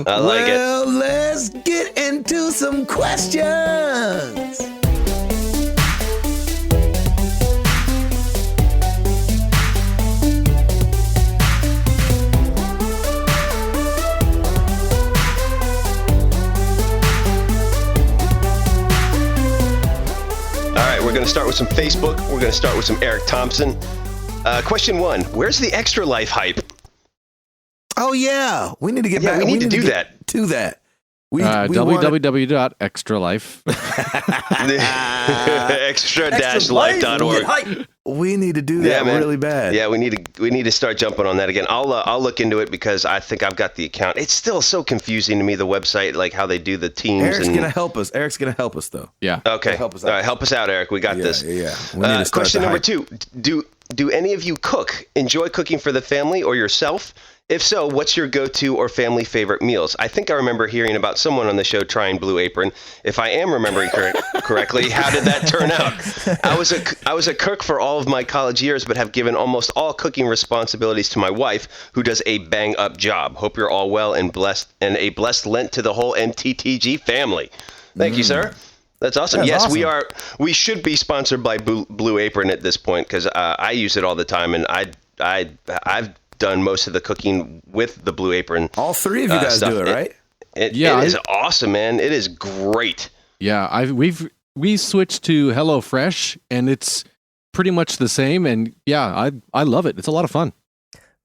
I like it. Well, let's get into some questions. We're going to start with some Facebook. We're going to start with some Eric Thompson. Question 1. Where's the Extra Life hype? Oh, yeah. We need to get back. We need to do that. To that. www.extralife. Extra-life.org. We need to do that really bad. Yeah, we need to start jumping on that again. I'll look into it because I think I've got the account. It's still so confusing to me, the website, like how they do the teams. Eric's gonna help us. Though. Yeah. Okay. Help us out. All right, help us out, Eric. We got this. Yeah. We need to start question the number hype. 2. Do any of you cook? Enjoy cooking for the family or yourself? If so, what's your go-to or family favorite meals? I think I remember hearing about someone on the show trying Blue Apron. If I am remembering correctly, how did that turn out? I was a cook for all of my college years, but have given almost all cooking responsibilities to my wife, who does a bang-up job. Hope you're all well and blessed, and a blessed Lent to the whole MTTG family. Thank you, sir. That's awesome. That's yes, awesome. we are. We should be sponsored by Blue Apron at this point because I use it all the time, and I've done most of the cooking with the Blue Apron. All 3 of you guys stuff. do it, right? It is awesome, man. It is great. Yeah, we switched to HelloFresh, and it's pretty much the same. And yeah, I love it. It's a lot of fun.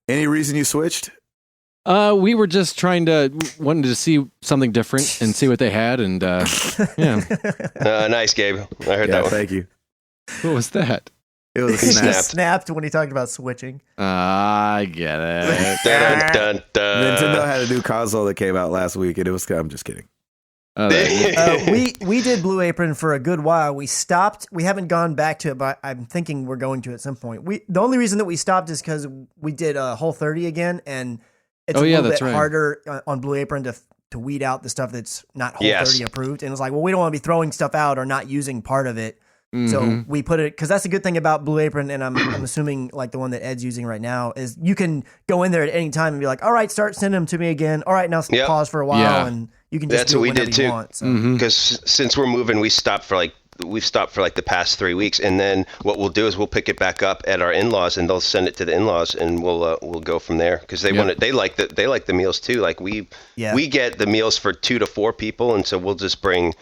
Any reason you switched? We were just wanted to see something different and see what they had, and yeah. Nice, Gabe. I heard that one. Thank you. What was that? It was a He snap. snapped when he talked about switching. I get it. Dun, dun, dun. Nintendo had a new console that came out last week, and it was. I'm just kidding. We did Blue Apron for a good while. We stopped. We haven't gone back to it, but I'm thinking we're going to at some point. The only reason that we stopped is because we did Whole30 again, and it's a little bit harder on Blue Apron to weed out the stuff that's not Whole30 approved. And it's like, well, we don't want to be throwing stuff out or not using part of it. So we put it, because that's a good thing about Blue Apron, and I'm assuming like the one that Ed's using right now, is you can go in there at any time and be like, all right, start sending them to me again. All right, now pause for a while, and you can just That's do what it we did too. Because since we're moving, we've stopped for like the past 3 weeks, and then what we'll do is we'll pick it back up at our in-laws, and they'll send it to the in-laws, and we'll go from there, because they want it. They like the meals too. Like we get the meals for 2 to 4 people, and so we'll just bring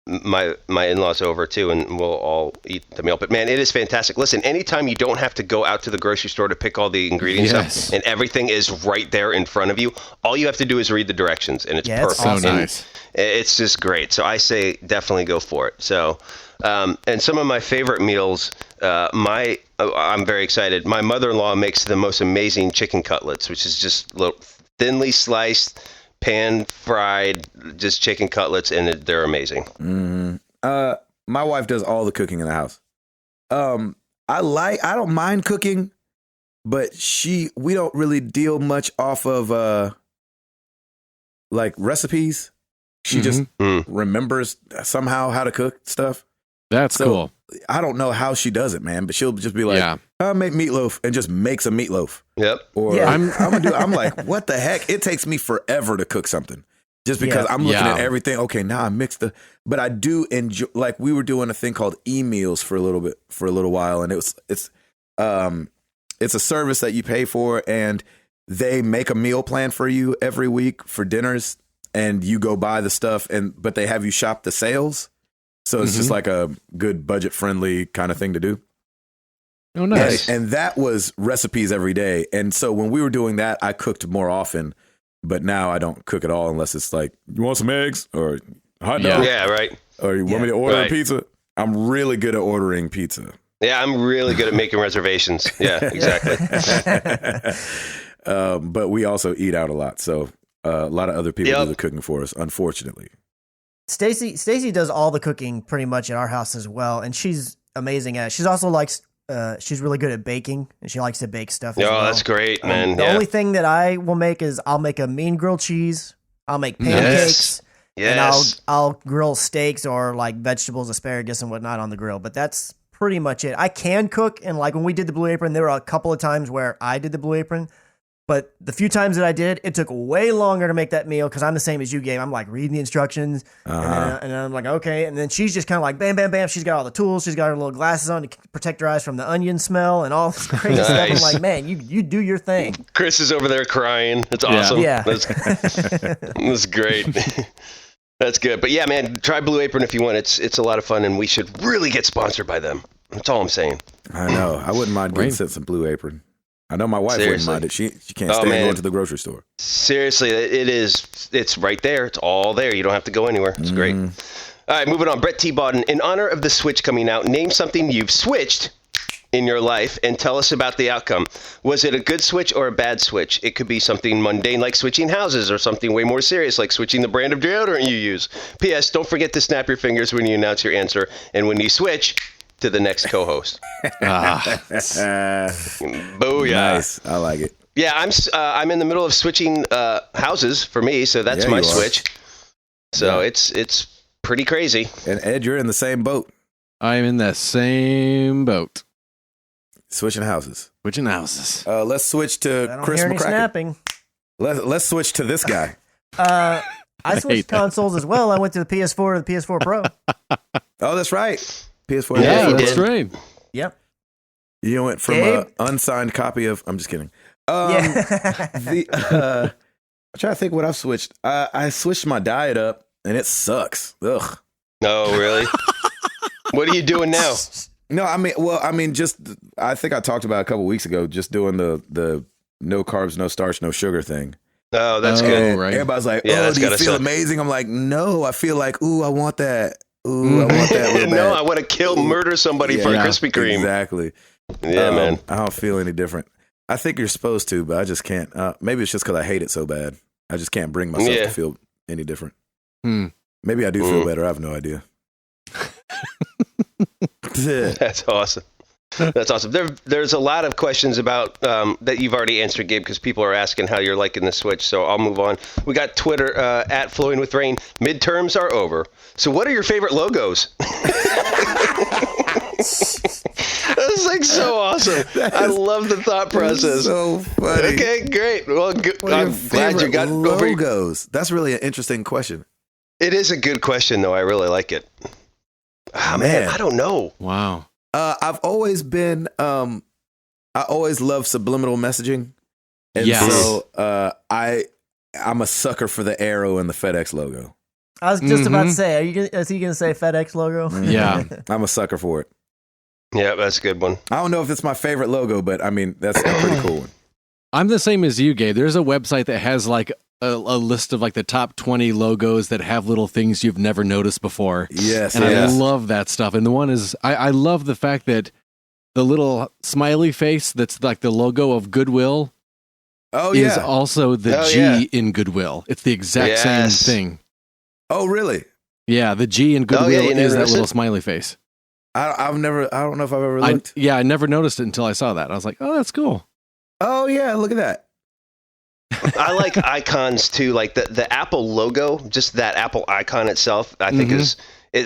my in-laws over too, and we'll all eat the meal. But man, it is fantastic. Listen, anytime you don't have to go out to the grocery store to pick all the ingredients up, and everything is right there in front of you, all you have to do is read the directions, and it's perfect. So nice. It's just great. So I say definitely go for it. So, and some of my favorite meals, I'm very excited. My mother-in-law makes the most amazing chicken cutlets, which is just little thinly sliced, pan fried, just chicken cutlets, and they're amazing. My wife does all the cooking in the house. I don't mind cooking, but we don't really deal much off of like recipes. She just remembers somehow how to cook stuff. That's cool. I don't know how she does it, man, but she'll just be like, I'll make meatloaf, and just makes a meatloaf. Yep. Or I'm like, what the heck? It takes me forever to cook something just because I'm looking at everything. Okay, now I mixed but I do enjoy, like we were doing a thing called e-meals for a little while. And it's a service that you pay for, and they make a meal plan for you every week for dinners, and you go buy the stuff, but they have you shop the sales. So it's just like a good budget friendly kind of thing to do. Oh, nice. And that was recipes every day. And so when we were doing that, I cooked more often, but now I don't cook at all unless it's like, you want some eggs or hot dog? Yeah, right. Or you want me to order a pizza? I'm really good at ordering pizza. Yeah, I'm really good at making reservations. Yeah, exactly. But we also eat out a lot. So a lot of other people do the cooking for us, unfortunately. Stacy does all the cooking pretty much at our house as well, and she's amazing at it. She's also she's really good at baking, and she likes to bake stuff as well. That's great, man. The only thing that I will make is I'll make a mean grilled cheese, I'll make pancakes, and I'll grill steaks or like vegetables, asparagus and whatnot on the grill, but that's pretty much it. I can cook, and like when we did the Blue Apron, there were a couple of times where I did the Blue Apron, but the few times that I did, it took way longer to make that meal because I'm the same as you, Gabe. I'm like reading the instructions, and then I'm like, okay. And then she's just kind of like, bam, bam, bam. She's got all the tools. She's got her little glasses on to protect her eyes from the onion smell and all this crazy stuff. I'm like, man, you do your thing. Chris is over there crying. That's awesome. Yeah. That's great. That's good. But yeah, man, try Blue Apron if you want. It's a lot of fun, and we should really get sponsored by them. That's all I'm saying. I know. I wouldn't mind getting sent some Blue Apron. I know my wife wouldn't mind it. She can't stand going to the grocery store. Seriously, it's right there. It's all there. You don't have to go anywhere. It's great. All right, moving on. Brett T. Bodden, in honor of the Switch coming out, name something you've switched in your life and tell us about the outcome. Was it a good switch or a bad switch? It could be something mundane like switching houses, or something way more serious like switching the brand of deodorant you use. P.S. Don't forget to snap your fingers when you announce your answer, and when you switch to the next co-host. Booyah. Nice. I like it. Yeah, I'm in the middle of switching houses for me, so that's my switch. So it's pretty crazy. And Ed, you're in the same boat. I'm in the same boat. Switching houses. Let's switch to Chris McCracken. Snapping. Let's switch to this guy. I switched consoles as well. I went to the PS4 to the PS4 Pro. Oh, that's right. PS4. Yeah, that's right. Yep. You went from an unsigned copy of. I'm just kidding. I'm trying to think what I've switched. I switched my diet up, and it sucks. Ugh. Oh, really? What are you doing now? No, I mean, just I think I talked about a couple weeks ago, just doing the no carbs, no starch, no sugar thing. Oh, that's good. Right. Everybody's like, "Oh, do you feel amazing?" I'm like, "No, I feel like, ooh, I want that. Ooh, I want that real bad." No, I want to murder somebody for Krispy Kreme. Exactly. Yeah, man. I don't feel any different. I think you're supposed to, but I just can't. Maybe it's just because I hate it so bad. I just can't bring myself to feel any different. Maybe I do feel better. I have no idea. That's awesome. That's awesome. There's a lot of questions about that you've already answered, Gabe, because people are asking how you're liking the Switch. So I'll move on. We got Twitter at Flowing with Rain. Midterms are over. So what are your favorite logos? That's like so awesome. I love the thought process. So funny. Okay, great. Well, I'm glad you got logos. That's really an interesting question. It is a good question, though. I really like it. Ah, man, I don't know. Wow. I've always been. I always love subliminal messaging, and Yes. so I'm a sucker for the arrow and the FedEx logo. I was just about to say, is he going to say FedEx logo? Yeah. I'm a sucker for it. Yeah, that's a good one. I don't know if it's my favorite logo, but I mean that's a pretty cool one. I'm the same as you, Gabe. There's a website that has like a list of like the top 20 logos that have little things you've never noticed before. Yes, And yes. I love that stuff. And the one is, I love the fact that the little smiley face that's like the logo of Goodwill Oh is yeah. also the Oh, G yeah. in Goodwill. It's the exact Yes. same thing. Oh really? Yeah, the G in Goodwill you never is that noticed little it? smiley face. I don't know if I've ever looked. I never noticed it until I saw that. I was like, oh, that's cool. Oh yeah, look at that. I like icons too, like the Apple logo, just that Apple icon itself. I think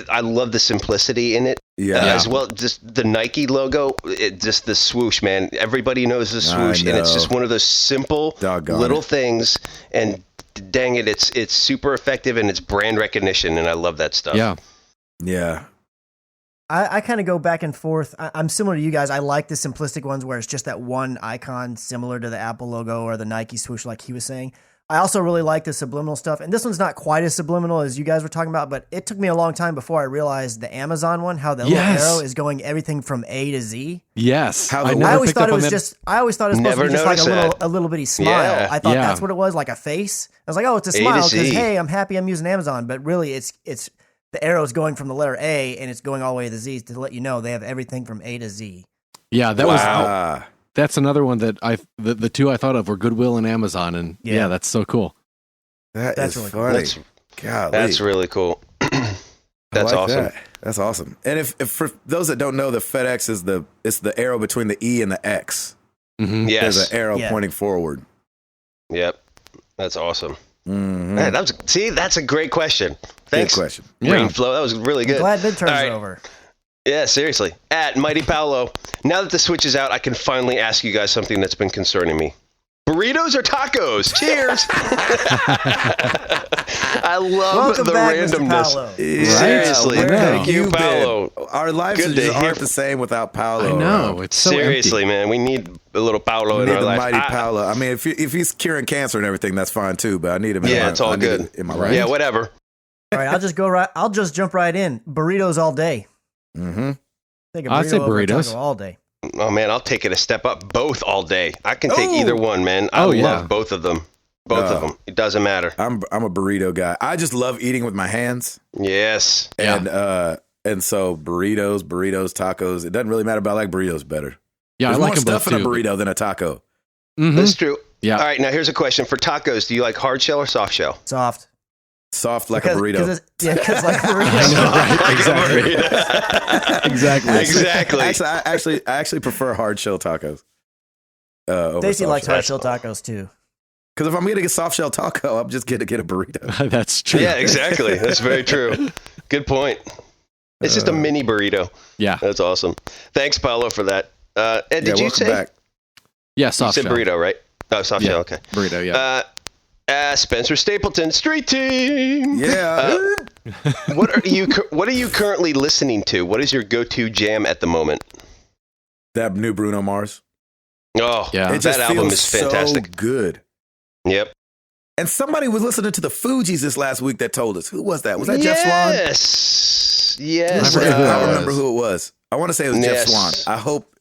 I love the simplicity in it. Yeah. As well, just the Nike logo, just the swoosh, man. Everybody knows the swoosh, and it's know. just one of those simple Doggone little it. things. And dang it, it's super effective, and it's brand recognition, and I love that stuff. Yeah. Yeah. I kind of go back and forth. I'm similar to you guys. I like the simplistic ones where it's just that one icon similar to the Apple logo or the Nike swoosh, like he was saying. I also really like the subliminal stuff. And this one's not quite as subliminal as you guys were talking about, but it took me a long time before I realized the Amazon one, how the Yes. little arrow is going everything from A to Z. Yes. How the- I I never I always picked thought up it on was that. just, I always thought it was supposed Never to be just like noticed a little bitty smile. Yeah. I thought Yeah. that's what it was, like a face. I was like, oh, it's a to smile because, Z. hey, I'm happy I'm using Amazon. But really, it's the arrow is going from the letter A and it's going all the way to the Z to let you know they have everything from A to Z. Yeah, that Wow. that's another one that the two I thought of were Goodwill and Amazon, and Yeah. yeah, that's so cool. That's That's really funny. That's Golly. that's really cool. I That's like awesome. that. That's awesome. And if for those that don't know, the FedEx is it's the arrow between the E and the X. Mhm. Yes. There's an arrow Yeah. pointing forward. Yep. That's awesome. Mm-hmm. Man, that's a great question. Thanks. Good question. Brain Yeah. flow. That was really good. Glad midterms All right. are over. Yeah, seriously. At Mighty Paolo, now that the Switch is out, I can finally ask you guys something that's been concerning me. Burritos or tacos? Cheers! I love Welcome the back, Mr. randomness. Paolo. Seriously, Where thank have you, been? Paolo. Our lives Good to just hear aren't the same without Paolo. I know around. it's so Seriously, empty. man, we need a little Paolo We in need our the life. mighty Paolo. I mean, if he's curing cancer and everything, that's fine too. But I need him. Yeah, it's all good. In my Right. right. Yeah, whatever. All right, I'll just jump right in. Burritos all day. Mm-hmm. Take a I'd say burrito over a burritos. taco all day. Oh man, I'll take it a step up. Both all day. I can take Oh. either one, man. I Oh, love yeah. both of them. Both of them. It doesn't matter. I'm a burrito guy. I just love eating with my hands, Yes. and so burritos, tacos. It doesn't really matter, but I like burritos better. Yeah, There's I like more them stuff both in a too. burrito than a taco. Mhm. That's true. Yeah. All right, now here's a question for tacos. Do you like hard shell or soft shell? Soft. Soft like a burrito. Because like burritos. I know, right? Like a Exactly. burrito. Exactly. Exactly. I actually prefer hard shell tacos. Over Stacy soft likes shell. hard shell tacos too. Because if I'm getting a soft shell taco, I'm just going to get a burrito. That's true. Yeah, exactly. That's very true. Good point. It's just a mini burrito. Yeah. That's awesome. Thanks, Paolo, for that. Ed, did you welcome say back. Yeah, you soft said shell. burrito, right? Oh, soft Yeah. shell. Okay. Burrito, yeah. Spencer Stapleton, Street Team. Yeah. What are you currently listening to? What is your go-to jam at the moment? That new Bruno Mars. Oh, Yeah. It just that album feels is fantastic. so good. Yep. And somebody was listening to the Fugees this last week that told us. Who was that? Was that Jeff Swan? Yes. Yes. I forget who I that don't was. remember who it was. I want to say it was Yes. Jeff Swan. I hope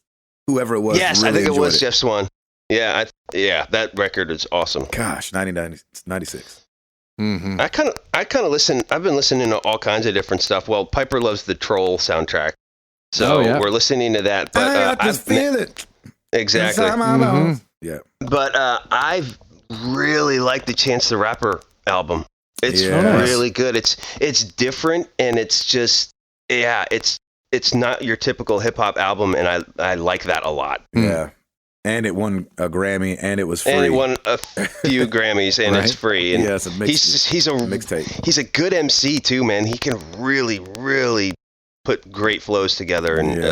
whoever it was. Yes, really I think it enjoyed was Jeff Swan. Yeah, that record is awesome. Gosh, 1996. Mm-hmm. I kind of listen. I've been listening to all kinds of different stuff. Well, Piper loves the Troll soundtrack, so Oh, yeah. we're listening to that. But I got this feeling. exactly. Inside my Mhm. bones. Yeah. But I've really liked the Chance the Rapper album. It's Yes. really good. It's different, and it's just it's not your typical hip hop album, and I like that a lot. Yeah. And it won a Grammy, and it was free. And he won a few Grammys, and it's Right. free. And Yes, a he's a mixtape. he's a good MC too, man. He can really put great flows together, and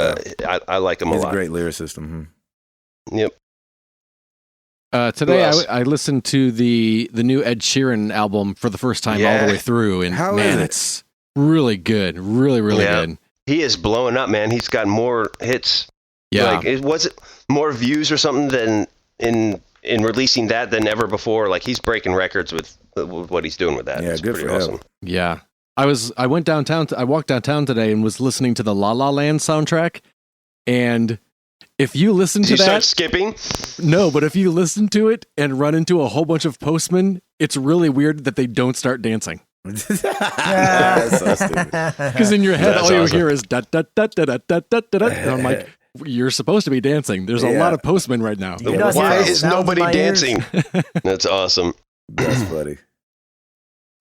I like him a He's lot. a great lyricist. Mm-hmm. Yep. Today I listened to the new Ed Sheeran album for the first time all the way through, and How man, is it? it's really good, really good. He is blowing up, man. He's got more hits. Yeah, Like, was it more views or something than in releasing that than ever before? Like, he's breaking records with what he's doing with that. Yeah, it's good pretty for him. awesome. yeah. I went downtown. I walked downtown today and was listening to the La La Land soundtrack, and if you listen to Did you that, start skipping? no, but if you listen to it and run into a whole bunch of postmen, it's really weird that they don't start dancing. That's so stupid. Because in your head, That's all you awesome. hear is da da da da da da da da. And I'm like, you're supposed to be dancing. There's a Yeah. lot of postmen right now. You don't Why hear is sounds in nobody my ears. dancing? That's awesome. That's funny.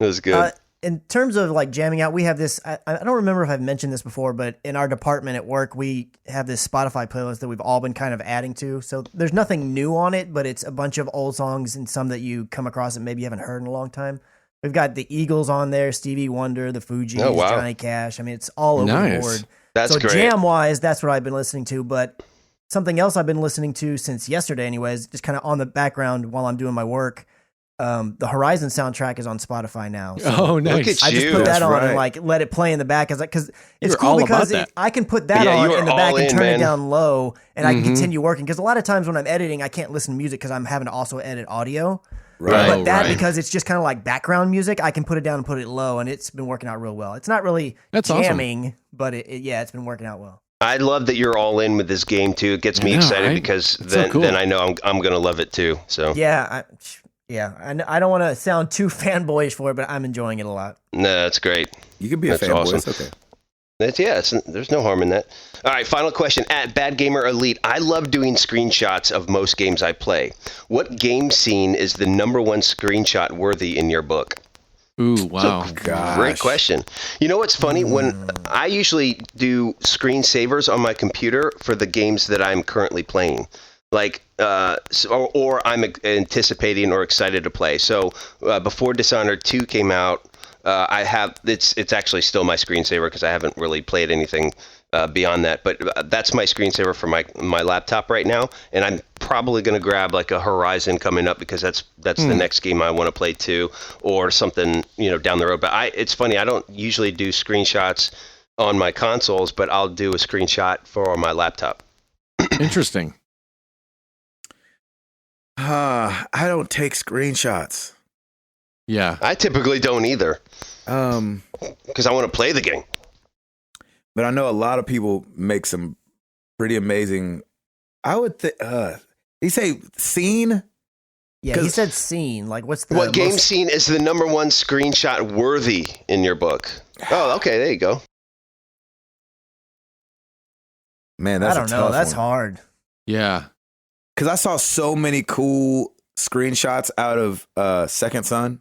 That was good. In terms of like jamming out, we have this. I don't remember if I've mentioned this before, but in our department at work, we have this Spotify playlist that we've all been kind of adding to. So there's nothing new on it, but it's a bunch of old songs and some that you come across that maybe you haven't heard in a long time. We've got the Eagles on there, Stevie Wonder, the Fugees, Oh, wow. Johnny Cash. I mean, it's all over Nice. the board. That's so great. jam-wise, that's what I've been listening to. But something else I've been listening to since yesterday, anyways, just kind of on the background while I'm doing my work. The Horizon soundtrack is on Spotify now. So Oh, nice. Look at I just you. put that That's on right. and like let it play in the back because it's You're cool all because about that. I can put that Yeah, on you are in the back all and in, turn man. it down low and I can Mhm. continue working because a lot of times when I'm editing I can't listen to music because I'm having to also edit audio. Right. But that right. because it's just kind of like background music, I can put it down and put it low and it's been working out real well. It's not really That's awesome. jamming, but it's been working out well. I love that you're all in with this game too. It gets me Yeah, excited right? because It's so then cool. then I know I'm going to love it too. So I don't want to sound too fanboyish for it, but I'm enjoying it a lot. no, that's great. You can be a That's fanboy. awesome. It's okay. There's no harm in that. All right, final question. At Bad Gamer Elite, I love doing screenshots of most games I play. What game scene is the number one screenshot worthy in your book? Ooh, wow. Great question. You know what's funny? When I usually do screensavers on my computer for the games that I'm currently playing, like or I'm anticipating or excited to play. So before Dishonored 2 came out, I have it's actually still my screensaver because I haven't really played anything beyond that. But that's my screensaver for my laptop right now, and I'm probably going to grab like a Horizon coming up because that's the next game I want to play too, or something down the road. But it's funny, I don't usually do screenshots on my consoles, but I'll do a screenshot for my laptop. Interesting. I don't take screenshots. Yeah. I typically don't either Um, because I want to play the game. but I know a lot of people make some pretty amazing. I would think. You say scene? Yeah, he 'Cause- said scene. Like, what's the What game most- scene is the number one screenshot worthy in your book? Oh, okay, there you go. Man, I that's don't a know. tough That's one. hard. Yeah. Because I saw so many cool screenshots out of Second Son.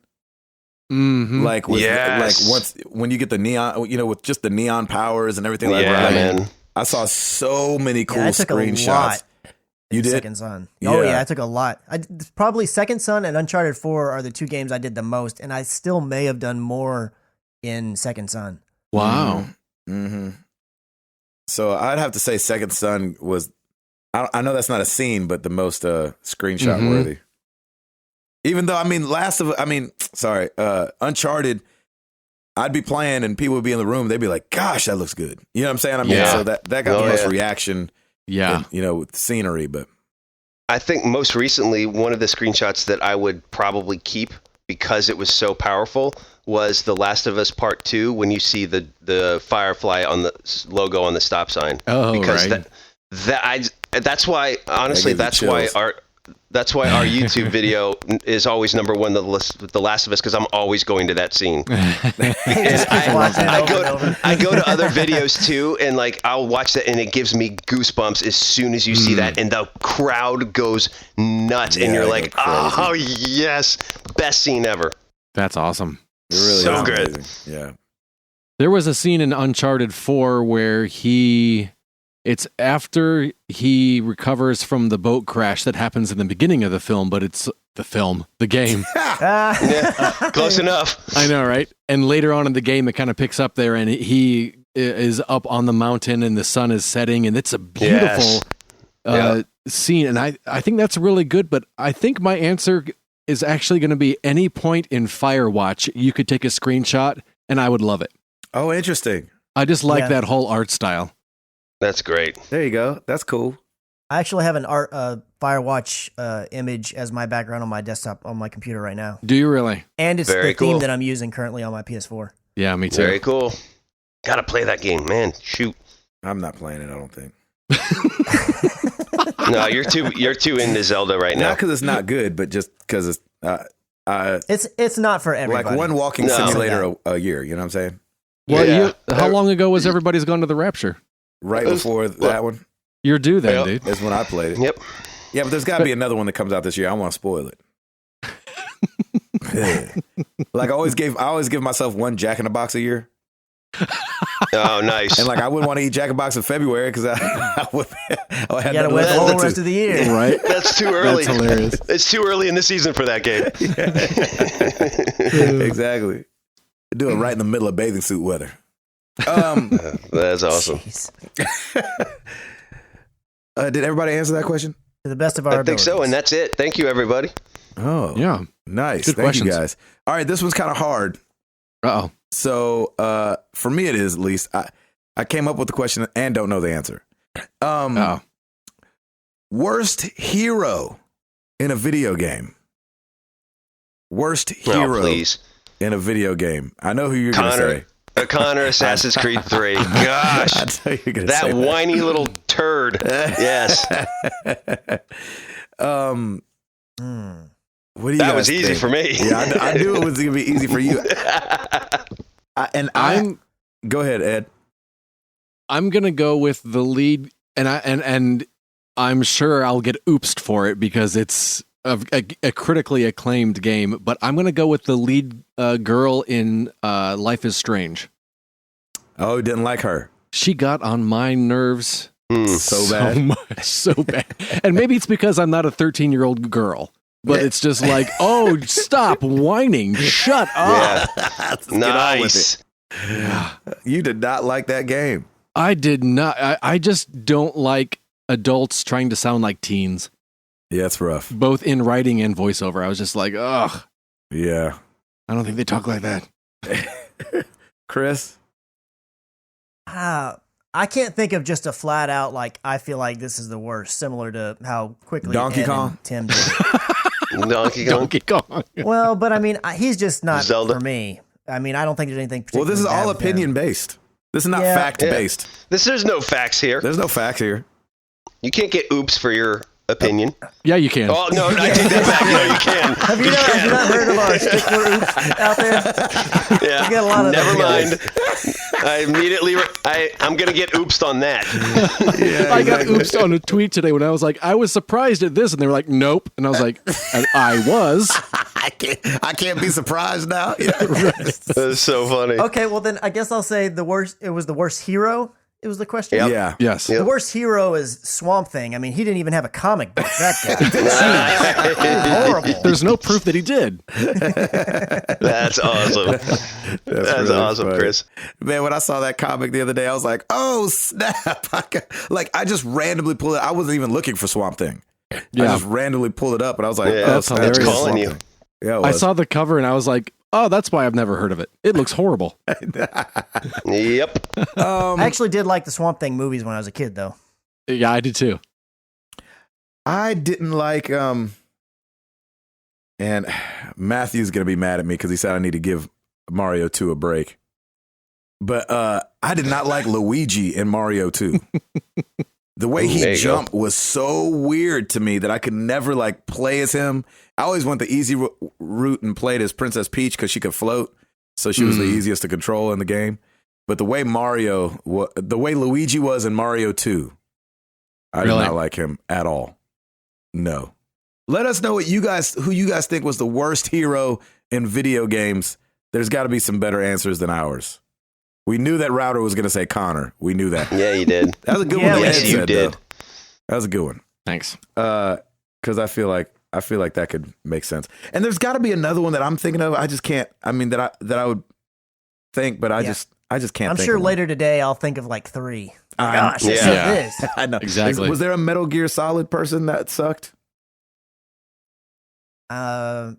Mm-hmm. Like with Yes. when you get the neon, with just the neon powers and everything like Yeah, that. man. I saw so many cool I took a screenshots. lot. You did? Second Son. Oh Yeah. yeah, I took a lot. Probably Second Son and Uncharted 4 are the two games I did the most, and I still may have done more in Second Son. Wow. Mm-hmm. So I'd have to say Second Son was. I know that's not a scene, but the most screenshot Mhm. worthy. Even though Uncharted, I'd be playing and people would be in the room. They'd be like, "Gosh, that looks good." You know what I'm saying? I mean, Yeah. so that got Oh, the most yeah. reaction. Yeah. With scenery, but I think most recently, one of the screenshots that I would probably keep because it was so powerful was The Last of Us Part 2 when you see the Firefly on the logo on the stop sign. Oh, Because right. that's why, honestly, That gives you chills. that's why our YouTube video is always number one, The Last of Us, because I'm always going to that scene. Just keep watching it over and over. I go to other videos too, and like I'll watch that, and it gives me goosebumps as soon as you see that, and the crowd goes nuts, and Yeah, you're they like, go crazy. "Oh yes, best scene ever!" That's awesome. it really So is good. amazing. Yeah. There was a scene in Uncharted 4 where it's after he recovers from the boat crash that happens in the beginning of the film, but it's the game. Yeah, close enough. I know, right? And later on in the game, it kind of picks up there, and he is up on the mountain and the sun is setting, and it's a beautiful scene. And I think that's really good. But I think my answer is actually going to be any point in Firewatch you could take a screenshot, and I would love it. Oh, interesting. I just like that whole art style. That's great. There you go. That's cool. I actually have an Firewatch image as my background on my desktop on my computer right now. Do you really? And it's Very the theme cool. that I'm using currently on my PS4. Yeah, me too. Very cool. Gotta play that game, man. Shoot. I'm not playing it, I don't think. No, you're too into Zelda right now. Not because it's not good, but just because It's not for everybody. like one walking simulator a year. You know what I'm saying? Well, how long ago was Everybody's Gone to the Rapture? Right before that one. You're due then, dude. That's when I played it. Yep. Yeah, but there's got to be another one that comes out this year. I want to spoil it. Like I always give myself one Jack in the Box a year. Oh, nice. And like I wouldn't want to eat Jack in the Box in February because I would have You gotta wait the whole rest of the year. Right? That's too early. That's hilarious. It's too early in the season for that game. Exactly. Do it right in the middle of bathing suit weather. That's awesome. Did everybody answer that question? To the best of our I think abilities. so, and that's it. Thank you, everybody. Oh, Yeah. nice. Good Thank questions. you guys. All right, this one's kind of hard. Uh-oh. So for me, it is at least. I came up with the question and don't know the answer. Worst hero in a video game. Worst hero Please. in a video game. I know who you're going to say. Connor, Assassin's Creed 3. Gosh. That's how you're gonna That say whiny little turd. Yes. What do you That guys was easy think? for me. Yeah, I knew it was going to be easy for you. Go ahead, Ed. I'm gonna go with the lead, and I'm sure I'll get oopsed for it because it's a critically acclaimed game. But I'm gonna go with the lead girl in Life is Strange. Oh, didn't like her. She got on my nerves So bad. so bad. And maybe it's because I'm not a 13-year-old girl. But it's just like, oh, stop whining. Shut up. Yeah. Get on with Nice. it. You did not like that game. I did not. I just don't like adults trying to sound like teens, Yeah, it's rough. both in writing and voiceover. I was just like, ugh, Yeah. I don't think they talk like that. Chris? I can't think of just a flat out, like, I feel like this is the worst, similar to how quickly Donkey Ed Kong? and Tim did. Donkey Kong. Donkey Kong. Well, but I mean, he's just not Zelda. for me. I mean, I don't think there's anything Well, particularly this is bad all with him. opinion based. This is not Yeah. fact based. There's no facts here. There's no facts here. You can't get oops for your opinion. Yeah, you can. Oh, no, I take that back. No, you can. Have you not heard of our stickler oops out there? Yeah. We got a lot of Never those guys. mind. I immediately, I'm going to get oopsed on that. Yeah, I got oopsed on a tweet today when I was like, I was surprised at this. And they were like, nope. And I was like, and I was. I can't be surprised now. Yeah. That's so funny. Okay, well then I guess I'll say the worst. It was the worst hero. It was the question. Yep. Yeah. Yes. Yep. The worst hero is Swamp Thing. I mean, he didn't even have a comic book. That guy. Horrible. There's no proof that he did. That's awesome. That's really awesome, funny. Chris. Man, when I saw that comic the other day, I was like, oh, snap. I just randomly pulled it. I wasn't even looking for Swamp Thing. Yeah. I just randomly pulled it up, and I was like, Yeah, oh, that's snap, hilarious. it's Calling Swamp you. Thing. Yeah, it I was. saw the cover and I was like, oh, that's why I've never heard of it. It looks horrible. Yep. I actually did like the Swamp Thing movies when I was a kid, though. Yeah, I did too. I didn't like and Matthew's gonna be mad at me because he said I need to give Mario 2 a break. But I did not like Luigi in Mario 2. The way There he you jumped was so weird to me that I could never like play as him. I always went the easy route and played as Princess Peach because she could float, so she was the easiest to control in the game. But the way Luigi was in Mario 2, I did Really? not like him at all. No. Let us know who you guys think was the worst hero in video games. There's got to be some better answers than ours. We knew that Router was going to say Connor. We knew that. Yeah, you did. That was a good Yeah, one. we Ed Yes, you said, did. though. That was a good one. Thanks. Because I feel like that could make sense. And there's got to be another one that I'm thinking of. I just can't. I mean that I would think, but I I just can't. I'm think sure of one. later today I'll think of like 3. I'm- Gosh, I yeah. said this. I know Exactly. Was there a Metal Gear Solid person that sucked? I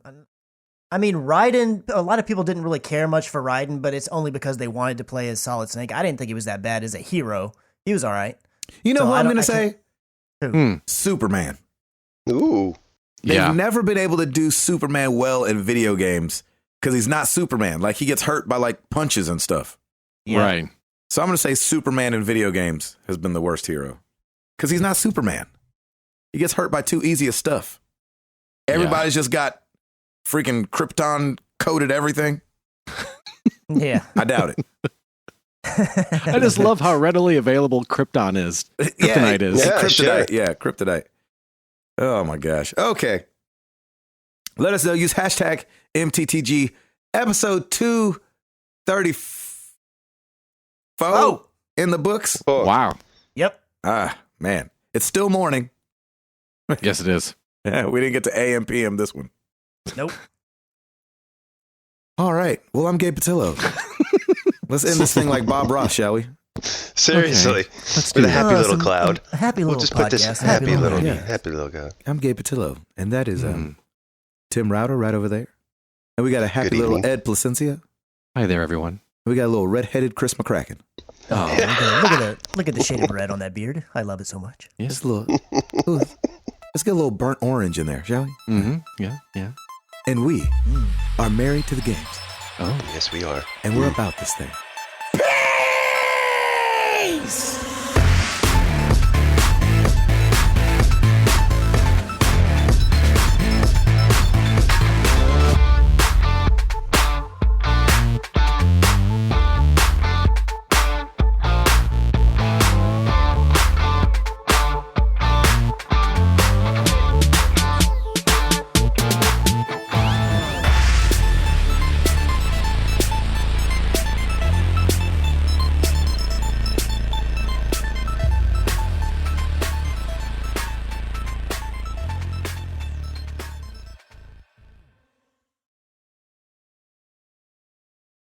mean, Raiden, a lot of people didn't really care much for Raiden, but it's only because they wanted to play as Solid Snake. I didn't think he was that bad as a hero. He was all right. You know So who I I'm don't- going to I say? can't- Superman. Ooh. They've Yeah. never been able to do Superman well in video games because he's not Superman. Like he gets hurt by like punches and stuff. Yeah. Right. So I'm going to say Superman in video games has been the worst hero because he's not Superman. He gets hurt by too easy of stuff. Everybody's just got freaking Krypton coated everything. Yeah. I doubt it. I just love how readily available Krypton is. Kryptonite is. Yeah, Kryptonite. sure. Yeah, Kryptonite. Oh my gosh. Okay. Let us know. Use hashtag MTTG episode 234 in the books. Oh. Wow. Yep. Ah, man. It's still morning. Yes, it is. Yeah, we didn't get to AM PM this one. Nope. All right. Well, I'm Gabe Patillo. Let's end this thing like Bob Ross, shall we? Seriously. Let's do With a that. happy little cloud. A happy We'll little just podcast. put this a happy little, Yeah. happy little guy. I'm Gabe Patillo, and that is Tim Router right over there. And we got a happy Good little evening. Ed Placencia. Hi there, everyone. We got a little red-headed Chris McCracken. Oh, look at the shade of red on that beard. I love it so much. Just a little. Ooh, let's get a little burnt orange in there, shall we? Mm-hmm. Yeah. Yeah. And we are married to the games, Oh. Yes, we are. and we're about this thing. Peace!